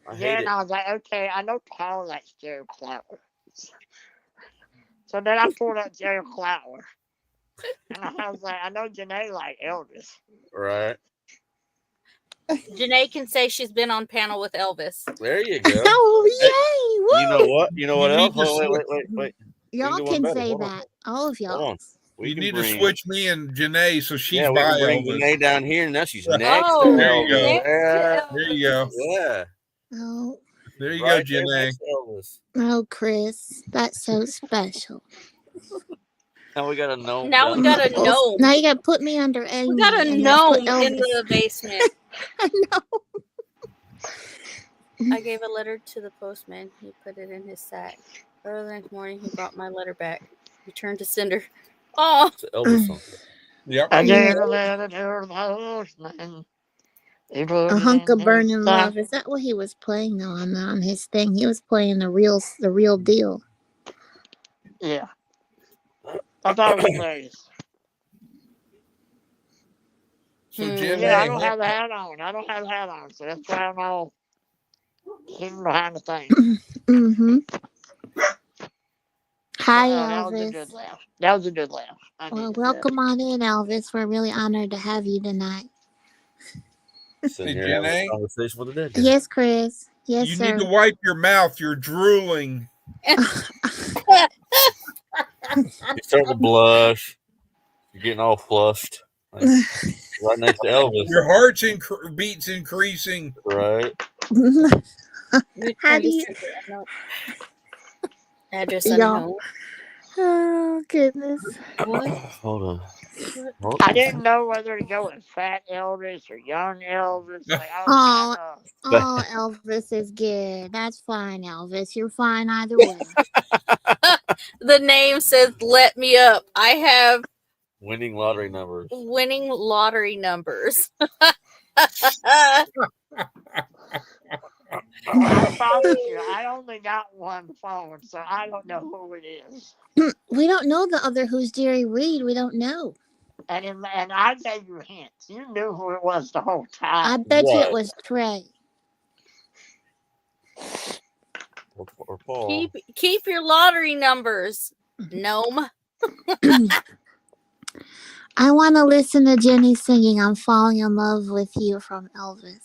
I hate Then it. I was like, okay, I know Paul likes Jerry Flower. So then I pulled up Jerry Flower. And I was like, I know Janae like Elvis. Right Janae can say she's been on panel with Elvis. there, you go. Oh, yay! You Woo! know what? You know what You need else? to Oh, switch. wait. We Y'all do one can better. say Hold on. that. All of y'all. Hold on. We You can need to bring. switch me and Janae so she's Yeah, we by can bring Elvis. Janae down here, and now she's Yeah. next Oh, to There you Elvis. go. next to Yeah, There you go. yeah. Oh, There you Right go, there Janae. next to Elvis. oh, Chris, that's so special. Now we got a gnome. Now we got a Well, gnome. now you gotta put me under Amy. We got a and let's put gnome in Elvis. the basement. I know. I gave a letter to the postman. He put it in his sack. Early the next morning, he brought my letter back. Returned to sender. Oh, It's an Elvis song. Yep. I Yeah. gave a letter to the postman. He put A it hunk in of his burning sack. love. Is that what he was playing on his thing? He was playing the real deal. Yeah. I thought it was hilarious. So Hmm. Janae, Yeah, I don't have a hat on. So that's why I'm all hidden behind the thing. Mm-hmm. Hi, That was a Elvis. good laugh. That was a good laugh. I Well, needed that. welcome on in, Elvis. We're really honored to have you tonight. Sitting Hey, here having a Janae? conversation with a dead guy. Yes, Chris. Yes, you sir. need to wipe your mouth. You're drooling. You're starting to blush. You're getting all flushed. Like, right next to Elvis. Your heart's beats increasing. Right. How do you? Address Y'all. unknown. Oh goodness. What? Hold on. Hold I on. didn't know whether to go with Fat Elvis or Young Elvis. Like, I Oh, was Elvis is good. That's fine, Elvis. You're fine either way. The name says "Let me up." I have Winning lottery numbers. winning lottery numbers. I promise you, I only got one phone, so I don't know who it is. We don't know the other who's Jerry Reed. We don't know. And I gave you hints. You knew who it was the whole I time. bet you it Right. was Trey. Or Paul. Keep your lottery numbers, gnome. I want to listen to Jenny singing "I'm Falling in Love with You" from Elvis.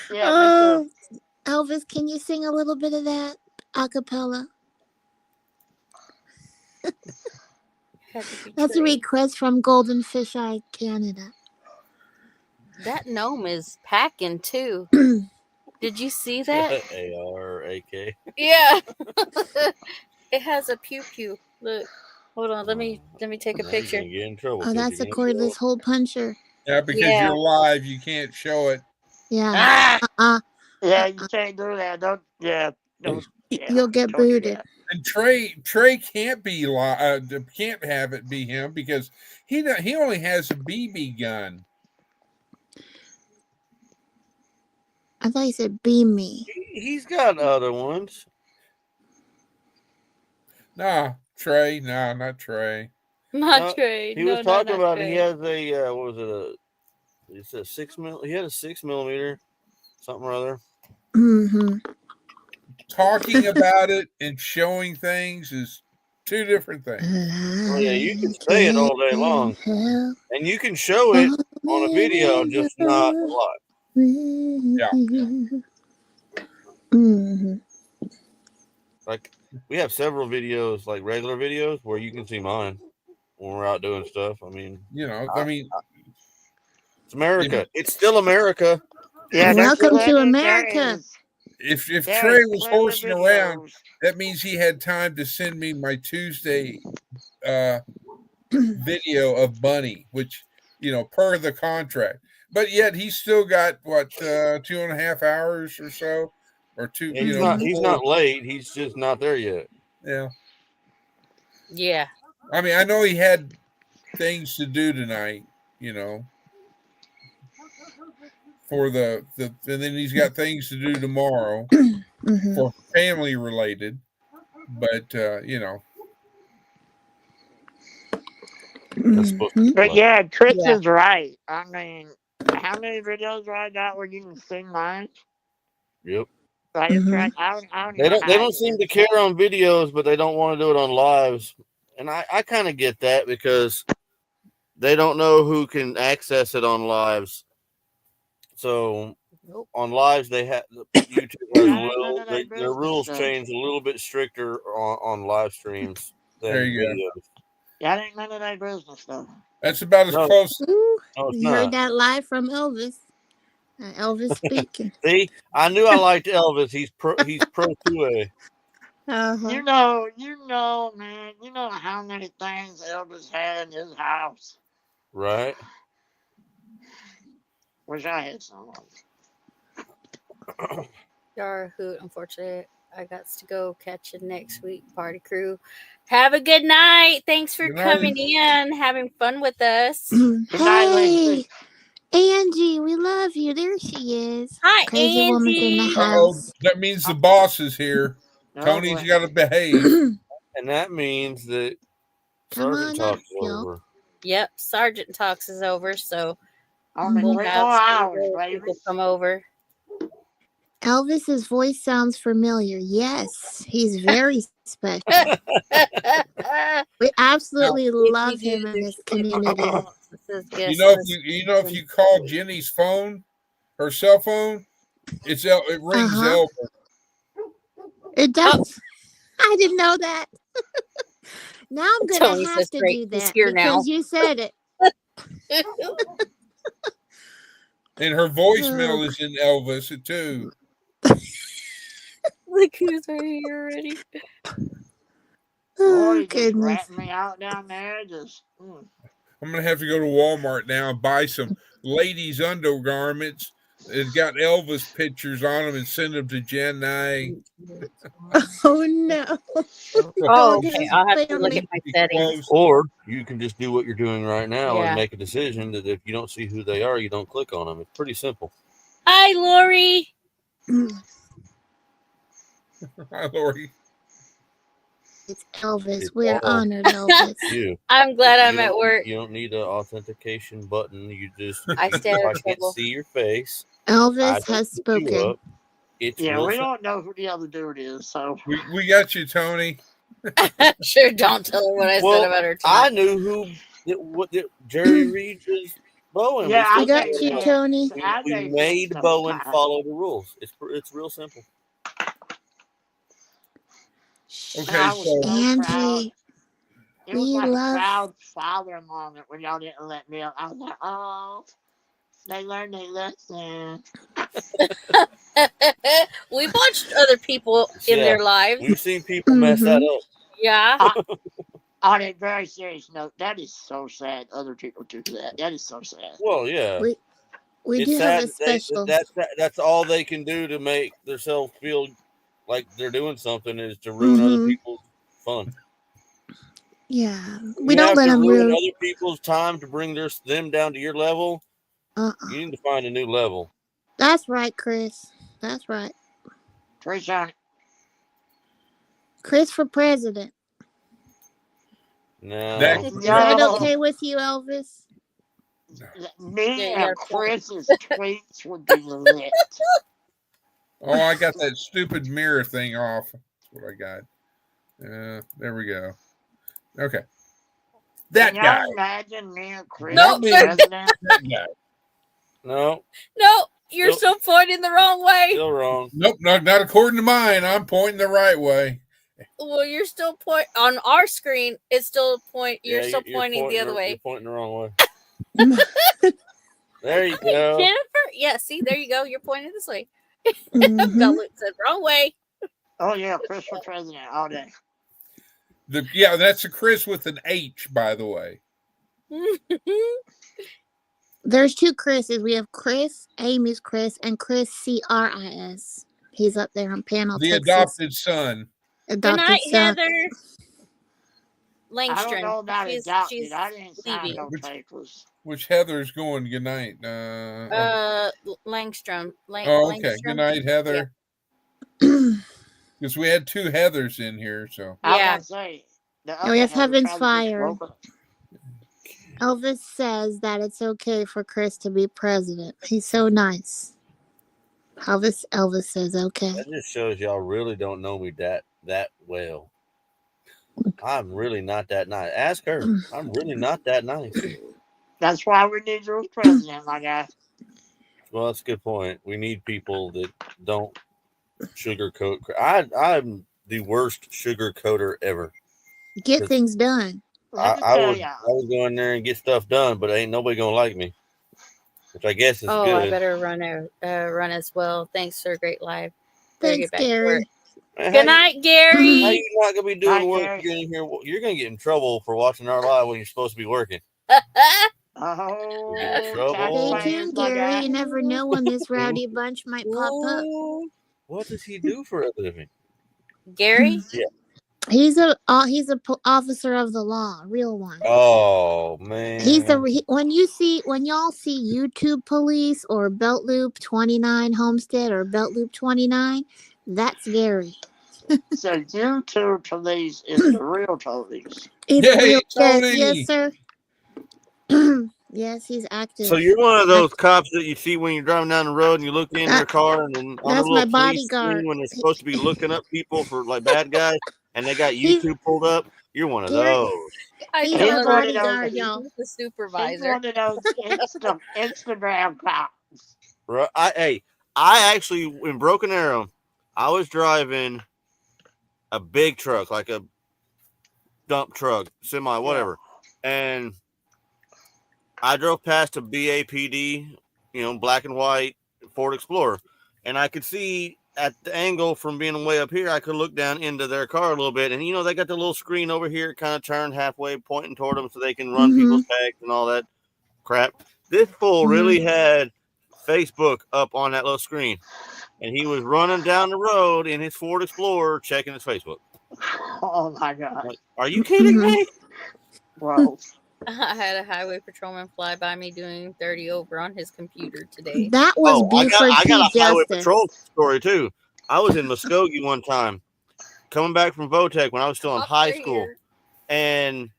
Yeah, me too. Elvis, can you sing a little bit of that a cappella? That's a request from Golden Fish Eye, Canada. That gnome is packing too. Did you see that? AR-AK. Yeah. It has a pew pew. Look. Hold on. Let me take a Now you're picture. gonna get in trouble. Oh, that's a cordless hole puncher. Yeah, because Yeah. you're live, you can't show it. Yeah. Ah! Yeah, you can't do that. Don't. Yeah. You'll get don't do booted. that. And Trey can't be can't have it be him because he only has a BB gun. I thought you said "be me." He's got other ones. Nah, Trey. No, not Trey. Not Trey. He No, was talking not about Trey. he has a what was it? It's a 6 mil. He had a 6mm, something or other. Mm-hmm. Talking about it and showing things is two different things. Oh yeah, you can say it all day long, and you can show it on a video, just not a lot. Yeah. Mm-hmm. Like we have several videos, like regular videos, where you can see mine when we're out doing stuff. I mean, it's America. It's still America. Yeah. Welcome to America. If Trey was horsing around, that means he had time to send me my Tuesday video of Bunny, which per the contract. But yet he's still got what 2.5 hours or so, or two. He's not late. He's just not there yet. Yeah. Yeah. I mean, I know he had things to do tonight. For the and then he's got things to do tomorrow for family related. But That's supposed to be But like, yeah, Chris Yeah. is right. I mean, how many videos I got where you can sing live? yep. Like, it's like, I don't They even don't. They have don't seem to care on videos, but they don't want to do it on lives. And I kind of get that because they don't know who can access it on lives. So on lives, they have YouTube has their rules change a little bit stricter on live streams than there you videos. That ain't none of that business, though. That's about as No. close. Ooh, No, it's you heard not. that live from Elvis. Elvis speaking. See, I knew I liked Elvis. He's pro 2A. Uh-huh. You know, man. You know how many things Elvis had in his house. Right. Wish I had some. Yara Hoot, unfortunately, I got to go catch it next week. Party crew. Have a good night. Thanks for Good night. coming in, having fun with us. Hey, Angie, we love you. There she is. Hi, Crazy woman's in the Angie. house. That means the boss is here. Tony's got to behave. And that means that Come Sergeant on up, Talk is y'all. over. Yep, Sergeant Talks is over, so Only we'll 3 have more some hours, other baby. people come over. Elvis's voice sounds familiar. Yes, he's very special. We absolutely love him in this community. If you call Jenny's phone, her cell phone, it rings Elvis. It does. I didn't know that. Now I'm gonna Tony have says to great. do He's that here because now. you said it. And her voicemail is in Elvis too. Look who's right here already. Oh, Just goodness. ratting me out down there. I'm gonna have to go to Walmart now and buy some ladies' undergarments. It's got Elvis pictures on them and send them to Jen Nye. Oh no. Oh, okay. I'll have to look at my settings. Or you can just do what you're doing right now Yeah. and make a decision that if you don't see who they are, you don't click on them. It's pretty simple. Hi, Lori. Hi, Lori. It's Elvis. It's We're all honored, Elvis. You. I'm glad I'm at work. You don't need an authentication button. You just I stay out if I of can't trouble. see your face. Elvis has spoken. It's Yeah, real we simple. don't know who the other dude is, so We got you, Tony. Sure, don't tell her what I said about her tonight. I knew who Jerry Reed is Bowen. Yeah, I got you, Tony. We made Bowen follow the rules. It's real simple. Okay, so Angie, it was we like love. a proud father moment when y'all didn't let me up. I was like, oh, they learned their lesson. We've watched other people in their lives. We've seen people mess that up. Yeah. On a very serious note, that is so sad. Other people do that. That is so sad. Well, yeah. We do have a special. That's all they can do to make themselves feel like they're doing something is to ruin other people's fun. Yeah, we don't let them ruin other people's time to bring them down to your level. You need to find a new level. That's right, Chris. That's right. Chris for president. No. Is that okay with you, Elvis? Me and Chris's tweets would be lit. Oh, I got that stupid mirror thing off. That's what I got. There we go. Okay. That Can guy. y'all imagine me and Chris That guy. No. No, you're still pointing the wrong way. Still wrong. Nope, not according to mine. I'm pointing the right way. Well, you're still on our screen. It's still You're still pointing the other way. You're pointing the wrong way. There you go, Jennifer. Yeah, see, there you go. You're pointing this way. Bella said wrong way. Oh yeah, Chris for president all day. That's a Chris with an H, by the way. There's two Chris's. We have Chris, Amy's Chris, and Chris CRIS. He's up there on panel The Texas. adopted son. Good Adopted night, son. Heather I don't Langstrom. know about She's adopted. I didn't sign leaving. no papers. Which Heather's going. Good night. Langstrom. Okay. Good Langstrom. night, Heather. Because we had two Heathers in here, so. I was Yeah. gonna say the Oh, other yes, Heather heaven's probably just fire. woke up. Elvis says that it's okay for Chris to be president. He's so nice. Elvis says okay. That just shows y'all really don't know me that well. I'm really not that nice. Ask her. I'm really not that nice. That's why we need you as president, my guy. Well, that's a good point. We need people that don't sugarcoat. I'm the worst sugarcoater ever. Get things done. Let me I tell would y'all. go in there and get stuff done, but ain't nobody gonna like me, which I guess is Oh, good. I better run as well. Thanks for a great live. Better Thanks, get back to Gary. work. Man, Good night, How Gary. you not gonna be doing Hi, work? Gary. You're in here. You're gonna get in trouble for watching our live when you're supposed to be working. Oh, Trouble. Stay taxpayers, tuned, my Gary. guy. You never know when this rowdy bunch might pop up. Ooh. What does he do for a living? Gary? He's a officer of the law, real one. Oh man, when y'all see YouTube police or Belt Loop 29 Homestead or Belt Loop 29, that's Gary. So YouTube police is the real police. He's Yay, a real Tony! yes, sir. Yes, he's active. So you're one of those cops that you see when you're driving down the road and you look in their car and then on the That's my little police bodyguard. screen when they're supposed to be looking up people for like bad guys and they got He's- YouTube pulled up. You're one of Gary- those. He's He's my one of bodyguard, those- y'all. He's the He's supervisor. one of those Instagram cops. Right? I actually in Broken Arrow, I was driving a big truck, like a dump truck, semi, whatever, and I drove past a BAPD, black and white Ford Explorer, and I could see at the angle from being way up here, I could look down into their car a little bit, and they got the little screen over here, kind of turned halfway, pointing toward them, so they can run people's tags and all that crap. This fool really had Facebook up on that little screen, and he was running down the road in his Ford Explorer, checking his Facebook. Oh my god, Like, are you kidding me? bro! I had a highway patrolman fly by me doing 30 over on his computer today. That was Buford I got T. a highway Justice. patrol story too. I was in Muskogee one time, coming back from Votech when I was still in high school, and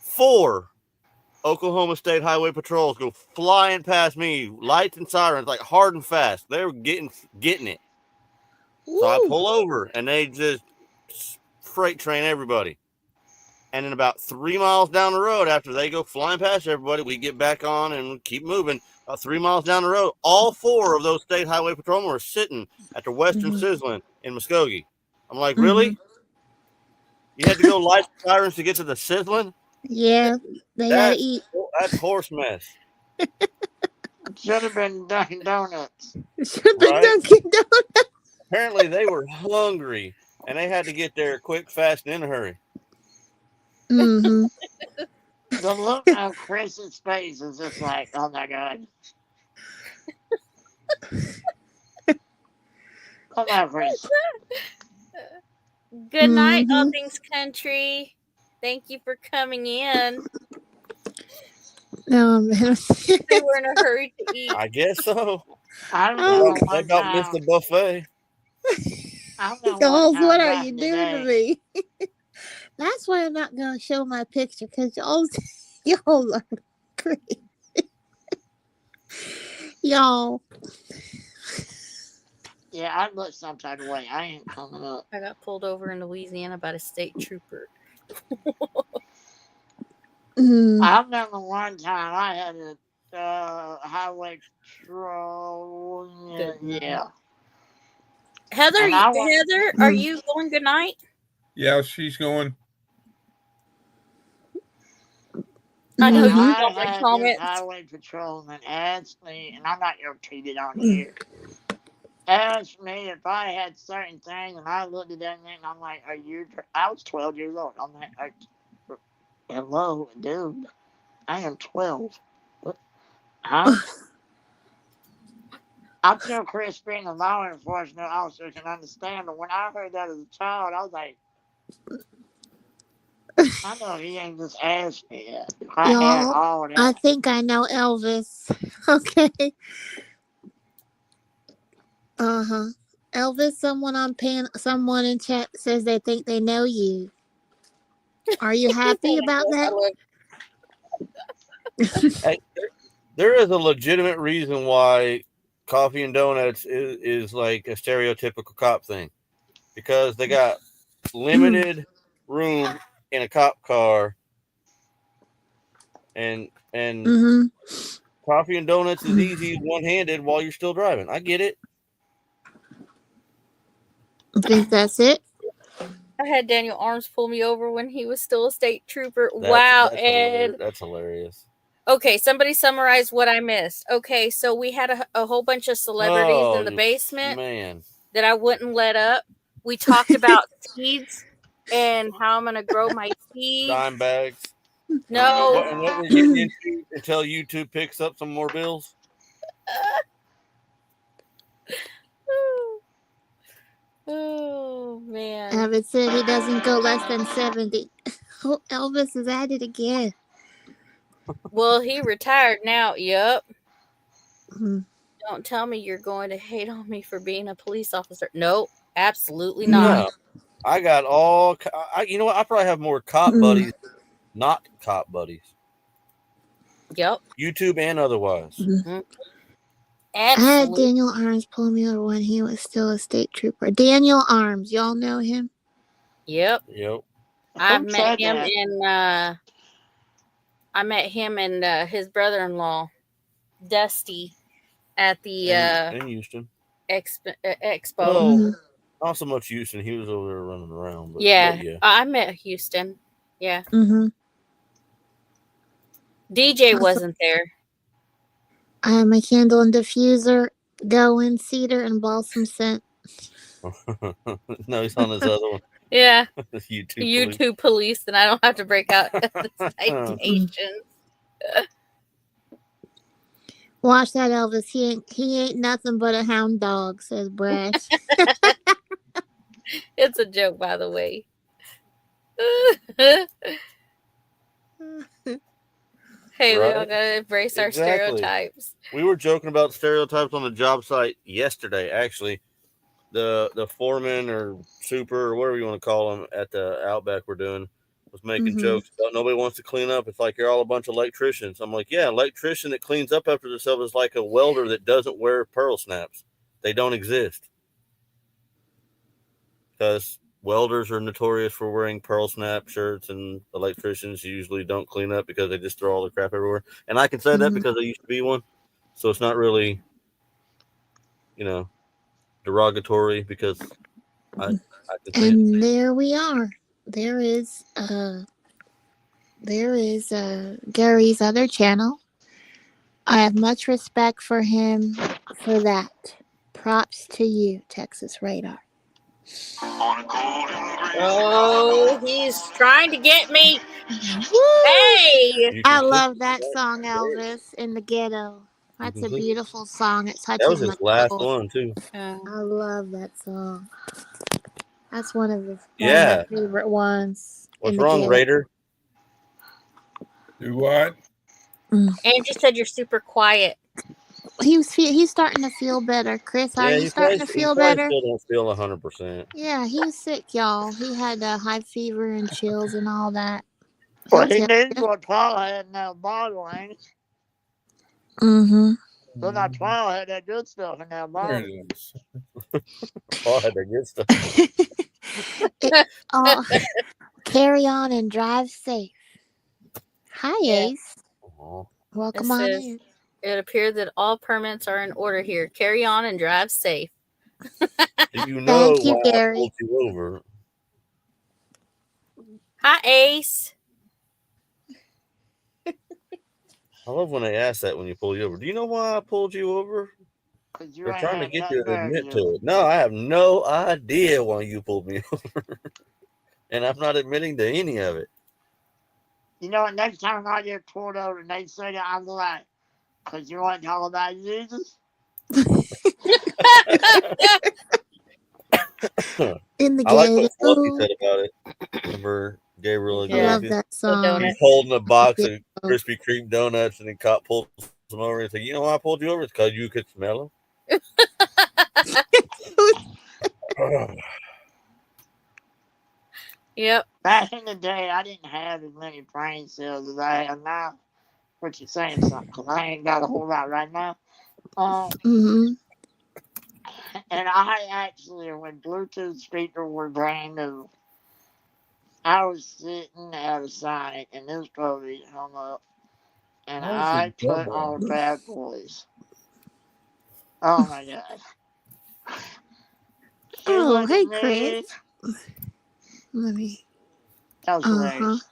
4 Oklahoma State Highway Patrols go flying past me, lights and sirens, like hard and fast. They were getting it. So I pull over, and they just freight train everybody. And then about 3 miles down the road, after they go flying past everybody, we get back on and keep moving. About 3 miles down the road, all 4 of those state highway patrolmen were sitting at the Western Sizzling in Muskogee. I'm like, really? You had to go light sirens to get to the Sizzling? Yeah, they gotta eat. That's horse mess. Should have been Dunkin' Donuts. Should have been Right? Dunkin' Donuts. Apparently, they were hungry, and they had to get there quick, fast, and in a hurry. Mm-hmm. The look on Chris's face is just like, oh my god. Come on, Chris. Good night, All Things Country. Thank you for coming in. No, man. They were in a hurry to eat. I guess so. I don't know. They about missed the buffet. I don't know Dolls, what are back you in the doing to day, me? That's why I'm not gonna show my picture, because y'all are crazy. Y'all. Yeah, I look some type of way. I ain't coming up. I got pulled over in Louisiana by a state trooper. I remember one time I had a highway patrol. Yeah. Heather, And I want- Heather, are you going good night? Yeah, she's going. I know And you I don't like had this comments. highway patrolman asked me, and I'm not going to repeat it on here. Asked me if I had certain things, and I looked at everything, and I'm like, I was 12 years old. I'm like, hello, dude. I am 12. Huh? I'm sure Chris, being a law enforcement officer, can understand, but when I heard that as a child, I was like, I know he ain't just asked me that. I had Y'all, all I that. think I know Elvis. Okay. Uh-huh. Elvis, someone in chat says they think they know you. Are you happy about that? Hey, there is a legitimate reason why coffee and donuts is like a stereotypical cop thing, because they got limited room in a cop car, and Mm-hmm. coffee and donuts is easy one-handed while you're still driving. I get it. I think that's it. I had Daniel Arms pull me over when he was still a state trooper. That's Wow, that's hilarious. Ed. That's hilarious. Okay, somebody summarize what I missed. Okay, so we had a whole bunch of celebrities in the basement Man, that I wouldn't let up. We talked about seeds and how I'm going to grow my seeds. dime bags. No. And what we're getting into until YouTube picks up some more bills. Oh, man. Elvis said he doesn't go less than 70. Oh, Elvis is at it again. Well, he retired now. Yep. Mhm. Don't tell me you're going to hate on me for being a police officer. Nope, absolutely not. No, I got all. You know what? I probably have more cop buddies, not cop buddies. Yep. YouTube and otherwise. Mhm. I had Absolutely. Daniel Arms pull me over when he was still a state trooper. Daniel Arms, y'all know him? Yep. Yep. I've Who met said him that? and his brother-in-law, Dusty, at the in Houston. expo. Well, Mhm. not so much Houston. He was over there running around. But Yeah, yeah. I met Houston. Yeah. Mm-hmm. DJ wasn't there. I have my candle and diffuser going, cedar and balsam scent. No, he's on his other one. Yeah. YouTube police, and I don't have to break out the citations. Watch that, Elvis. He ain't nothing but a hound dog, says Brad. It's a joke, by the way. Hey, we all gotta embrace our stereotypes. We were joking about stereotypes on the job site yesterday. Actually, the foreman or super or whatever you want to call them at the Outback we're doing was making jokes about nobody wants to clean up. It's like you're all a bunch of electricians. I'm like, yeah, electrician that cleans up after themselves is like a welder that doesn't wear pearl snaps. They don't exist. Because welders are notorious for wearing pearl snap shirts, and electricians usually don't clean up because they just throw all the crap everywhere. And I can say that because I used to be one. So it's not really, derogatory because I can say it. And there we are. There is Gary's other channel. I have much respect for him for that. Props to you, Texas Radar. Oh, he's trying to get me. Woo! Hey! I love that song, Elvis, in the ghetto. That's a beautiful song. It touches That was his last one too. I love that song. That's one of Yeah. my favorite ones. What's wrong, Raider? Do what? Andrew said you're super quiet. He's starting to feel better. Chris, are you starting to feel better? Still don't feel 100%. Yeah, he's sick, y'all. He had high fever and chills and all that. Well, he needs what Paul had in that bottle, ain't it? Mm-hmm. Well, not Paul had that good stuff in that There bottle. it is. Paul had that good stuff. Carry on and drive safe. Hi, Ace. Welcome on in. It appears that all permits are in order here. Carry on and drive safe. Do you know Thank you, why Gary. I pulled you over? Hi, Ace. I love when they ask that when you pull you over. Do you know why I pulled you over? They're trying to get you to admit to it. No, I have no idea why you pulled me over. And I'm not admitting to any of it. You know what? Next time I get pulled over and they say that, I'm like, Because you want to talk about Jesus? In the I like ghetto. what Fluffy said about it. Remember Gabriel and I Yeah. love Goofy? that The song. donut. He's holding a box of Yeah. Krispy Kreme donuts, and then cop pulls him over and says, "You know why I pulled you over? It's because you could smell them." Yep. Back in the day, I didn't have as many brain cells as I have now. What you saying, something? Because I ain't got a whole lot right now. hmm And I actually, when Bluetooth speaker were brand new, I was sitting at a Sonic, and this probably hung up, and How's the I put double? on Bad Boys. Oh my god. She Oh, looked hey, at Chris. me. Let me. That was Uh huh. hilarious.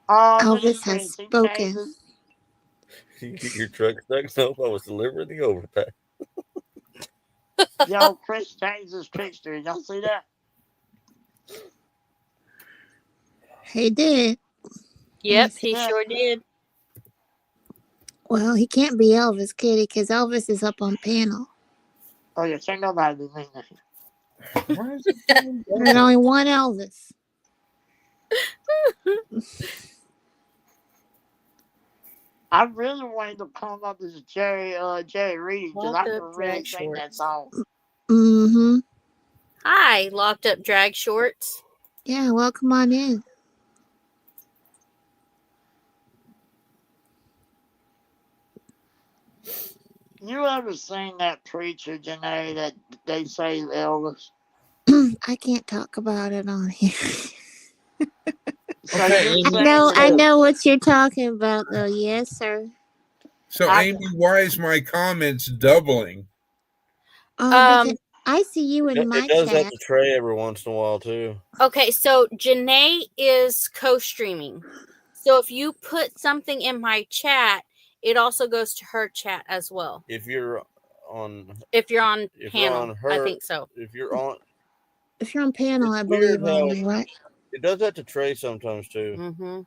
Oh, look at Elvis has Chris. He spoken. changes. You get your truck stuck. Nope, I was delivering the overpass. Yo, Chris changed his picture. Y'all see that? He did. Yep. see. He Yeah. sure did. Well, he can't be Elvis, kid, because Elvis is up on panel. Oh, yeah, can't nobody be mean to him. Why is it doing There's double? only one Elvis. I really wanted to come up as Jerry Reed because I Locked can up really drag sing that shorts. song. Mm-hmm. Hi, locked up drag shorts. Yeah, welcome on in. You ever seen that preacher, Janae, that they say is Elvis? I can't talk about it on here. So Okay, you're Amy. saying I that know what you're talking about, though. Yes, sir. So, I, Amy, why is my comments doubling? Because Um. I see you in It my does that chat. to Trey every once in a while too. Okay. So Janae is co-streaming. So if you put something in my chat, it also goes to her chat as well. If you're on, If you're on if you're panel, on I her, think so. if you're on, If you're on panel, it's I weird believe how only, right? it does that to Trey sometimes too. Mm-hmm.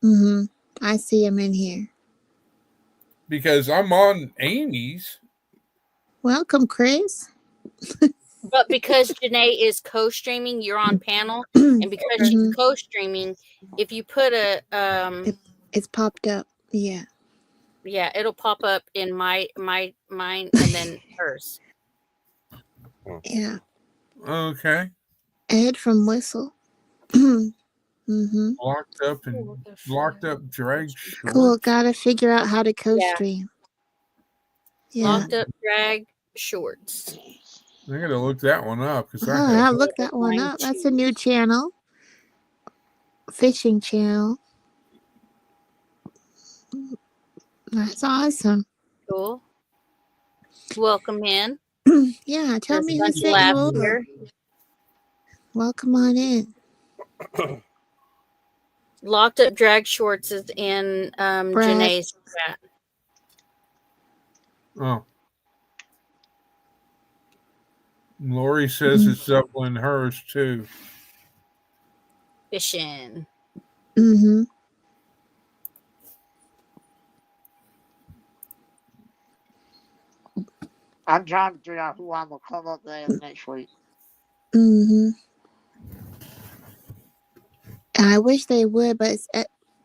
Mm-hmm. I see him in here. Because I'm on Amy's. Welcome, Chris. But because Janae is co-streaming, you're on panel, and because she's Mhm. co-streaming, if you put a It's popped up. Yeah. yeah, it'll pop up in mine, and then hers. Yeah. Okay. Ed from Whistle. mm-hmm. Locked up drag Cool. shorts. Gotta figure out how to Yeah, co-stream. Yeah. locked up drag shorts. I gotta look that one up because I Oh, have. I looked that one Mine up. That's a too. new channel. Fishing channel. That's awesome. Cool. Welcome in. Yeah, tell There's a me who bunch of sent you laughs over. here. Welcome on in. Locked up drag shorts is in Brad. Janae's chat. Oh. Lori says it's doubling hers too. Fishing. Mm-hmm. I'm trying to figure out who I'm going to come up as next week. Mm-hmm. I wish they would, but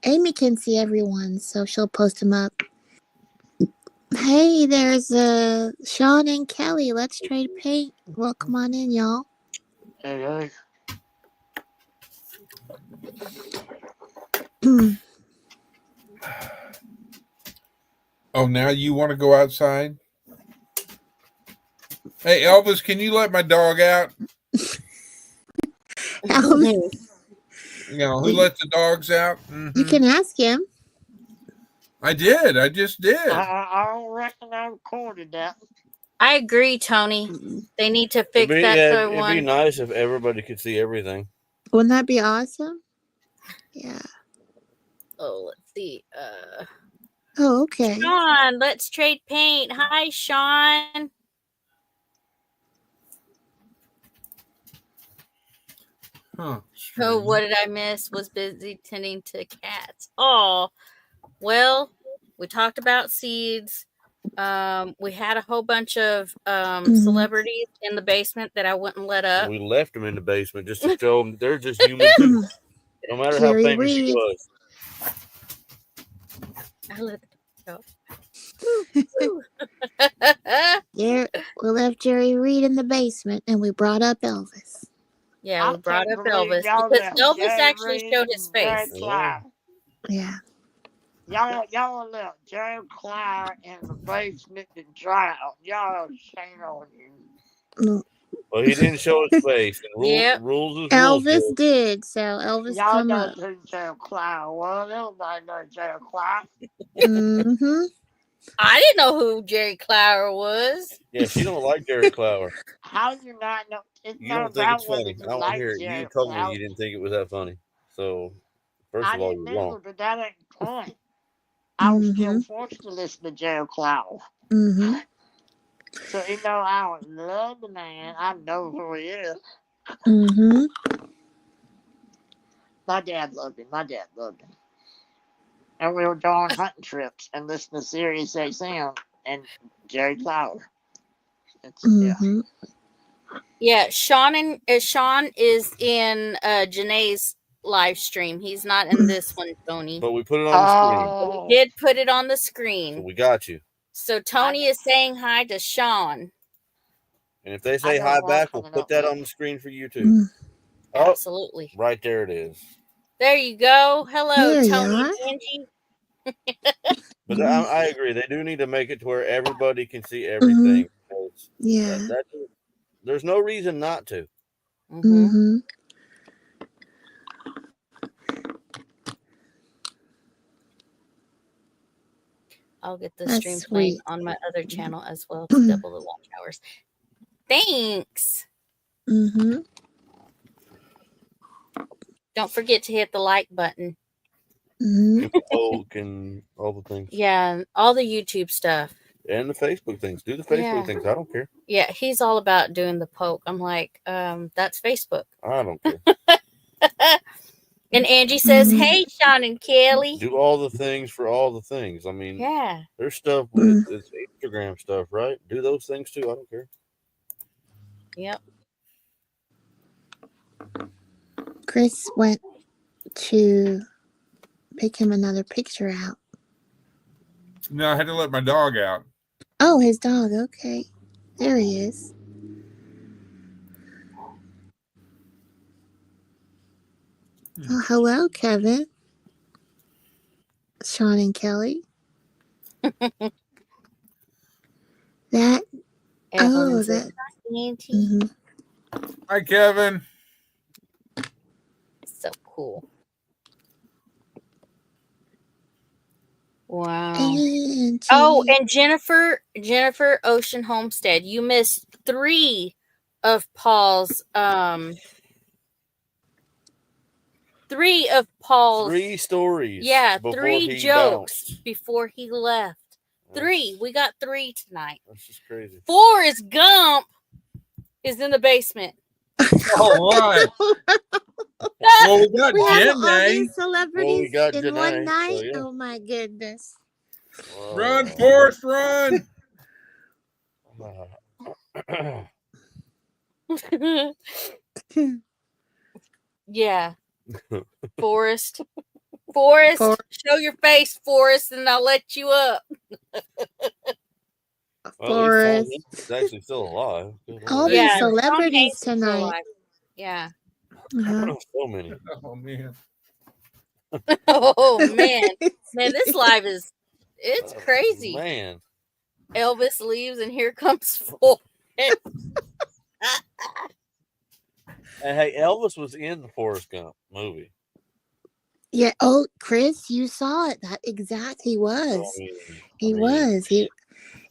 Amy can see everyone, so she'll post them up. Hey, there's Sean and Kelly. Let's trade paint. Welcome on in, y'all. Hey. Oh, now you want to go outside? Hey, Elvis, can you let my dog out? Who let the dogs out? You can ask him. I did. I just did. I don't reckon I recorded that. I agree, Tony. They need to fix that. It'd be nice if everybody could see everything. Wouldn't that be awesome? Yeah. Oh, let's see. Oh, okay. Sean, let's trade paint. Hi, Sean. Huh. Oh, what did I miss? Was busy tending to cats. Oh, well, We talked about seeds. We had a whole bunch of Mhm. celebrities in the basement that I wouldn't let up. We left them in the basement just to show them they're just human too. No matter Jerry how famous he Reed. was. I let them We left Jerry Reed in the basement, and we brought up Elvis. Yeah, we I brought can't up believe Elvis y'all because left Elvis Jerry actually Reed showed his and Jerry face. Clower. Yeah. Y'all left Jerry Clower in the basement to dry out. Y'all shame on you. Mm. Well, he didn't show his face. And Yep. rules is rules. Elvis Joe. did, so Elvis Y'all come know up. who Jerry Clower was. Everybody knows Jerry Clower. Mm-hmm. I didn't know who Jerry Clower was. Yeah, she don't like Jerry Clower. How do you not know? It's You not don't think about it's whether funny. you I don't like hear it. Jerry You told me Clower. you didn't think it was that funny. So, first I of all, didn't you're either, wrong. but that ain't the point. I was still Mm-hmm. forced to listen to Jerry Clower. Mm-hmm. So even though I would love the man, I know who he is. Mm-hmm. My dad loved him. And we would go on hunting trips and listen to Sirius XM and Jerry Clower. Yeah. Mm-hmm. Yeah, Sean is in Janae's live stream. He's not in this one, Tony. But we put it on the screen. Oh, We did put it on the So screen. we got you. So Tony is saying hi to Sean. And if they say know hi what I'm back, we'll coming put up that with. on the screen for you too. Mm. Oh, Absolutely. right there it is. There you go. Hello, There you Tony are. and Angie. But Mm-hmm. I agree. They do need to make it to where everybody can see everything. Because Yeah. there's no reason not to. Mm-hmm. Mm-hmm. I'll get the That's stream playing sweet. on my other channel as well to double the watch hours. Thanks. Mm-hmm. Don't forget to hit the like button. Mm-hmm. And all the things. Yeah, all the YouTube stuff. And the Facebook things. Do the Facebook things. I don't care. Yeah, he's all about doing the poke. I'm like, that's Facebook. I don't care. And Angie says, Mhm. hey, Sean and Kelly. Do all the things for all the things. I mean, Yeah. there's stuff with it's Instagram stuff, right? Do those things too. I don't care. Yep. Chris went to pick him another picture out. No, I had to let my dog out. Oh, his dog. Okay. There he is. Oh, hello, Kevin. Sean and Kelly. That. Evelyn Oh, says, that. hi, Auntie. Mm-hmm. Hi, Kevin. So cool. Wow. Auntie. Oh, and Jennifer Ocean Homestead, you missed 3 of Paul's 3 stories. Yeah, before 3 he jokes bounced. before he left. 3. We got 3 tonight. That's just crazy. Forrest Gump is in the basement. All right. Well, we got We have all Janae. these celebrities got in Janae, one night. so yeah. Oh my goodness. Run, Forrest, run. Yeah. Forrest. Show your face, Forrest, and I'll let you up. Forrest. He's actually still alive. All Yeah, these Tom celebrities Hanks is still tonight. alive. Yeah. Uh-huh. So many. Oh, man. Oh man. Man, this live is it's Oh, crazy. Man. Elvis leaves and here comes Forrest. And hey, Elvis was in the Forrest Gump movie. Yeah. Oh, Chris, you saw it. That exact. He was. He was.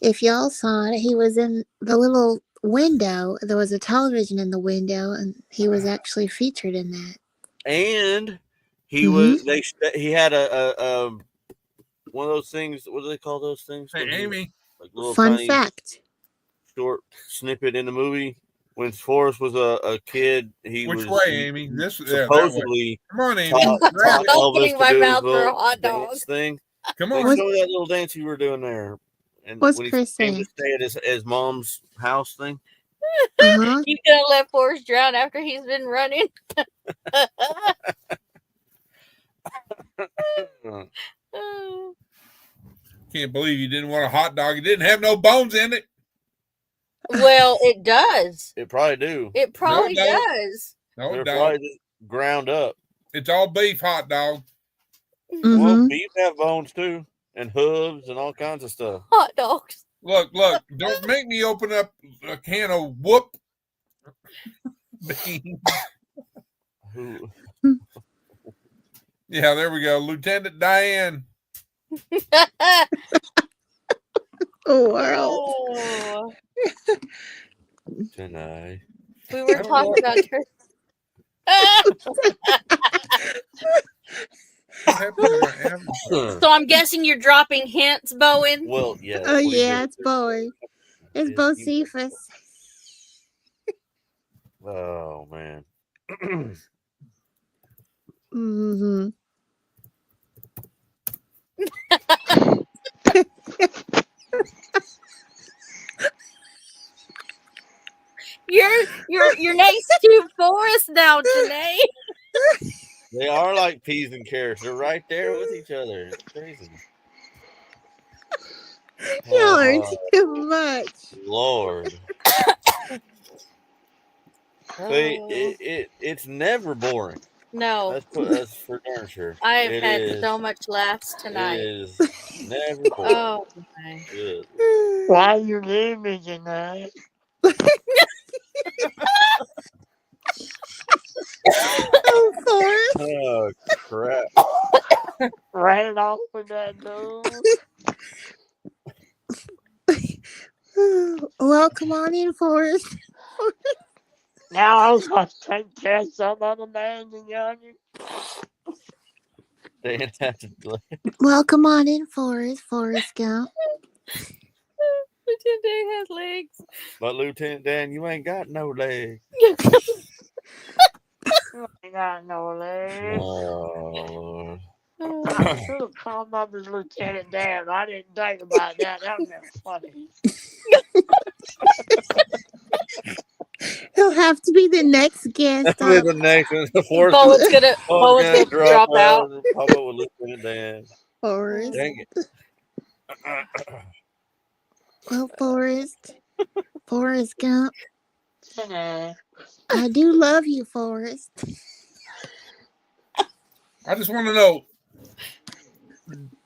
If y'all saw it, he was in the little window. There was a television in the window, and he was actually featured in that. And he was. He had a one of those things. What do they call those things? Hey, Amy. Like little Fun tiny fact. short snippet in the movie. When Forrest was a kid, Which way, Amy? This that way. supposedly Come on, Amy. taught I'm Elvis opening to my do his mouth for a little hot dog. dance thing. Come Hey, on. show me that little dance you were doing there. And What's when he Chris came to saying? stay at his mom's house thing. Uh-huh. You gonna let Forrest drown after he's been running? Oh. Can't believe you didn't want a hot dog. It didn't have no bones in it. Well, it does. It probably do. It probably No, it don't. does. No, They're it don't. probably just ground up. It's all beef hot dog. Well, Mm-hmm. beef have bones too, and hooves and all kinds of stuff. Hot dogs. Look, don't make me open up a can of whoop beans. Who? Yeah, there we go. Lieutenant Diane. World. Oh, Tonight. we were talking about turkey. What happened to my avatar? So I'm guessing you're dropping hints, Bowen. Well, yeah. Oh what do you yeah, do? it's Bowie. It's Bocephus. Oh man. Mm-hmm. You're next to Forrest now, Janae. They are like peas and carrots. They're right there with each other. It's crazy. Y'all are Oh, too much. Lord. See, it's never boring. No, That's for darn sure. I have It had is. so much laughs It tonight. is never boring. Oh my. Good. Why you leave me tonight? Oh, Forrest. Oh crap. Ran off with that dude. Well, come on in, Forrest. Now I was going to take care of some other man than you. They didn't have to delay. Well, come on in, Forrest. Forrest Gump. Lieutenant Dan has legs. But Lieutenant Dan, you ain't got no leg. I got no legs. Oh. I should have called up as Lieutenant Dan. I didn't think about that. That would be funny. He'll have to be the next guest. That'll be the next one. The fourth Bowen's gonna gonna drop out. and pop up with Lieutenant Dan. Forrest. Dang it. Well, Forrest. Forrest Gump. Yeah. I do love you, Forrest. I just want to know,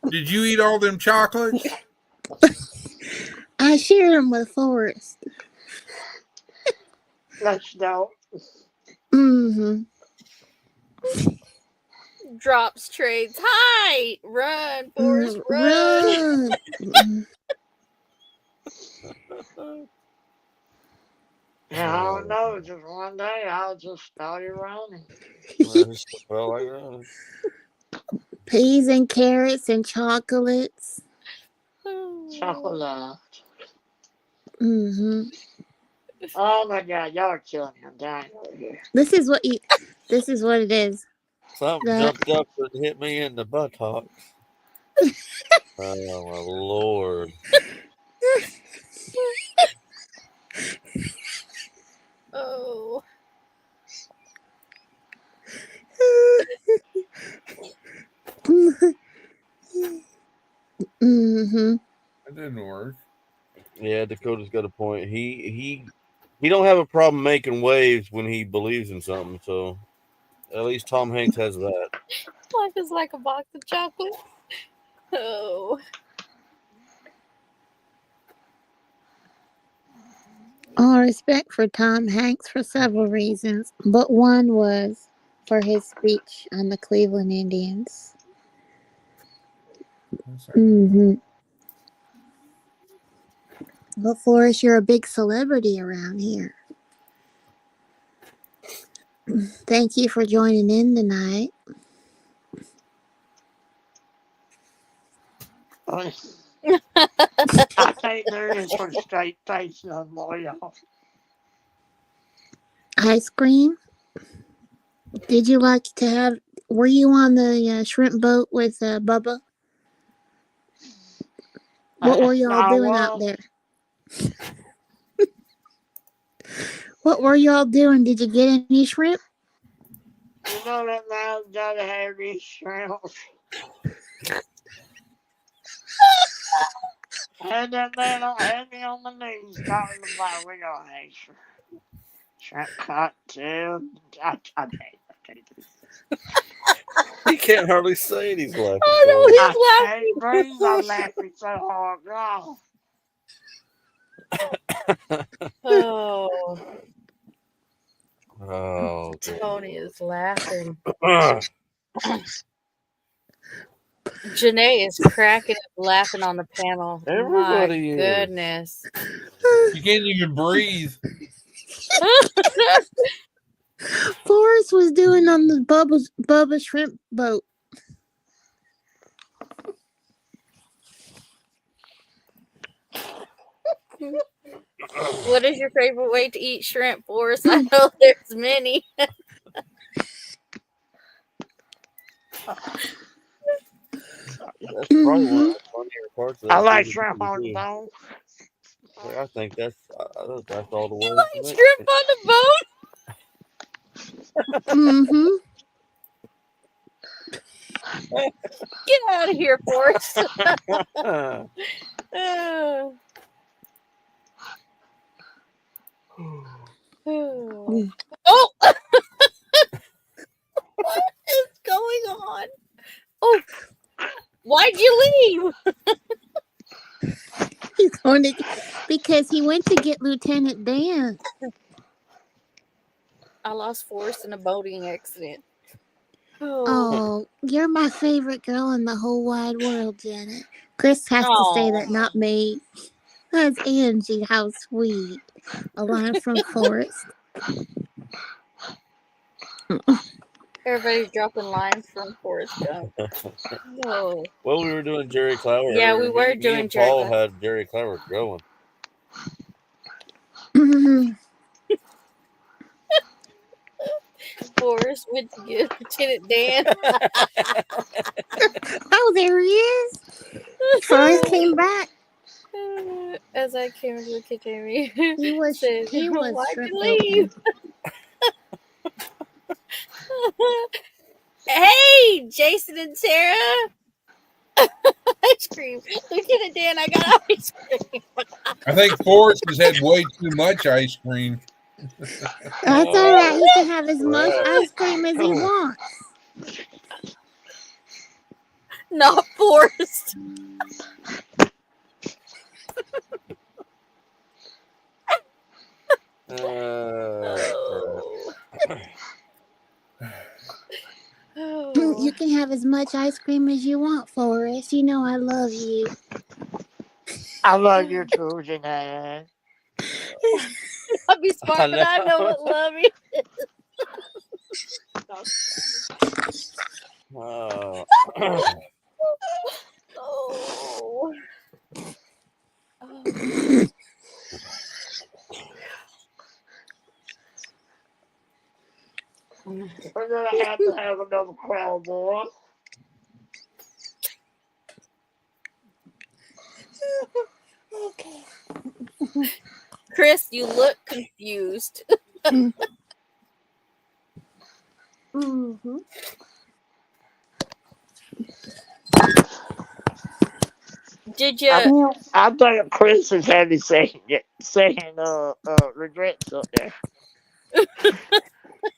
did you eat all them chocolates? I share them with Forrest. Let's go. Mm-hmm. Drops trades. Hi! Run, Forrest, run. Run. Yeah, I don't know. Just one day I'll just started running. Well, like that. Peas and carrots and chocolates. Chocolate. Mm-hmm. Oh my God, y'all are killing me. I'm dying over here. This is what it is. Something That- jumped up and hit me in the buttocks. Oh my Lord. Oh. Mm-hmm. That didn't work. Yeah, Dakota's got a point. He don't have a problem making waves when he believes in something, so at least Tom Hanks has that. Life is like a box of chocolate. Oh. All respect for Tom Hanks for several reasons, but one was for his speech on the Cleveland Indians. Mm-hmm. Well, Forrest, you're a big celebrity around here. Thank you for joining in tonight. I think there is for straight face no more, y'all. Ice cream? Did you like to have? Were you on the shrimp boat with Bubba? What were y'all I doing out was. there? What were y'all doing? Did you get any shrimp? You know that man's gotta have these shrimps. Had that man had me on my knees talking about we gonna have shrimp cocktail. I can't do this. He can't hardly say it. He's laughing Oh so I no, can't breathe. I'm laughing so hard. Oh, he's laughing. Oh, Oh, Tony is laughing. good. Janae is cracking up laughing on the panel. Everybody My is. goodness. You can't even breathe. Forrest was doing on the Bubba shrimp boat. What is your favorite way to eat shrimp, Forrest? I know there's many. That's probably one of the funnier parts of I that like season shrimp on the too. bone. I think that's all the You way. like shrimp on the boat? Mm-hmm. Get out of here, Forrest. Oh. Oh. Oh! What is going on? Oh, why'd you leave? He's going to because he went to get Lieutenant Dan. I lost Forrest in a boating accident. Oh. Oh, you're my favorite girl in the whole wide world, Janet. Chris has to say that, not me. That's Angie. How sweet. A line from Forrest. Everybody's dropping lines from Forrest Gump. No. Well, we were doing Jerry Clower. Yeah, earlier. we were Me doing and Jerry Paul Clower. had Jerry Clower going. Forrest went to get Lieutenant Dan. Oh, there he is. Forrest came back. As I came into the kitchen, He was said, "Why'd shrimp you leave?" boating. Hey, Jason and Sarah. Ice cream. Lieutenant Dan, I got ice cream. I think Forrest has had way too much ice cream. That's all right. He can have as much ice cream as he wants. Not Forrest. Oh. You can have as much ice cream as you want, Forrest. You know I love you. I love you too, Janae. I'll be smart, but I know what love is. Oh. Oh. We're gonna have to have another crowd, boy. Okay. Chris, you look confused. Mm-hmm. Did you? I think Chris has had his saying regrets up there.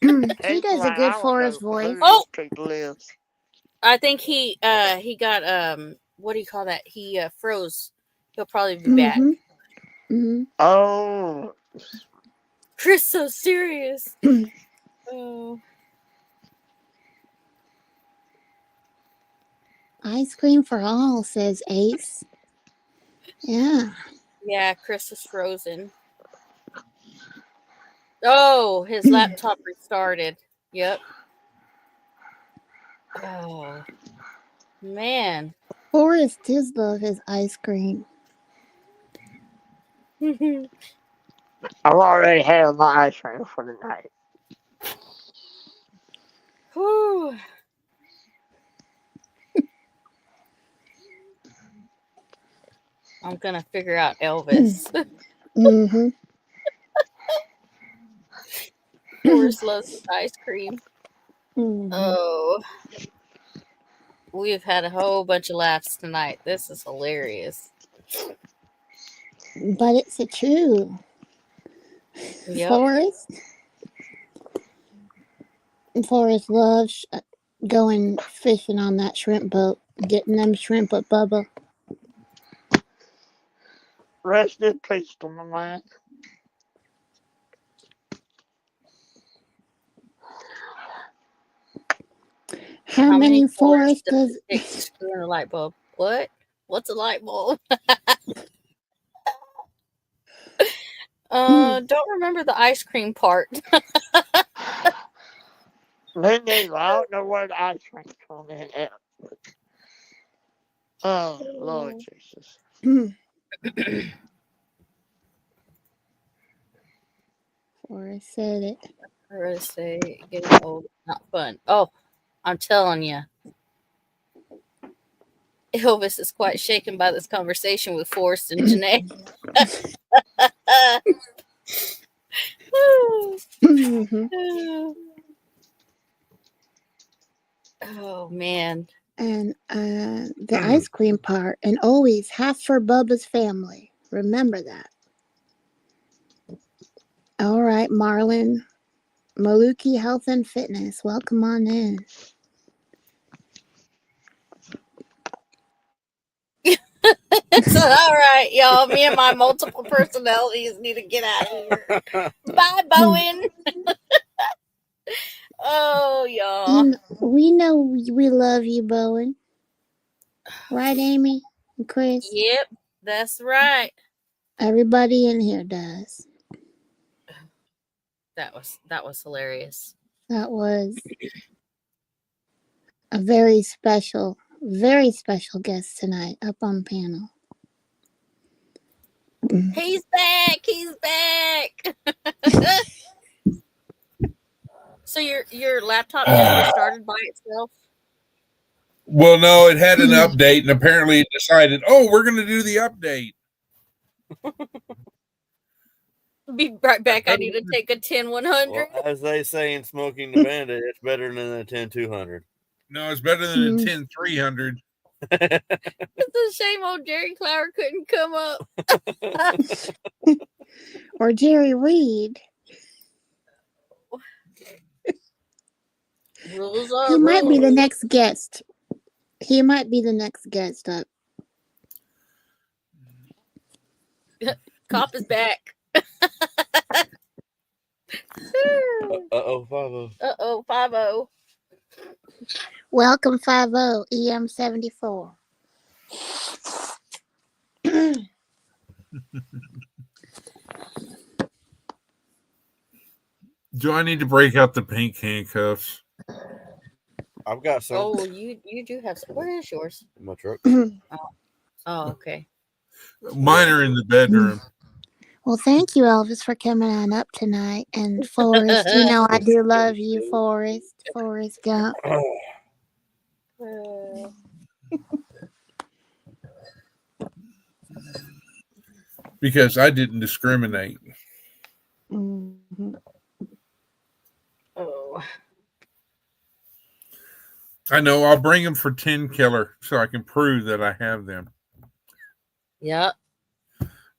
He does a good Forrest voice. Oh, take the list. I think he got what do you call that? He froze. He'll probably be back. Mm-hmm. Oh, Chris, so serious. Oh. Ice cream for all, says Ace. Yeah. Yeah, Chris is frozen. Oh, his laptop restarted. Yep. Oh, man. Forrest does love his ice cream. I've already had my ice cream for the night. Whew. I'm gonna figure out Elvis. Mm-hmm. Forrest loves his ice cream. Mm-hmm. Oh, we've had a whole bunch of laughs tonight. This is hilarious. But it's a true. Yep. Forrest loves going fishing on that shrimp boat, getting them shrimp with Bubba. Rest in peace to my man. How many Forrest does does? it take to screw in a light bulb? What? What's a light bulb? Don't remember the ice cream part. Me neither. I don't know where the ice cream come in at. Oh, Lord Jesus. Forrest said it. Or say getting old, not fun. Oh, I'm telling you, Elvis is quite shaken by this conversation with Forrest and Janae. Oh man. And the ice cream part, and always half for Bubba's family. Remember that. All right, Marlon Maluki Health and Fitness. Welcome on in. So, all right, y'all. Me and my multiple personalities need to get out of here. Bye, Bowen. Oh, y'all. We know we love you, Bowen. Right, Amy and Chris? Yep, that's right. Everybody in here does. That was hilarious. That was a very special guest tonight up on panel. He's back. He's back. So your laptop just restarted by itself? Well, no, it had an update, and apparently it decided, oh, we're going to do the update. Be right back. I need to take a 10-100. Well, as they say in Smoking the Bandit, it's better than a 10-200. No, it's better than a 10-300. It's a shame old Jerry Clower couldn't come up. Or Jerry Reed. Rules are He might be rules. the next guest. He might be the next guest up. Cop is back. Uh-oh, 5-0. Uh-oh, 5-0. Welcome 50 EM74. Do I need to break out the pink handcuffs? I've got some. Oh, you do have some. Where is yours? In my truck. Oh, okay. Mine are in the bedroom. Well, thank you, Elvis, for coming on up tonight. And Forrest, you know I do love you, Forrest. Forrest Gump. Because I didn't discriminate. Mm-hmm. Oh. I know. I'll bring them for 10 killer so I can prove that I have them. Yep.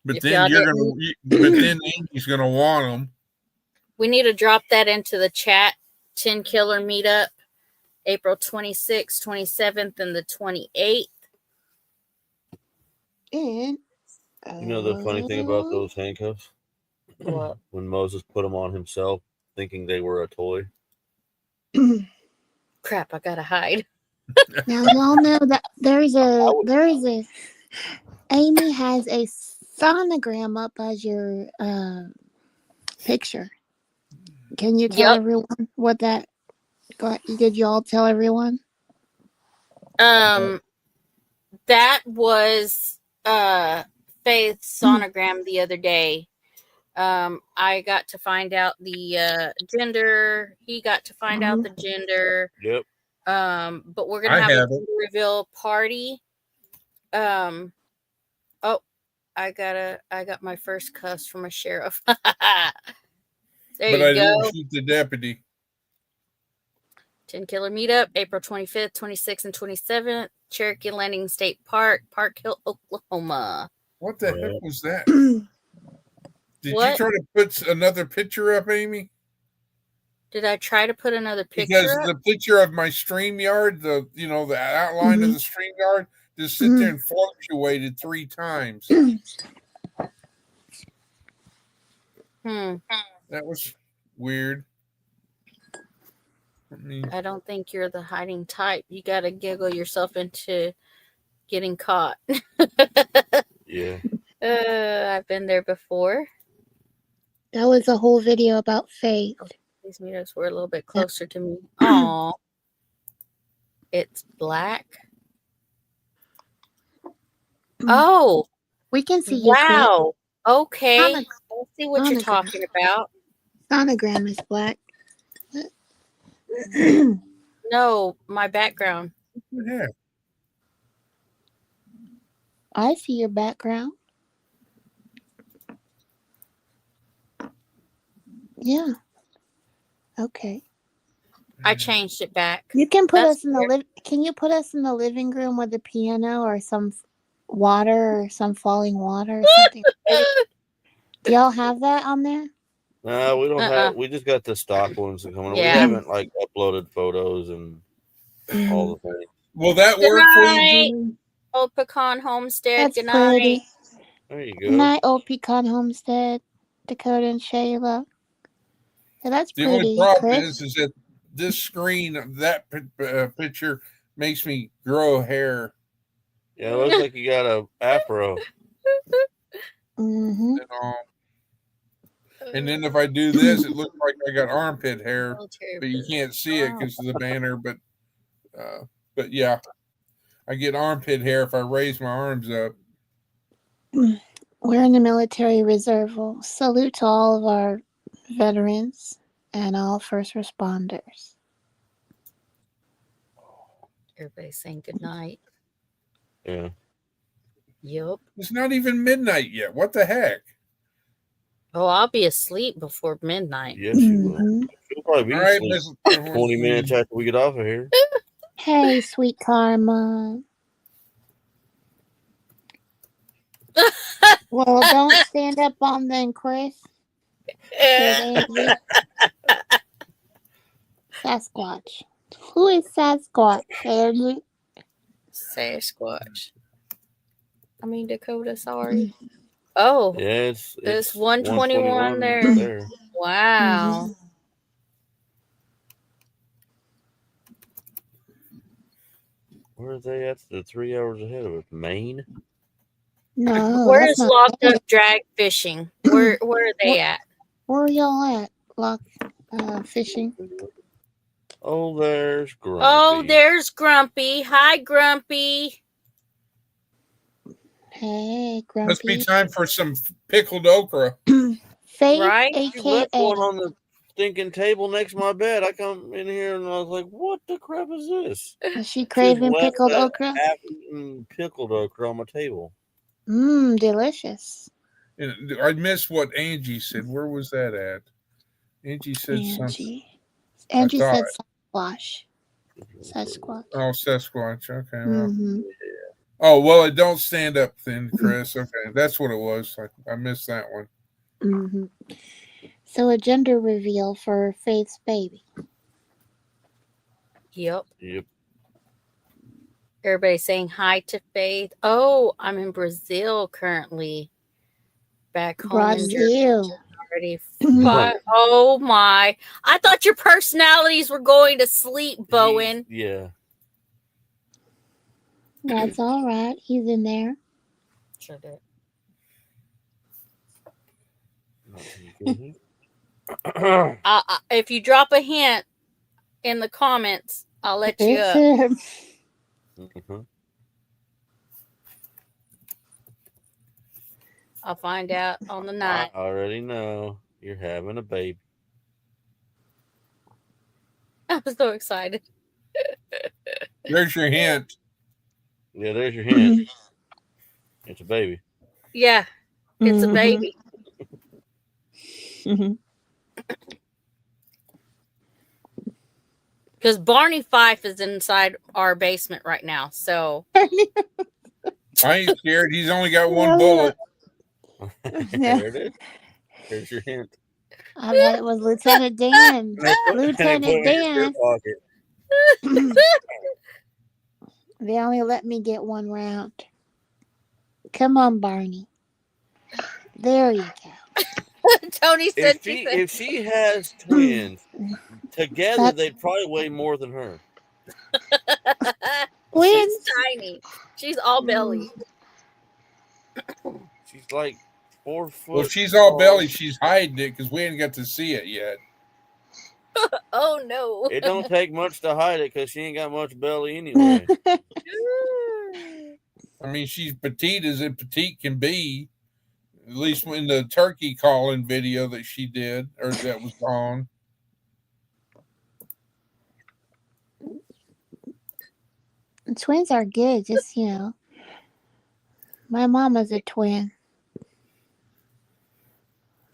But If then y'all then Amy's gonna want them. We need to drop that into the chat. 10 Killer Meetup, April 26th, 27th, and the 28th. And You know the funny thing about those handcuffs? What? When Moses put them on himself, thinking they were a toy. Crap, I gotta hide. now y'all know that there's a Amy has a sonogram up as your picture. Can you tell everyone what that? Did you all tell everyone? That was Faith's sonogram the other day. I got to find out the gender. He got to find out the gender. Yep. But we're gonna have a gender reveal party. Oh, I got my first cuss from a sheriff. There But you I didn't go. shoot the deputy. 10 Killer Meetup, April 25th, 26th, and 27th, Cherokee Landing State Park, Park Hill, Oklahoma. What the heck was that? Did you What? try to put another picture up, Amy? Did I try to put another Because picture up? the picture of my StreamYard, the outline of the StreamYard, just sit there and fluctuated 3 times. That was weird. I don't think you're the hiding type. You got to giggle yourself into getting caught. Yeah. I've been there before. That was a whole video about faith. These meetups were a little bit closer to me. Aw. It's black. Oh. We can see you. Wow. Okay. Sonogram. Let's see what you're talking about. Sonogram is black. No, my background. Yeah. I see your background. Yeah. Okay. I changed it back. You can put That's us in the Can you put us in the living room with a piano or some water or some falling water or something? Do y'all have that on there? No, we don't have. We just got the stock ones coming. Yeah. We haven't like uploaded photos and all the things. Will that Good work for night. you, Julie? Old Pecan Homestead. That's Good night. pretty. There you Good go. night, Old Pecan Homestead, Dakota and Shayla. Yeah, that's The pretty. only problem Chris? is that this screen of that picture makes me grow hair. Yeah, it looks like you got a afro. Mm-hmm. And then if I do this, it looks like I got armpit hair, but you can't see it because of the banner. But yeah, I get armpit hair if I raise my arms up. We're in the military reserve. Well, salute to all of our veterans and all first responders. Everybody's saying good night. Yeah. Yep. It's not even midnight yet. What the heck? Oh, I'll be asleep before midnight. Yes, you will. You'll probably be All right, asleep 20 minutes after we get off of here. Hey, sweet Karma. Well, don't stand up on them, Chris. Sasquatch. Who is Sasquatch, Andy? Sasquatch. I mean, Dakota, sorry. Oh. Yeah, it's 121 there. Wow. Where are they at? They're 3 hours ahead of us. Maine? No. Where is Locked Up Drag Fishing? Where are they at? Where are y'all at? Fishing. Oh, there's Grumpy. Oh, there's Grumpy. Hi, Grumpy. Hey, Grumpy. Must be time for some pickled okra. Faith, right? You left one on the stinking table next to my bed. I come in here and I was like, what the crap is this? Is she craving pickled okra? Pickled okra on my table. Delicious. I missed what Angie said. Where was that at? Angie said something. Angie said Sasquatch. Sasquatch. Oh, Sasquatch. Okay. Well. Mm-hmm. Oh, well, it don't stand up then, Chris. Okay, that's what it was. I missed that one. Mm-hmm. So a gender reveal for Faith's baby. Yep. Yep. Everybody saying hi to Faith. Oh, I'm in Brazil currently. Back home Brazil. already. Oh my! I thought your personalities were going to sleep, Bowen. Yeah. That's all right. He's in there. Sure did. If you drop a hint in the comments, I'll let you up. Mm-hmm. I'll find out on the night. I already know you're having a baby. I'm so excited. There's your hint. Yeah, there's your hint. It's a baby. Yeah, it's a Mhm. baby. Mhm. Because Barney Fife is inside our basement right now. So I ain't scared. He's only got one Yeah. bullet. Yeah. There it is. There's your hint. I bet it was Lieutenant Dan. And they put it Lieutenant in your Dan. pocket. They only let me get one round. Come on, Barney. There you Tony said she said If she has go. twins together, That they'd probably weigh more than her. she's twins. tiny. She's all belly. She's like 4 Well, foot. if she's all tall. belly, she's hiding it because we ain't got to see it yet. Oh no. It don't take much to hide it because she ain't got much belly anyway. I mean, she's petite as a petite can be. At least in the turkey calling video that she did or that was on. Twins are good. Just my mama's a twin.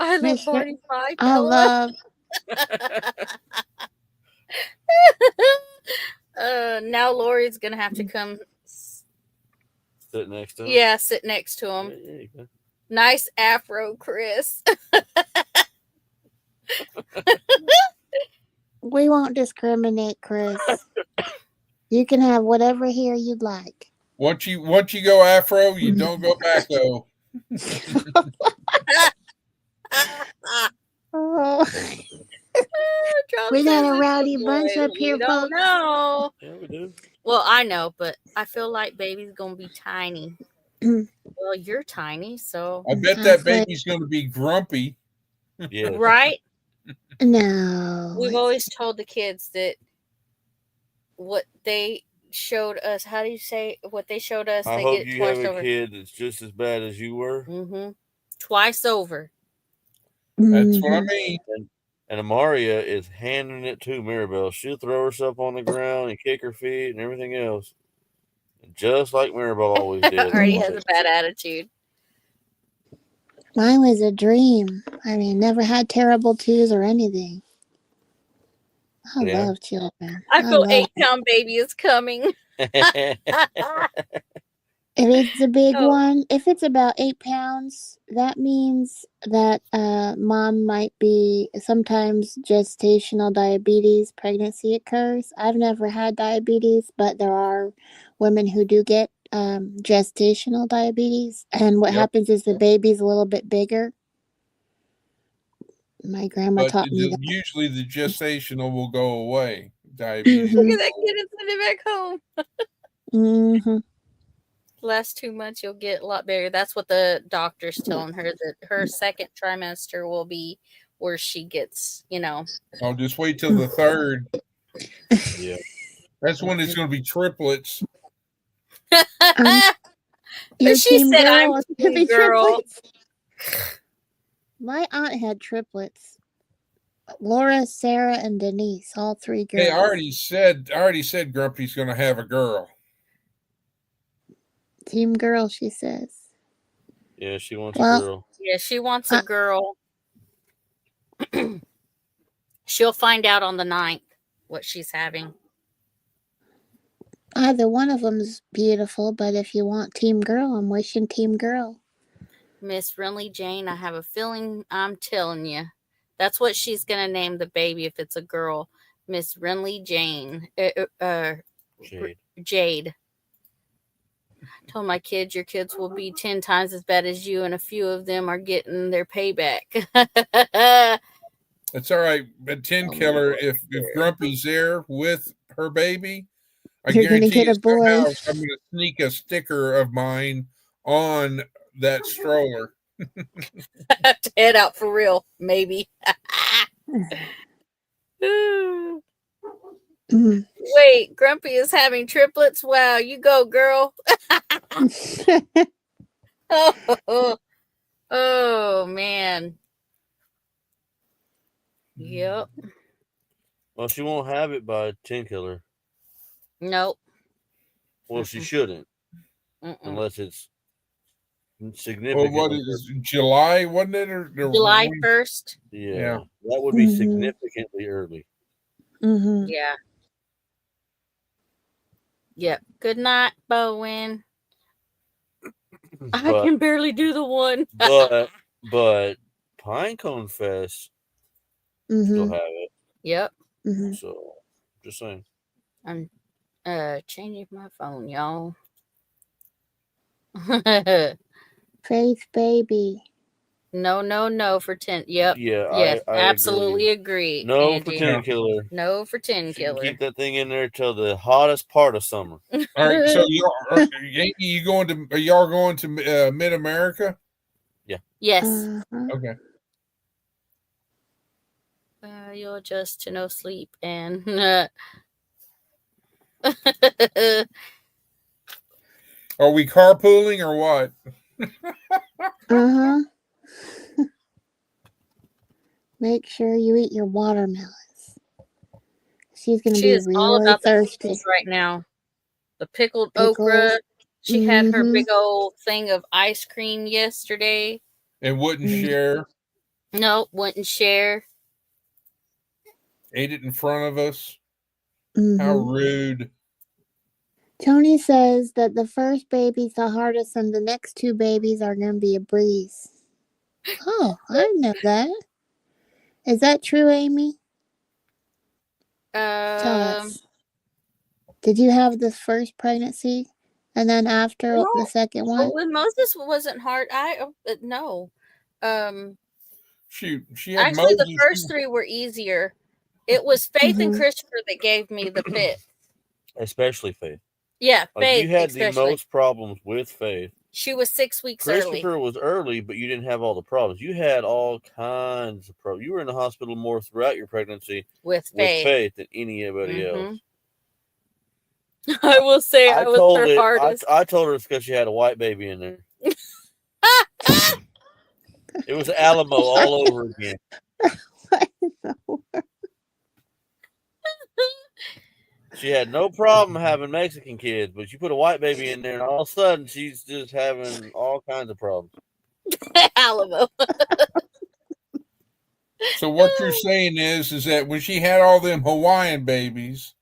I love Miss Ra- Barney Fife. I love. Now Lori's gonna have to come. Sit next to him. Yeah, sit next to him. Yeah, you go. Nice afro, Chris. We won't discriminate, Chris. You can have whatever hair you'd like. Once you go afro, you don't go back though. Oh, Trump we got says a it's rowdy boy. bunch up We here, don't folks. know. Yeah, we do. Well, I know, but I feel like baby's gonna be tiny. Well, you're tiny, so I bet that baby's going to be grumpy. Yeah. right. No. We've always told the kids that what they showed us. How do you say what they showed us? I They hope get it you twice have a over. kid that's just as bad as you were. Twice over. That's what I mean. And Amaria is handing it to Mirabelle. She'll throw herself on the ground and kick her feet and everything else. Just like Mirabelle always did. Already has a bad attitude. Mine was a dream. I mean, never had terrible twos or anything. I love children. I feel 8-pound baby is coming. If it's a big one, if it's about 8 pounds, that means that mom might be sometimes gestational diabetes pregnancy occurs. I've never had diabetes, but there are women who do get gestational diabetes. And what happens is the baby's a little bit bigger. My grandma taught me that. Usually the gestational will go away. Diabetes. Look at that kid and send it back home. Mm-hmm. Last 2 months you'll get a lot bigger. That's what the doctor's telling her, that her second trimester will be where she gets, I'll just wait till the third. Yeah. That's when it's going to be triplets. Your she team said girl, I'm it's gonna be team girl. triplets. My aunt had triplets. Laura, Sarah, and Denise, all 3 girls. Hey, I already said Grumpy's going to have a girl. Team girl, she says. Yeah, she wants a girl. Yeah, she wants a girl. She'll find out on the 9th what she's having. Either one of them's beautiful, but if you want team girl, I'm wishing team girl. Miss Renly Jane, I have a feeling I'm telling you. That's what she's going to name the baby if it's a girl. Miss Renly Jane. Jade. I told my kids, your kids will be 10 times as bad as you, and a few of them are getting their payback. It's all right. But 10 killer, if Grumpy's there with her baby, I guarantee you somehow I'm going to sneak a sticker of mine on that stroller. I have to head out for real, maybe. Wait, Grumpy is having triplets? Wow, you go, girl. Oh, man. Yep. Well, she won't have it by 10 killer. Nope. Well, she shouldn't. Unless it's Well, significantly. what is July? Wasn't it? Or July 1st. Yeah, that would be significantly early. Mm-hmm. Yeah. Yep. Good night, Bowen. I But can barely do the one. but Pinecone Fest still have it. Yep. Mm-hmm. So just saying. I'm changing my phone, y'all. Faith baby. No for 10. Yep. Yeah, Yes, I absolutely agree. No Andy. for 10 killer. No for 10 She can killer. keep that thing in there till the hottest part of summer. All right, so Yankee, are y'all going to Mid America? Yeah. Yes. Okay. You'll adjust to no sleep and Are we carpooling or what? Make sure you eat your watermelons. She's gonna she be is all really about thirsty the pickles right now. The pickled Pickles. okra. She had her Mhm. big old thing of ice cream yesterday. And wouldn't share. No, wouldn't share. Ate it in front of us. Mhm. How rude. Tony says that the first baby's the hardest and the next two babies are going to be a breeze. Oh, I didn't know that. Is that true, Amy? Tell us. Did you have the first pregnancy and then after the second one? When Moses wasn't hard, no. Shoot, she had actually Moses. The first three were easier. It was Faith and Christopher that gave me the pit. Especially Faith. Yeah, Faith. You had especially. the most problems with Faith. She was 6 weeks Christopher early. was early, but you didn't have all the problems. You had all kinds of problems. You were in the hospital more throughout your pregnancy with Faith than anybody else. I will say I was her hardest. I told her it's because she had a white baby in there. It was Alamo all over again. She had no problem having Mexican kids, but you put a white baby in there, and all of a sudden she's just having all kinds of problems. Alamo. So what you're saying is that when she had all them Hawaiian babies,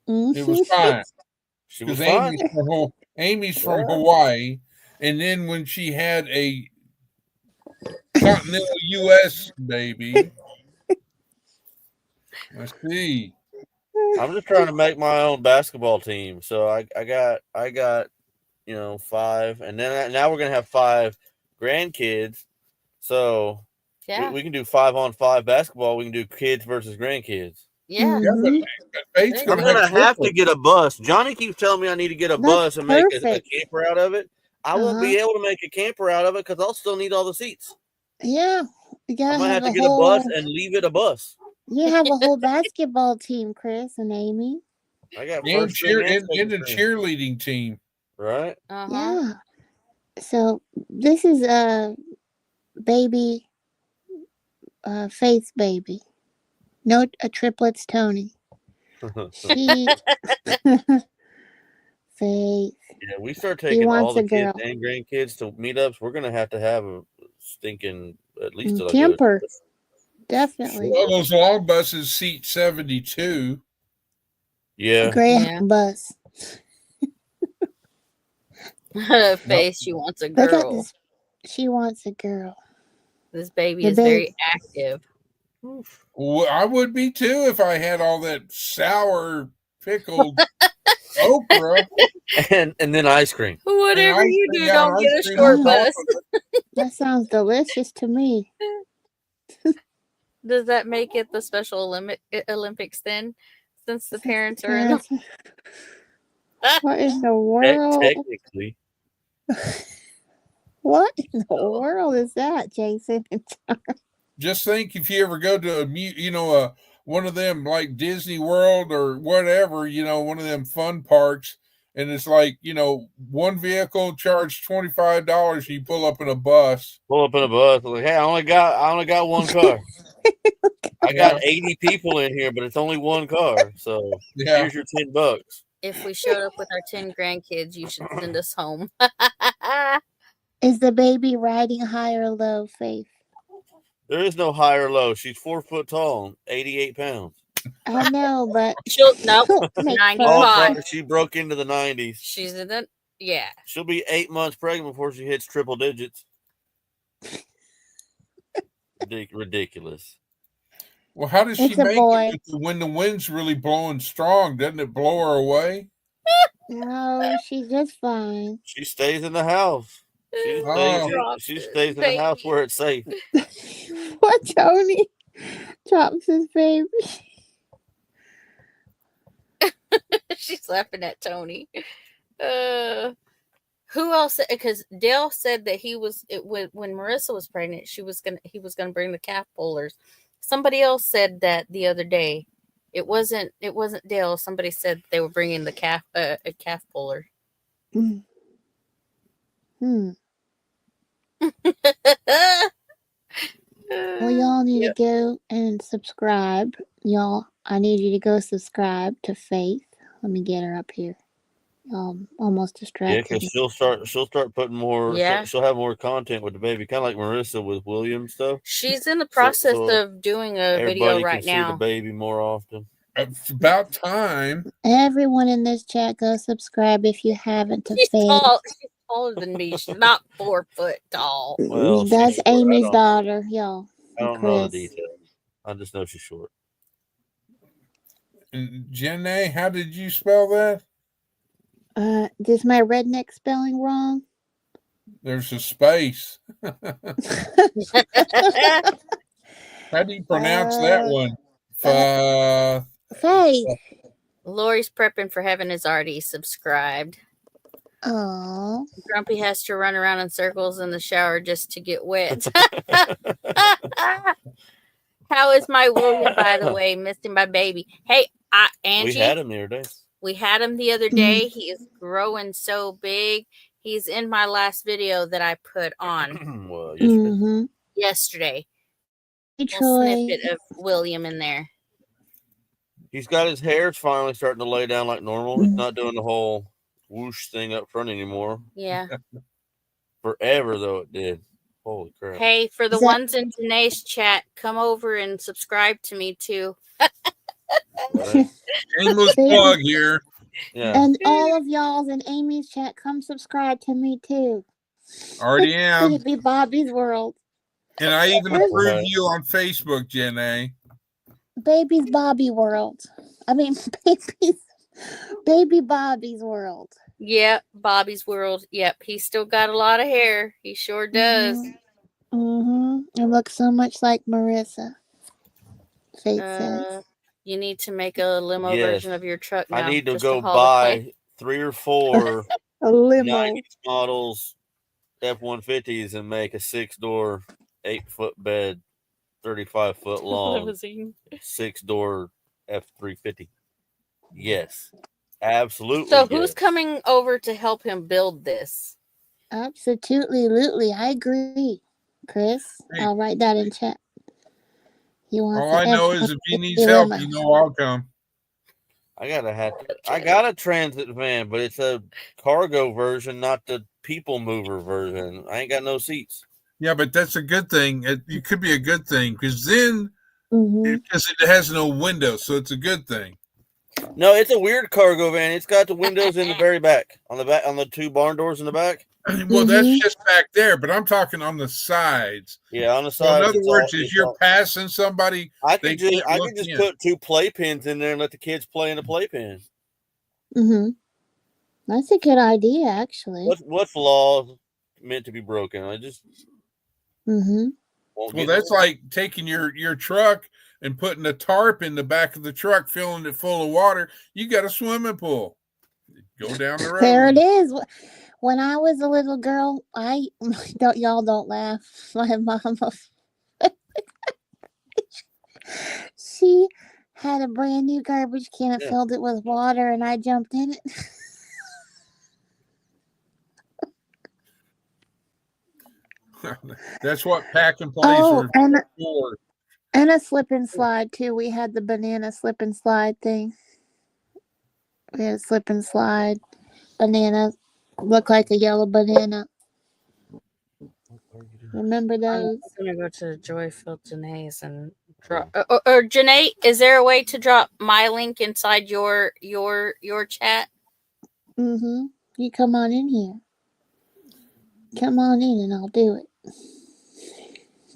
it was fine. She was fine. Amy's from Hawaii, and then when she had a continental U.S. baby, I see. I'm just trying to make my own basketball team, so I got 5, and then now we're gonna have 5 grandkids. So we can do 5-on-5 basketball. We can do kids versus grandkids. Yeah. Faith's I'm gonna have to get a bus. Johnny keeps telling me I need to get a bus and make a camper out of it. I won't be able to make a camper out of it because I'll still need all the seats. Yeah, I'm gonna have to get a bus and leave it a bus. You have a whole basketball team, Chris and Amy. I got and a cheerleading team, right? Yeah. So this is a baby, Faith's baby. No, a triplets, Tony. She, Faith. Yeah, we start taking all the kids and grandkids to meetups. We're gonna have a stinking at least camper. Definitely. Well, those long buses seat 72. Yeah. Greyhound bus. Faith, she wants a girl. She wants a girl. This baby is very active. Well, I would be too if I had all that sour pickled okra and then ice cream. Whatever you do, don't get a short bus. That sounds delicious to me. Does that make it the Special Olympics then? Since the parents are in the... What in the world? Technically. What in the world is that, Jason? Just think if you ever go to one of them like Disney World or whatever, one of them fun parks, and it's like, one vehicle charged $25. You pull up in a bus. Like, hey, I only got one car. I got 80 people in here, but it's only one car. So here's your $10. If we showed up with our 10 grandkids, you should send us home. Is the baby riding high or low, Faith? There is no high or low. She's 4 foot tall, 88 pounds. I know, but She'll nope. don't make 95. fun. She broke into the 90s. She's in the yeah. She'll be 8 months pregnant before she hits triple digits. Ridiculous. Well, how does she It's a make boy. it when the wind's really blowing strong? Doesn't it blow her away? No, she's just fine. She stays in the house. She stays in the house where it's safe. What, Tony? Drops his baby. She's laughing at Tony. Who else? Because Dale said that when Marissa was pregnant, he was gonna bring the calf pullers. Somebody else said that the other day. It wasn't Dale. Somebody said they were bringing the calf a calf puller. Well, y'all need to go and subscribe. Y'all, I need you to go subscribe to Faith. Let me get her up here. Almost distracted. Yeah, because she'll start putting more. Yeah. She'll have more content with the baby, kind of like Marissa with William stuff. She's in the process of doing a video right now. See the baby more often. It's about time. Everyone in this chat, go subscribe if you haven't to She's Faith. tall. She's taller than me. She's not 4 foot tall. Well, that's Amy's daughter, y'all. I don't know the details. I just know she's short. And Jenna, how did you spell that? Is my redneck spelling wrong? There's a space. How do you pronounce that one? Faith. Lori's prepping for heaven is already subscribed. Oh. Grumpy has to run around in circles in the shower just to get wet. How is my William, by the way? Missing my baby. Hey, Angie. We had him the other day. We had him the other day. He is growing so big. He's in my last video that I put on. Well, yesterday. Hey, a snippet of William in there. He's got his hair finally starting to lay down like normal. He's not doing the whole whoosh thing up front anymore. Yeah. Forever, though, it did. Holy crap. Hey, for the ones in Janae's chat, come over and subscribe to me, too. Shameless plug here. Yeah. And all of y'all's in Amy's chat, come subscribe to me too. Already am. It'd be Bobby's World. And I even approved you on Facebook, Jenna. Baby's Bobby World. I mean, baby Bobby's World. Yep, Bobby's World. Yep, he's still got a lot of hair. He sure does. It looks so much like Marissa. Faith says. You need to make a limo version of your truck now. I need to go buy 3 or 4 90s models F-150s and make a 6-door, 8-foot bed, 35-foot long, 6-door F-350. Yes, absolutely. So who's coming over to help him build this? Absolutely. I agree, Chris. I'll write that in chat. All I know is if he needs help, you know I'll come. I got a transit van, but it's a cargo version, not the people mover version. I ain't got no seats. Yeah, but that's a good thing. It could be a good thing because then because it has no windows, so it's a good thing. No, it's a weird cargo van. It's got the windows in the very back, on the 2 barn doors in the back. Well, that's just back there, but I'm talking on the sides. Yeah, on the So sides. in other words, as you're passing somebody, I could just put 2 playpens in there and let the kids play in the playpen. That's a good idea, actually. What's law meant to be broken? I just. Well, that's like taking your truck and putting a tarp in the back of the truck, filling it full of water. You got a swimming pool. Go down the road. There it is. When I was a little girl, y'all don't laugh. My mama, she had a brand new garbage can and filled it with water, and I jumped in it. That's what pack and play for. And a slip and slide too. We had the banana slip and slide thing. We had a slip and slide banana. Look like a yellow banana. Remember I'm those? gonna go to Joyfield Janae's and drop. Or Janae, is there a way to drop my link inside your chat? Mm-hmm. You come on in here. Come on in and I'll do it.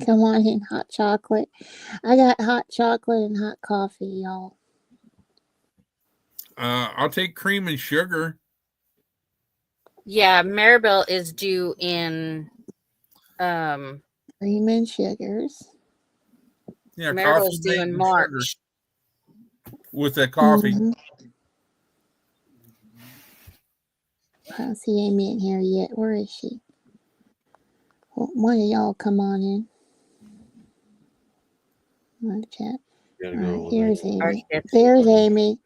Come on in, hot chocolate. I got hot chocolate and hot coffee, y'all. I'll take cream and sugar. Yeah, Maribel is due in. Cream and sugars. Yeah, Maribel's coffee due made in with March. sugar with that coffee. Mm-hmm. I don't see Amy in here yet. Where is she? Well, one of y'all come on in. My chat. All right, here's Amy. There's Amy.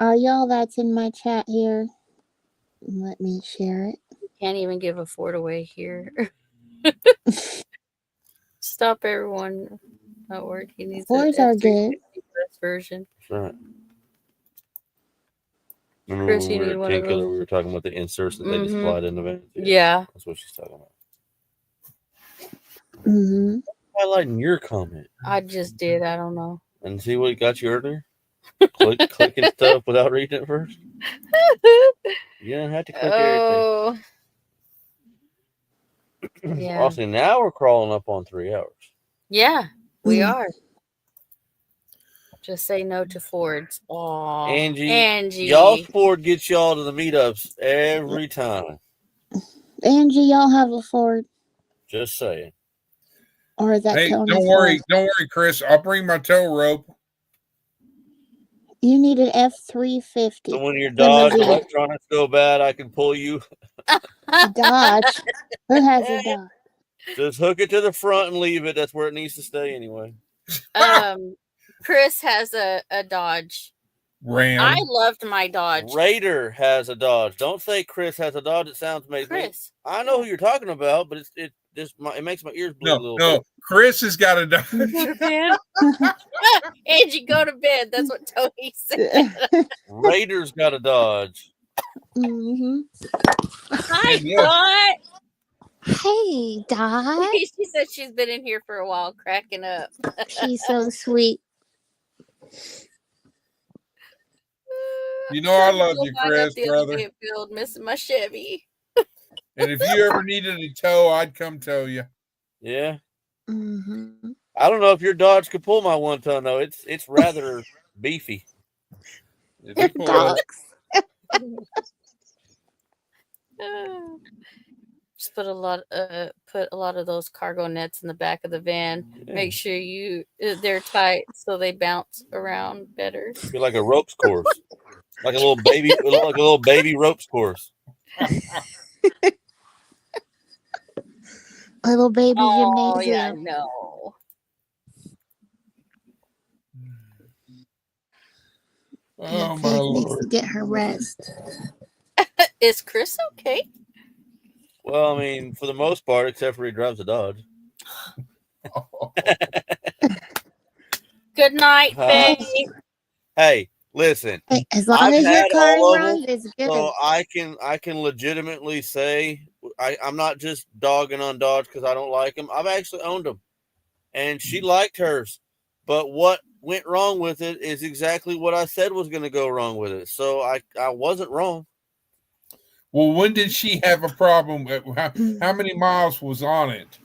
Are y'all that's in my chat here? Let me share it. Can't even give a Ford away here. Stop, everyone. Not work. He needs Fords a are good. F350 version. Right. Remember Chris, when you we need were one at of 10 Killer, those. we were talking about the inserts that they just slide in the van? Yeah. That's what she's talking about. Mm-hmm. Highlighting your comment. I just did. I don't know. And see what got you earlier? Clicking stuff without reading it first? You don't have to click everything. Yeah. Also, now we're crawling up on 3 hours. Yeah, we are. Just say no to Fords. Aw, Angie. Y'all's Ford gets y'all to the meetups every time. Angie, y'all have a Ford? Just saying. Or is that Hey, Tony's don't worry, Ford? Chris. I'll bring my tow rope. You need an F350. So when your Dodge electronics go bad, I can pull you. Dodge? Who has a Dodge? Just hook it to the front and leave it. That's where it needs to stay anyway. Chris has a Dodge. Ram. I loved my Dodge. Raider has a Dodge. Don't say Chris has a Dodge. It sounds amazing. Chris. I know who you're talking about, but it makes my ears bleed a little bit. Chris has got a Dodge. Go to bed. Angie, go to bed. That's what Tony said. Raider's got a Dodge. Mm-hmm. Hi, Dot. Hey, Dot. She said she's been in here for a while, cracking up. She's so sweet. You know I love you, Chris, the brother. other day at Field, missing my Chevy. And if you ever needed a tow, I'd come tow you. Yeah. Mm-hmm. I don't know if your Dodge could pull my 1 ton though. It's rather beefy. Dogs. Just put a lot of those cargo nets in the back of the van. Yeah. Make sure they're tight so they bounce around better. Be like a ropes course, like a little baby ropes course. Little baby gymnasium. Oh yeah, no. Oh my Lord! Needs to get her rest. Is Chris okay? Well, I mean, for the most part, except for he drives a Dodge. Good night, Faye. Hey, listen. Hey, as long as your car runs, it's good. So I can legitimately say I'm not just dogging on Dodge because I don't like them. I've actually owned them, and she liked hers. But what went wrong with it is exactly what I said was going to go wrong with it. So I wasn't wrong. Well, when did she have a problem? How many miles was on it?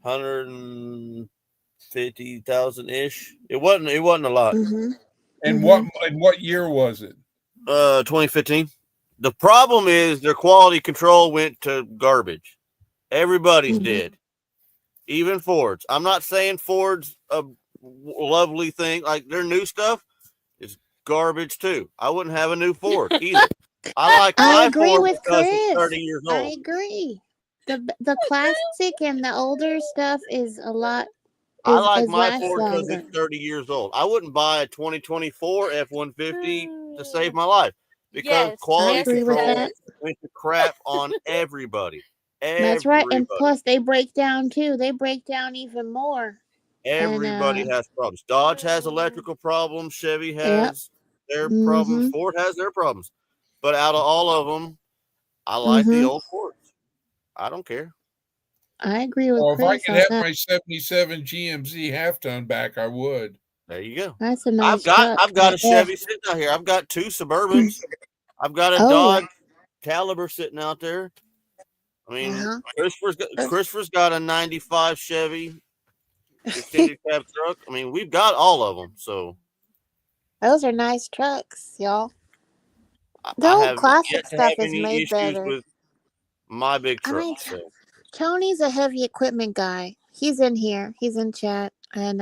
150,000 ish. It wasn't a lot. Mm-hmm. And what year was it? 2015. The problem is their quality control went to garbage. Everybody's did, even Ford's. I'm not saying Ford's a lovely thing. Like their new stuff is garbage too. I wouldn't have a new Ford either. I agree Ford with because Chris. it's 30 years old. I agree. The plastic and the older stuff is a lot. I like my Ford because it's 30 years old. I wouldn't buy a 2024 F-150 to save my life because quality control went to crap on everybody. That's right. And plus, they break down too. They break down even more. Everybody has problems. Dodge has electrical problems. Chevy has their problems. Ford has their problems. But out of all of them, I like the old Fords. I don't care. I agree with Well, if I Chris could on have that. my 77 GMC half ton back, I would. There you go. That's a nice truck. I've got a right there. Chevy sitting out here. I've got 2 Suburbans. I've got a Oh, Dodge Caliber sitting out there. I mean, uh-huh. Christopher's got a 95 Chevy extended cab truck. I mean, we've got all of them. So Those are nice trucks, y'all. The I old have classic yet to have stuff is any made issues better. with my big I truck. mean, So Tony's a heavy equipment guy. He's in here. He's in chat. And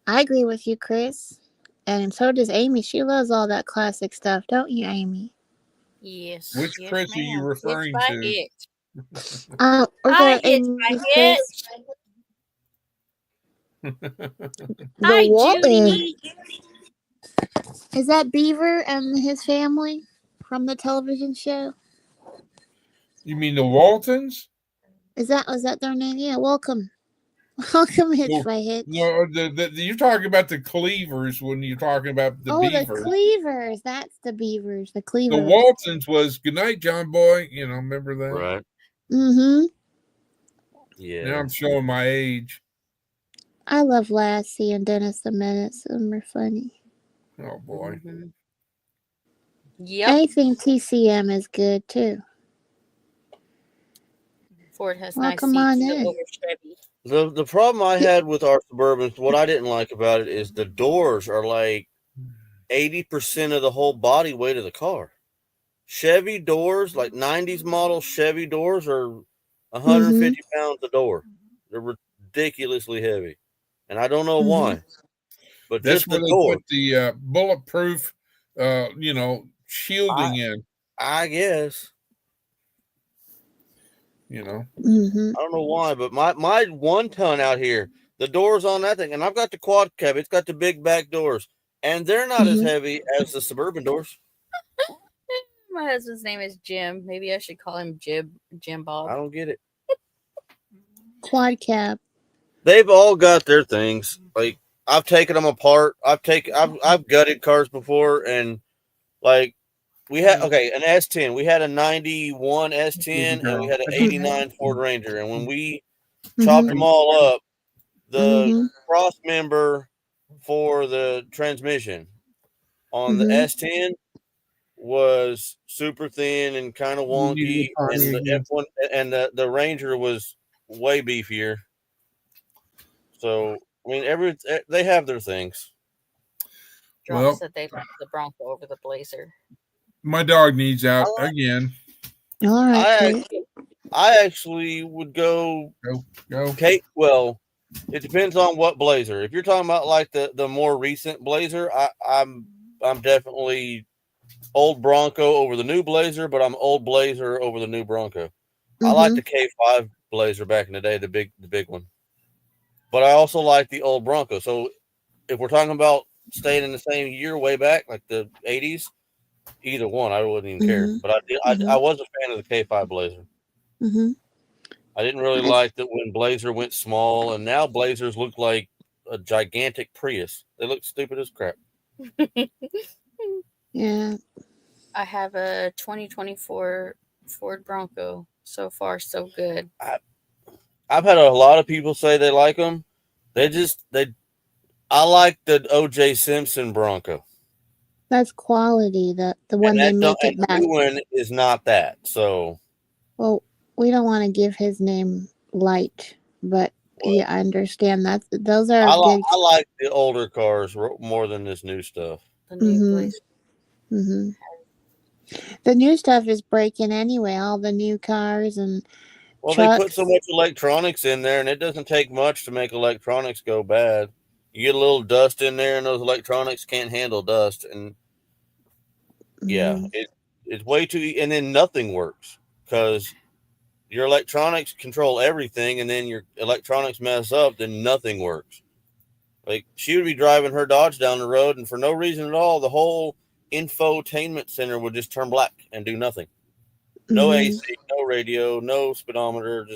I agree with you, Chris. And so does Amy. She loves all that classic stuff, don't you, Amy? Yes. Which Yes, Chris are you ma'am. Hitch referring by to? hitch. We're Hi, going to Hitch by Amy's Chris. Hitch. The Hi, Walton. Judy. Is that Beaver and his family from the television show? You mean the Waltons? Was that their name? Yeah, welcome. Welcome, Hitch by Hitch. No, you're talking about the Cleavers when you're talking about the Beavers. The Cleavers. That's the Beavers. The Cleavers. The Waltons was good night, John Boy. You know, remember that? right. Mm-hmm. Yeah. Now I'm showing my age. I love Lassie and Dennis the Menace. Them are funny. Oh boy. Mm-hmm. Yep. Anything TCM is good too. Ford has Welcome nice on seats in. over Chevy. The problem I had with our Suburbans, what I didn't like about it is the doors are like 80% of the whole body weight of the car. Chevy doors, like 90s model Chevy doors, are 150 pounds a door. They're ridiculously heavy. And I don't know why. But That's just where the they door. put the bulletproof, shielding in. I guess. You know. Mm-hmm. I don't know why, but my 1 ton out here, the doors on that thing, and I've got the quad cab. It's got the big back doors, and they're not as heavy as the Suburban doors. My husband's name is Jim. Maybe I should call him Jim Bob. I don't get it. Quad cab. They've all got their things. Like I've taken them apart. I've gutted cars before, and like we had an S10. We had a 91 S10 and we had an 89 Ford Ranger, and when we chopped them all up, the cross member for the transmission on the S10 was super thin and kind of wonky, and the F1 and the Ranger was way beefier. So I mean, they have their things. Drop said they like the Bronco over the Blazer. My dog needs out again. All right. I actually would go. Kate. Well, it depends on what Blazer. If you're talking about like the more recent Blazer, I'm definitely old Bronco over the new Blazer, but I'm old Blazer over the new Bronco. I like the K5 Blazer back in the day, the big one. But I also like the old Bronco. So if we're talking about staying in the same year way back, like the 80s, either one, I wouldn't even care. But I was a fan of the K5 Blazer. I didn't really like that when Blazer went small, and now Blazers look like a gigantic Prius. They look stupid as crap. Yeah. I have a 2024 Ford Bronco. So far, so good. I've had a lot of people say they like them. I like the O.J. Simpson Bronco. That's quality. The one they make it back. The new one is not that. So, well, we don't want to give his name light, but yeah, I understand that. Those are good. I like the older cars more than this new stuff. The new Blazer. The new stuff is breaking anyway. All the new cars and trucks. They put so much electronics in there, and it doesn't take much to make electronics go bad. You get a little dust in there, and those electronics can't handle dust, and it's way too. And then nothing works because your electronics control everything, and then your electronics mess up, then nothing works. Like she would be driving her Dodge down the road, and for no reason at all, the whole infotainment center would just turn black and do nothing. No AC, no radio, no speedometer,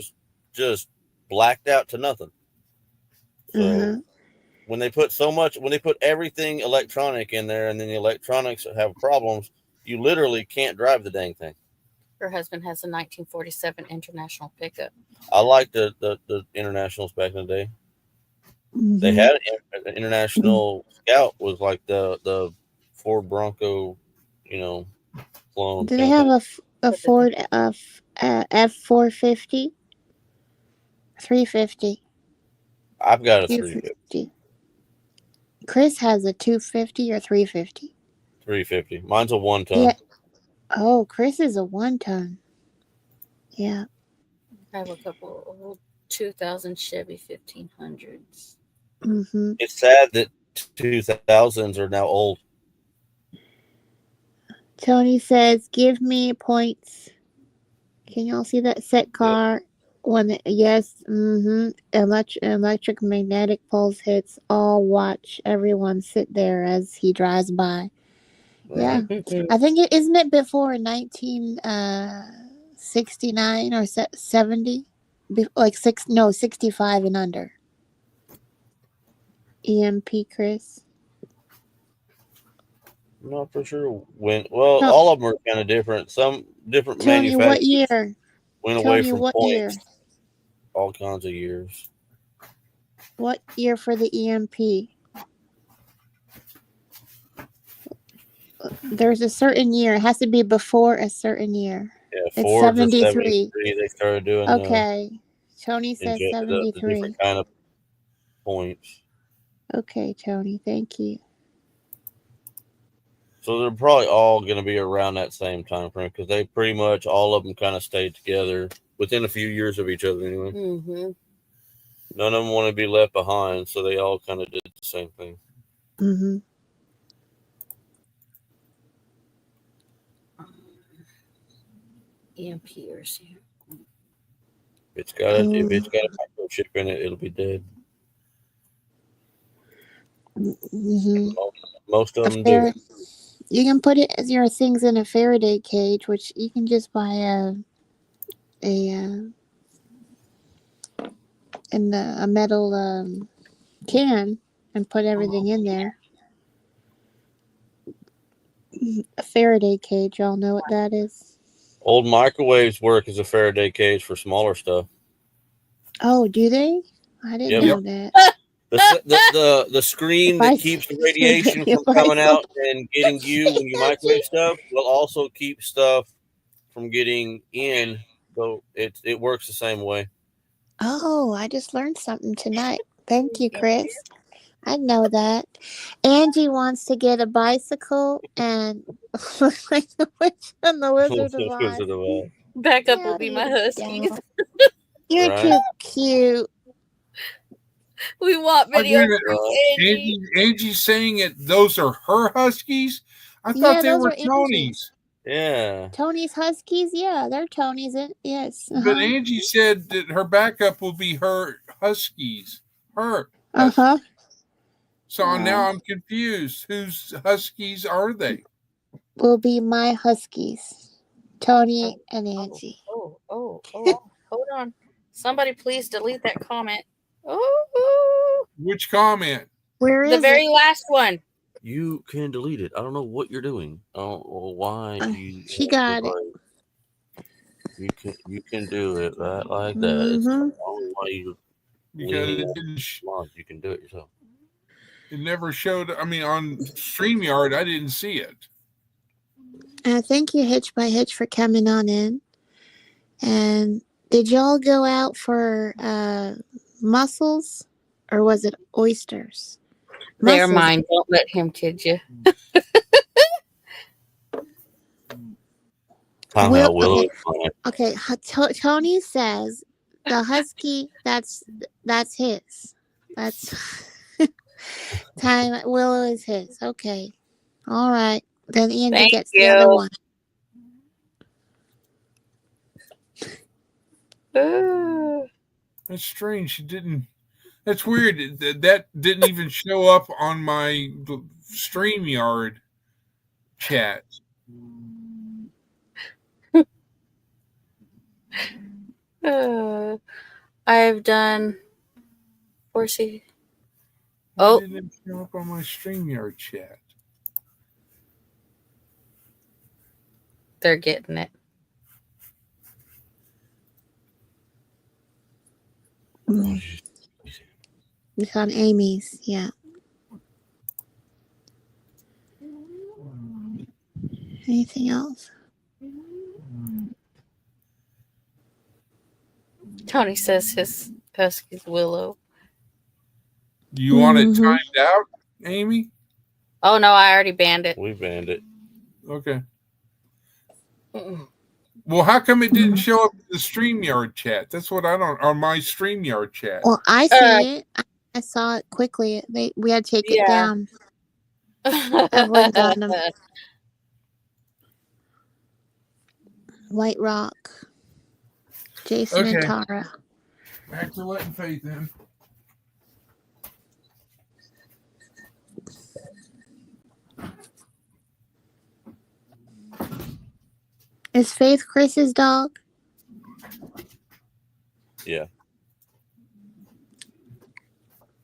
just blacked out to nothing. So when they put everything electronic in there, and then the electronics have problems, you literally can't drive the dang thing. Her husband has a 1947 International pickup. I like the internationals back in the day. They Mm-hmm. had an international scout was like the Ford Bronco, clone Do they kind of have thing. a Ford F450, 350, I've got a 250? Chris has a 250 or 350. 350. Mine's a 1 ton. Yeah. Oh, Chris is a 1 ton. Yeah. I have a couple old 2000 Chevy 1500s. Mm-hmm. It's sad that 2000s are now old. Tony says, "Give me points." Can y'all see that set car? Yes. Mm-hmm. Electric magnetic pulse hits. All watch everyone sit there as he drives by. Yeah. Right. I think isn't it before 1969 or 70? Like 65 and under. EMP, Chris. I'm not for sure when. Well, No, all of them are kind of different. Some different Tony, what manufacturers year? went away Tony, from what year? points all kinds of years. What year for the EMP? There's a certain year. It has to be before a certain year. Yeah, It's Fords are 73. 73. They started doing Okay. Tony the says the 73. different kind of points. Okay, Tony, thank you. So they're probably all going to be around that same time frame because they pretty much all of them kind of stayed together within a few years of each other anyway. Mm-hmm. None of them want to be left behind, so they all kind of did the same thing. Mm-hmm. EMPers. If it's got a microchip in it, it'll be dead. Mm-hmm. Most of them do. You can put it as your things in a Faraday cage, which you can just buy a metal can and put everything in there. A Faraday cage, y'all know what that is? Old microwaves work as a Faraday cage for smaller stuff. Oh, do they? I didn't Yep. know that. The screen that keeps the radiation from coming out and getting you when you microwave stuff will also keep stuff from getting in. So it works the same way. Oh, I just learned something tonight. Thank you, Chris. I know that. Angie wants to get a bicycle and look like the witch and the Wizard of Oz. Backup will be my huskies. You're Right. too cute. We want video Wait a proof, Angie. Angie's saying it. Those are her huskies. I thought they those were are Angie's. Tony's. Yeah. Tony's huskies. Yeah, they're Tony's. Yes. But Angie said that her backup will be her huskies. Her. Uh-huh. So now I'm confused. Whose huskies are they? Will be my huskies. Tony and Angie. Oh. Hold on. Somebody please delete that comment. Oh. Which comment? Where is the very last one? You can delete it. I don't know what you're doing. I don't know why she got it. You can do it right like that. Mm-hmm. It's the only way you Because can do it yourself. It never showed. I mean, on StreamYard, I didn't see it. Thank you, Hitch by Hitch, for coming on in. And did y'all go out for mussels or was it oysters? They're mine. Don't let him kid you. Okay. Tony says the husky. That's his. That's time. Willow is his. Okay. All right. Then Andy gets the other one. That's strange. She didn't. That's weird. That didn't even show up on my StreamYard chat. I've done 4C. Why didn't it show up on my StreamYard chat? They're getting it. It's on Amy's, yeah. Anything else? Tony says his husky's Willow. You want it Mhm. timed out, Amy? Oh no, I already banned it. We banned it. Okay. Mm-mm. Well, how come it didn't show up in the StreamYard chat? That's what I don't on my StreamYard chat. Well, I see it. I saw it quickly. We had to take it Yeah. down. Evelyn's on them. White Rock. Jason and Okay. Tara. Back to letting Faith in. Is Faith Chris's dog? Yeah.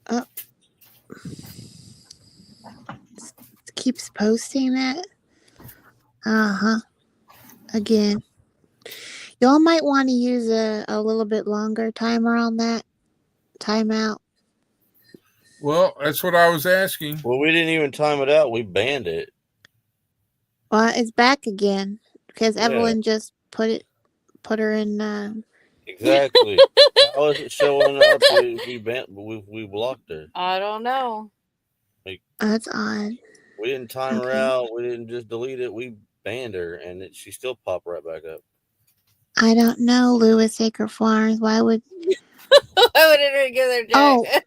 Oh. It keeps posting that. Again. Y'all might want to use a little bit longer timer on that. Timeout. Well, that's what I was asking. Well, we didn't even time it out. We banned it. Well, it's back again because Yeah. Evelyn just put her in. Exactly. How is it showing up? We blocked her. I don't know. That's odd. We didn't time her Okay. out. We didn't just delete it. We banned her, and she still popped right back up. I don't know, Lewis Acre Farms. Why would? Why would it give their Oh, jack?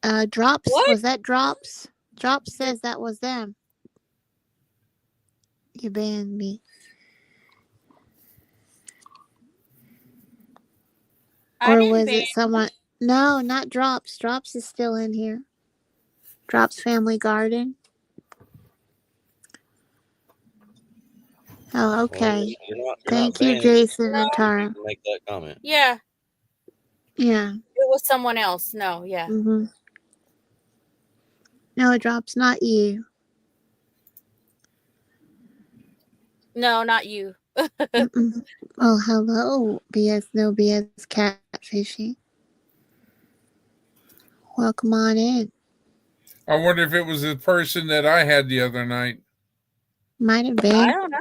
that Drops. What? Was that Drops? Drops says that was them. You banned me. I Or didn't was ban it someone? No, not Drops. Drops is still in here. Drops Family Garden. Oh, okay. Well, you're Thank not you, banned. Jason No. and Tara. You make that comment. Yeah, Yeah. it was someone else. No, yeah. Mm-hmm. No, Drops, not you. No, not you. Mm-mm. Oh, hello, BS No BS Catfishy. Welcome on in. I wonder if it was the person that I had the other night. Might have I been. don't know.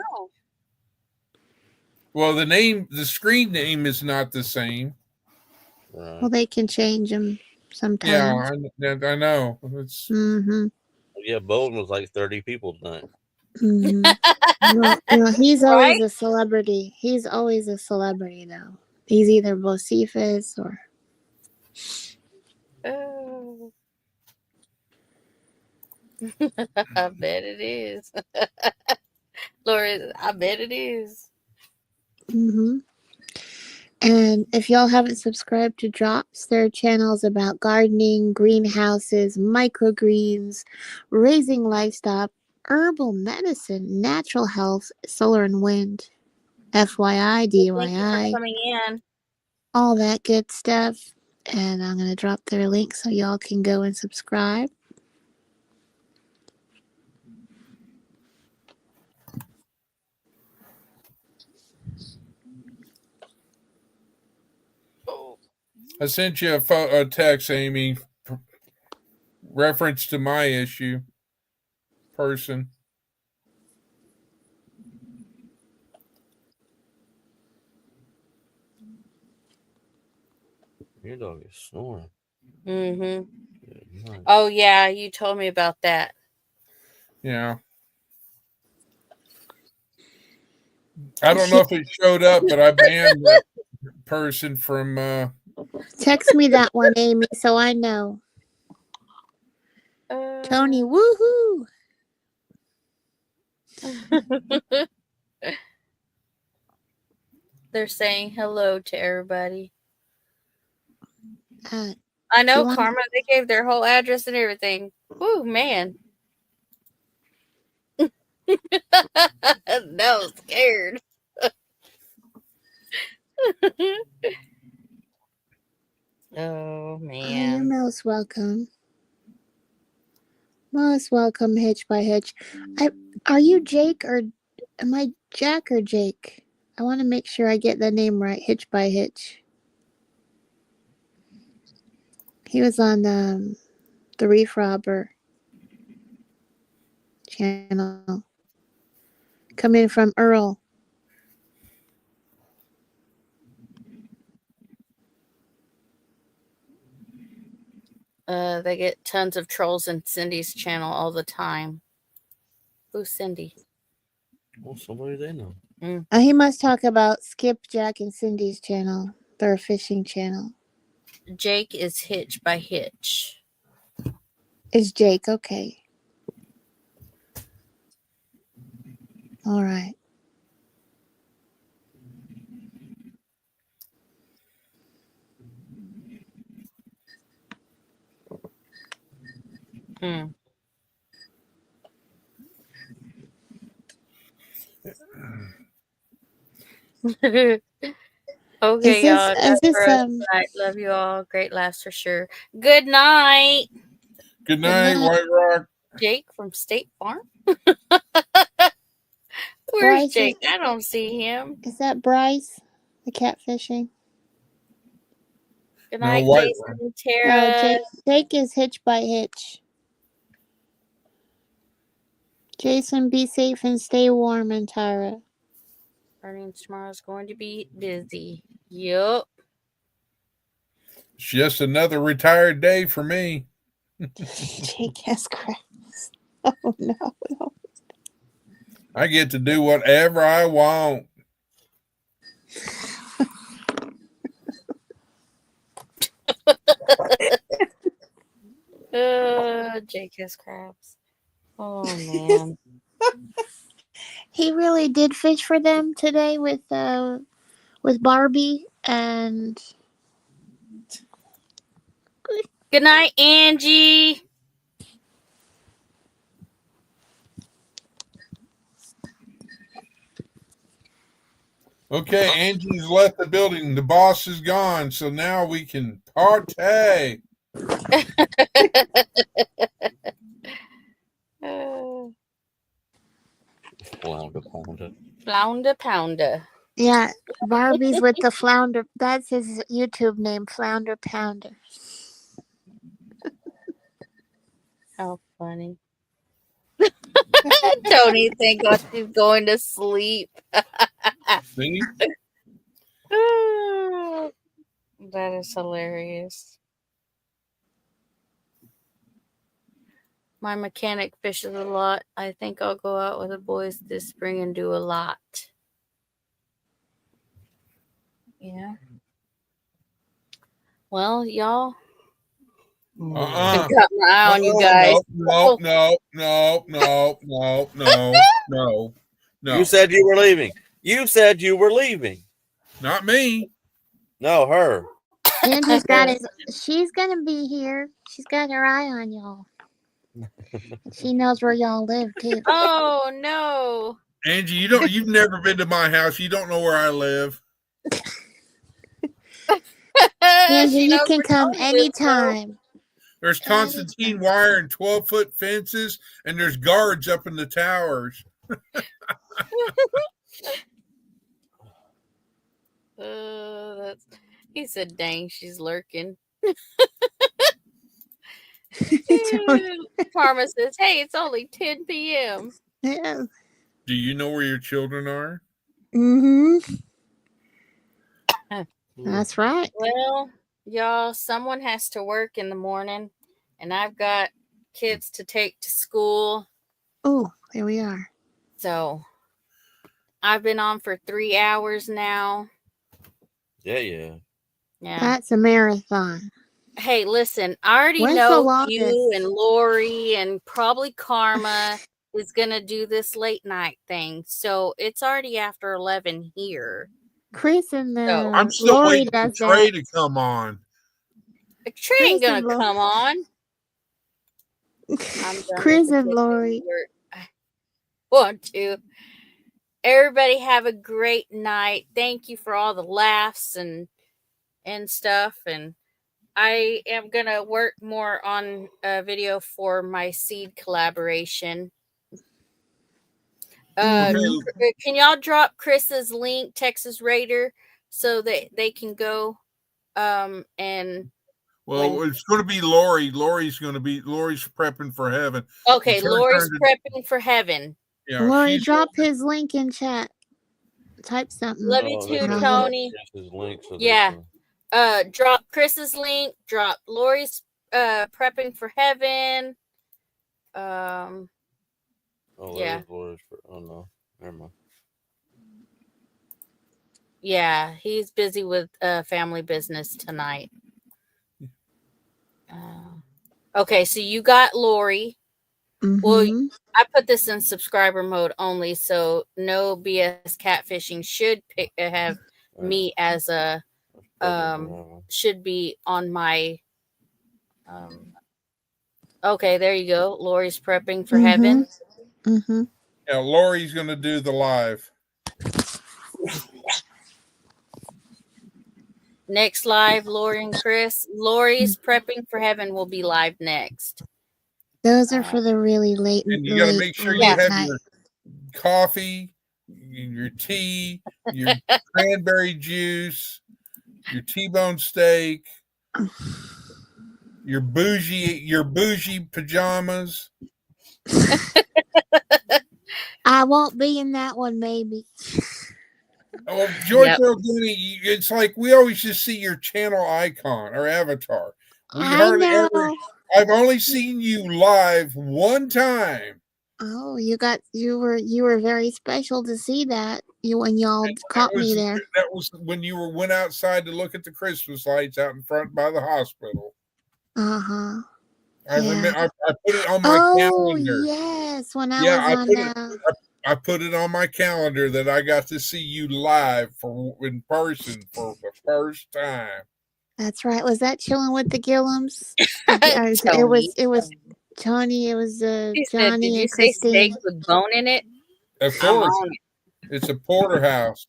Well, the screen name is not the same. Right. Well, they can change them sometimes. Yeah, I know. It's Mm-hmm. Yeah, Bolton was like 30 people tonight. Mm-hmm. No, he's always Right? a celebrity. He's always a celebrity, though. He's either Bocephus or... Oh. I bet it is. Lori, I bet it is. Mm-hmm. And if y'all haven't subscribed to Drops, their channels about gardening, greenhouses, microgreens, raising livestock, herbal medicine, natural health, solar and wind, FYI, Thank you for DYI, coming in. all that good stuff. And I'm going to drop their link so y'all can go and subscribe. I sent you a text, Amy, reference to my issue. Person. Your dog is snoring. Mm-hmm. Oh, yeah, you told me about that. Yeah. I don't know if it showed up, but I banned that person from... Text me that one, Amy, so I know. Tony, woohoo! They're saying hello to everybody. I know, Karma. They gave their whole address and everything. Woo, man. No, scared. Oh, man. You're most welcome. Most welcome, Hitch by Hitch. Are you Jake or am I Jack or Jake? I want to make sure I get the name right. Hitch by Hitch. He was on the Reef Robber channel. Coming from Earl. They get tons of trolls in Cindy's channel all the time. Who's Cindy? Well, somebody they know. He must talk about Skip, Jack, and Cindy's channel. Their fishing channel. Jake is Hitch by Hitch. It's Jake, okay. All right. Okay, Is y'all. this Right. Love you all. Great laughs for sure. Good night. Good night, White Rock. Jake from State Farm. Where's Bryce Jake? I don't see him. Is that Bryce? The catfishing? Good No, night, White Jason and Tara. Jake is Hitch by Hitch. Jason, be safe and stay warm, and Tyra. Earnings tomorrow's going to be busy. Yup. It's just another retired day for me. Jake has crabs. Oh no. I get to do whatever I want. Jake has crabs. Oh man. He really did fish for them today with Barbie and. Good night, Angie. Okay, Angie's left the building. The boss is gone, so now we can party. Flounder pounder. Yeah, Barbie's with the flounder. That's his YouTube name, Flounder Pounder. How funny. Tony think she's going to sleep. See? That is hilarious. My mechanic fishes a lot. I think I'll go out with the boys this spring and do a lot. Yeah. Well, y'all. I've got my eye on you guys. No. You said you were leaving. You said you were leaving. Not me. No, her. Angie's she's gonna be here. She's got her eye on y'all. She knows where y'all live too. Oh no. Angie, you've never been to my house. You don't know where I live. Angie, you can come anytime. There's Constantine wire and 12-foot fences, and there's guards up in the towers. He said, dang, she's lurking. Karma says, hey, it's only 10 p.m. Yeah. Do you know where your children are? Mm-hmm. That's right. Well, y'all, someone has to work in the morning, and I've got kids to take to school. Oh, there we are. So I've been on for 3 hours now. Yeah. That's a marathon. Hey, listen, I already know you and Lori and probably Karma is going to do this late night thing. So it's already after 11 here. Chris and I'm still waiting for Trey to come on. Trey ain't going to come on. Chris and Lori. 1, 2. Everybody have a great night. Thank you for all the laughs and stuff. And I am going to work more on a video for my seed collaboration. Can y'all drop Chris's link, Texas Raider, so that they can go and Well, it's going to be Lori. Lori's prepping for heaven. Okay, It's her Lori's turn prepping for heaven. Yeah, Lori, drop his link in chat. Type something. Love you they too, gotta Tony. drop Chris's link so they Yeah. can- Drop Chris's link. Drop Lori's prepping for heaven. Oh, Yeah. Oh no, never mind. Yeah, he's busy with family business tonight. Okay, so you got Lori. Mm-hmm. Well, I put this in subscriber mode only, so no BS catfishing should have me as a should be on my okay, there you go. Lori's prepping for heaven. Mm-hmm. Yeah, Lori's going to do the live. Next live, Lori and Chris. Lori's prepping for heaven will be live next. Those are for the really late. And you got to make sure you have your coffee, your tea, your cranberry juice, your T-bone steak, your bougie pajamas. I won't be in that one, maybe. Oh, Joy Girl Denny, it's like we always just see your channel icon or avatar. We hardly ever. I've only seen you live one time. Oh, you were very special to see that. When y'all caught me there. That was when you went outside to look at the Christmas lights out in front by the hospital. Uh-huh. I remember. I put it on my calendar. Yes, when I was on. I put it on my calendar that I got to see you live in person for the first time. That's right. Was that Chilling with the Gillums? It was Tony. It was Johnny and Christine. Steak with bone in it? Of course, it's a porterhouse.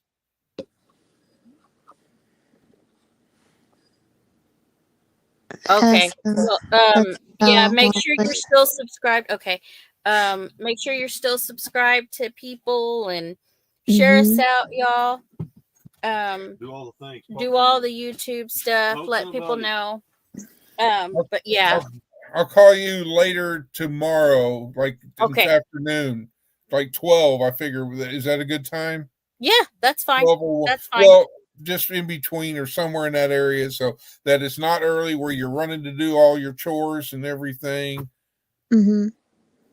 Okay. Yeah, make sure you're still subscribed. Okay. Make sure you're still subscribed to people and share us out, y'all. Do all the things. Do all the YouTube stuff. Let people know. But yeah. I'll call you later tomorrow, like this afternoon, like 12. I figure, is that a good time? Yeah, that's fine. That's fine. Well, just in between or somewhere in that area, so that it's not early where you're running to do all your chores and everything. Mm-hmm.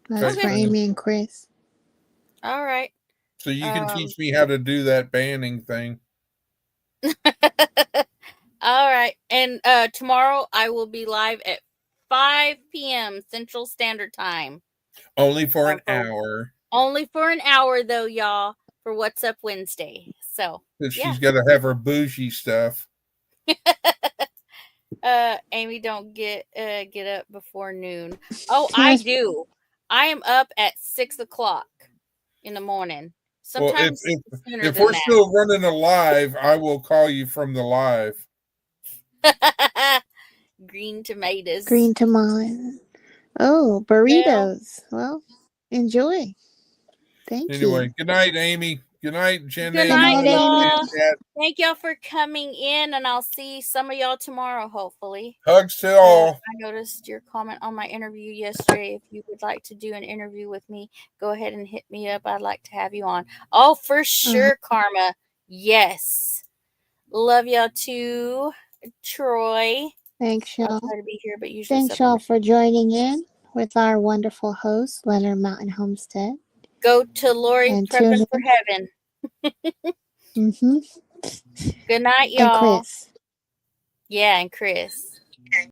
That's for Amy and Chris. All right. So you can teach me how to do that banning thing. All right. And tomorrow I will be live at 5 p.m. Central Standard Time. Only for an hour. Only for an hour, though, y'all, for What's Up Wednesday. So she's got to have her bougie stuff. Amy don't get up before noon. Oh, I do. I am up at 6 o'clock in the morning. Sometimes if we're still running a live, I will call you from the live. Green tomatoes. Green tomatoes. Oh, burritos. Well, enjoy. Thank you. Anyway, good night, Amy. Good night, Jen. Good night, y'all. Thank y'all for coming in, and I'll see some of y'all tomorrow, hopefully. Hugs to all. I noticed your comment on my interview yesterday. If you would like to do an interview with me, go ahead and hit me up. I'd like to have you on. Oh, for sure, Karma. Yes. Love y'all too, Troy. Thanks, y'all. I'll try to be here, but usually thanks, y'all, for joining in with our wonderful host, Leonard Mountain Homestead. Go to Lori Prepping for Heaven. Mm-hmm. Good night, y'all. And Chris. Yeah, and Chris.